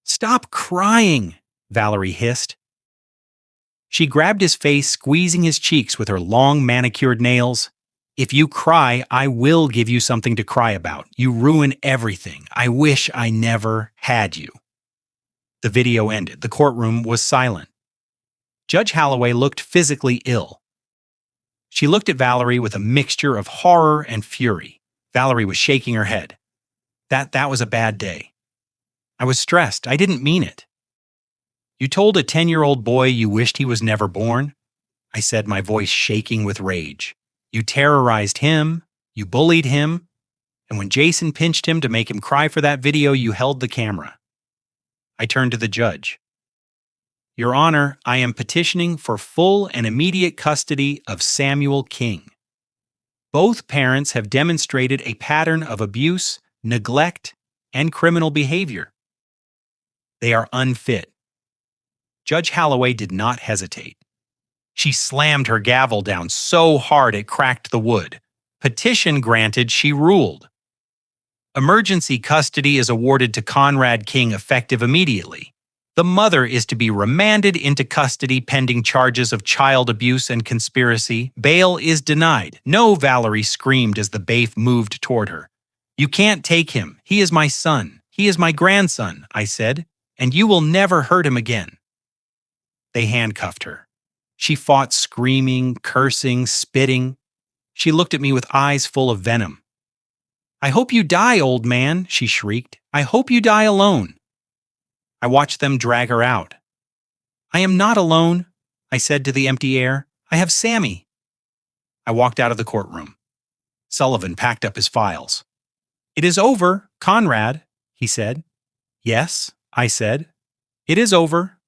Stop crying, Valerie hissed. She grabbed his face, squeezing his cheeks with her long manicured nails. If you cry, I will give you something to cry about. You ruin everything. I wish I never had you. The video ended. The courtroom was silent. Judge Holloway looked physically ill. She looked at Valerie with a mixture of horror and fury. Valerie was shaking her head. That was a bad day. I was stressed. I didn't mean it. You told a 10-year-old boy you wished he was never born? I said, my voice shaking with rage. You terrorized him. You bullied him. And when Jason pinched him to make him cry for that video, you held the camera. I turned to the judge. Your Honor, I am petitioning for full and immediate custody of Samuel King. Both parents have demonstrated a pattern of abuse, neglect, and criminal behavior. They are unfit. Judge Holloway did not hesitate. She slammed her gavel down so hard it cracked the wood. Petition granted, she ruled. Emergency custody is awarded to Conrad King effective immediately. The mother is to be remanded into custody pending charges of child abuse and conspiracy. Bail is denied. No, Valerie screamed as the bailiff moved toward her. You can't take him. He is my son. He is my grandson, I said, and you will never hurt him again. They handcuffed her. She fought, screaming, cursing, spitting. She looked at me with eyes full of venom. I hope you die, old man, she shrieked. I hope you die alone. I watched them drag her out. I am not alone, I said to the empty air. I have Sammy. I walked out of the courtroom. Sullivan packed up his files. It is over, Conrad, he said. Yes, I said. It is over.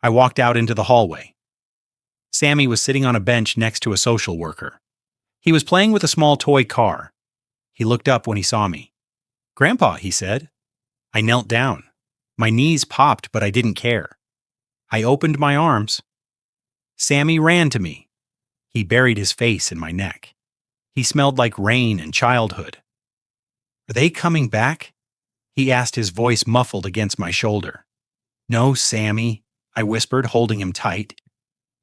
I walked out into the hallway. Sammy was sitting on a bench next to a social worker. He was playing with a small toy car. He looked up when he saw me. Grandpa, he said. I knelt down. My knees popped, but I didn't care. I opened my arms. Sammy ran to me. He buried his face in my neck. He smelled like rain and childhood. Are they coming back? He asked, his voice muffled against my shoulder. No, Sammy, I whispered, holding him tight.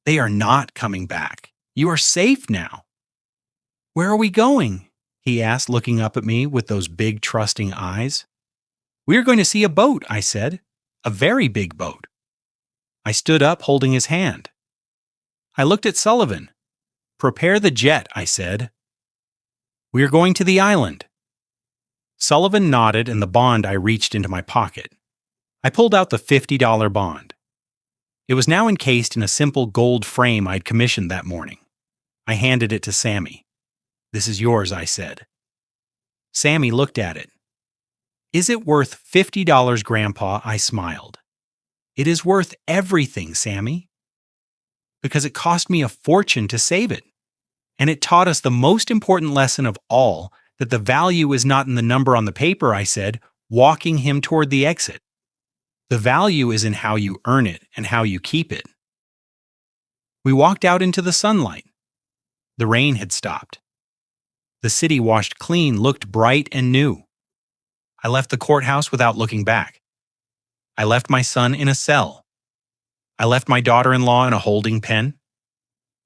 They are not coming back. You are safe now. Where are we going? He asked, looking up at me with those big, trusting eyes. We are going to see a boat, I said. A very big boat. I stood up, holding his hand. I looked at Sullivan. Prepare the jet, I said. We are going to the island. Sullivan nodded, and the bond I reached into my pocket. I pulled out the $50 bond. It was now encased in a simple gold frame I'd commissioned that morning. I handed it to Sammy. This is yours, I said. Sammy looked at it. Is it worth $50, Grandpa? I smiled. It is worth everything, Sammy. Because it cost me a fortune to save it. And it taught us the most important lesson of all, that the value is not in the number on the paper, I said, walking him toward the exit. The value is in how you earn it and how you keep it. We walked out into the sunlight. The rain had stopped. The city, washed clean, looked bright and new. I left the courthouse without looking back. I left my son in a cell. I left my daughter-in-law in a holding pen.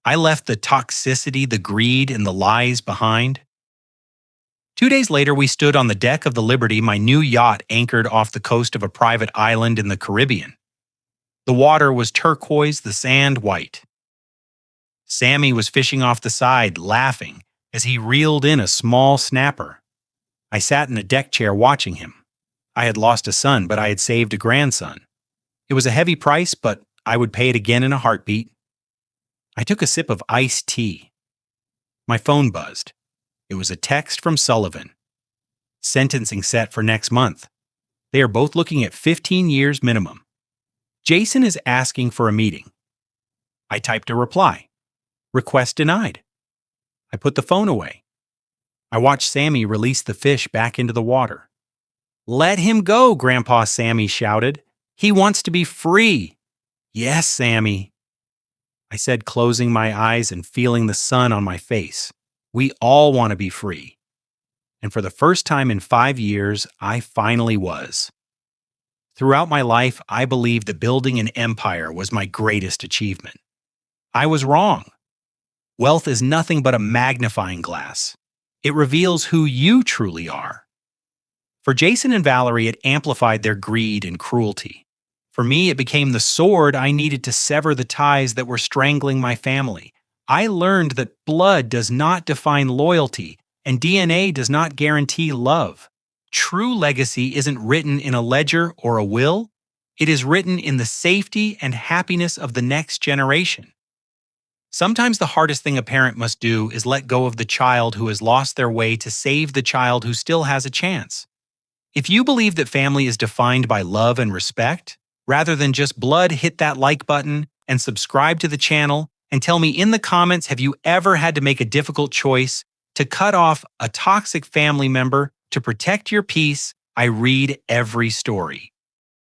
I left the toxicity, the greed, and the lies behind. 2 days later, we stood on the deck of the Liberty, my new yacht anchored off the coast of a private island in the Caribbean. The water was turquoise, the sand white. Sammy was fishing off the side, laughing, as he reeled in a small snapper. I sat in a deck chair watching him. I had lost a son, but I had saved a grandson. It was a heavy price, but I would pay it again in a heartbeat. I took a sip of iced tea. My phone buzzed. It was a text from Sullivan. Sentencing set for next month. They are both looking at 15 years minimum. Jason is asking for a meeting. I typed a reply. Request denied. I put the phone away. I watched Sammy release the fish back into the water. Let him go, Grandpa, Sammy shouted. He wants to be free. Yes, Sammy. I said, closing my eyes and feeling the sun on my face. We all want to be free. And for the first time in 5 years, I finally was. Throughout my life, I believed that building an empire was my greatest achievement. I was wrong. Wealth is nothing but a magnifying glass. It reveals who you truly are. For Jason and Valerie, it amplified their greed and cruelty. For me, it became the sword I needed to sever the ties that were strangling my family. I learned that blood does not define loyalty, and DNA does not guarantee love. True legacy isn't written in a ledger or a will. It is written in the safety and happiness of the next generation. Sometimes the hardest thing a parent must do is let go of the child who has lost their way to save the child who still has a chance. If you believe that family is defined by love and respect, rather than just blood, hit that like button and subscribe to the channel, and tell me in the comments, have you ever had to make a difficult choice to cut off a toxic family member to protect your peace? I read every story.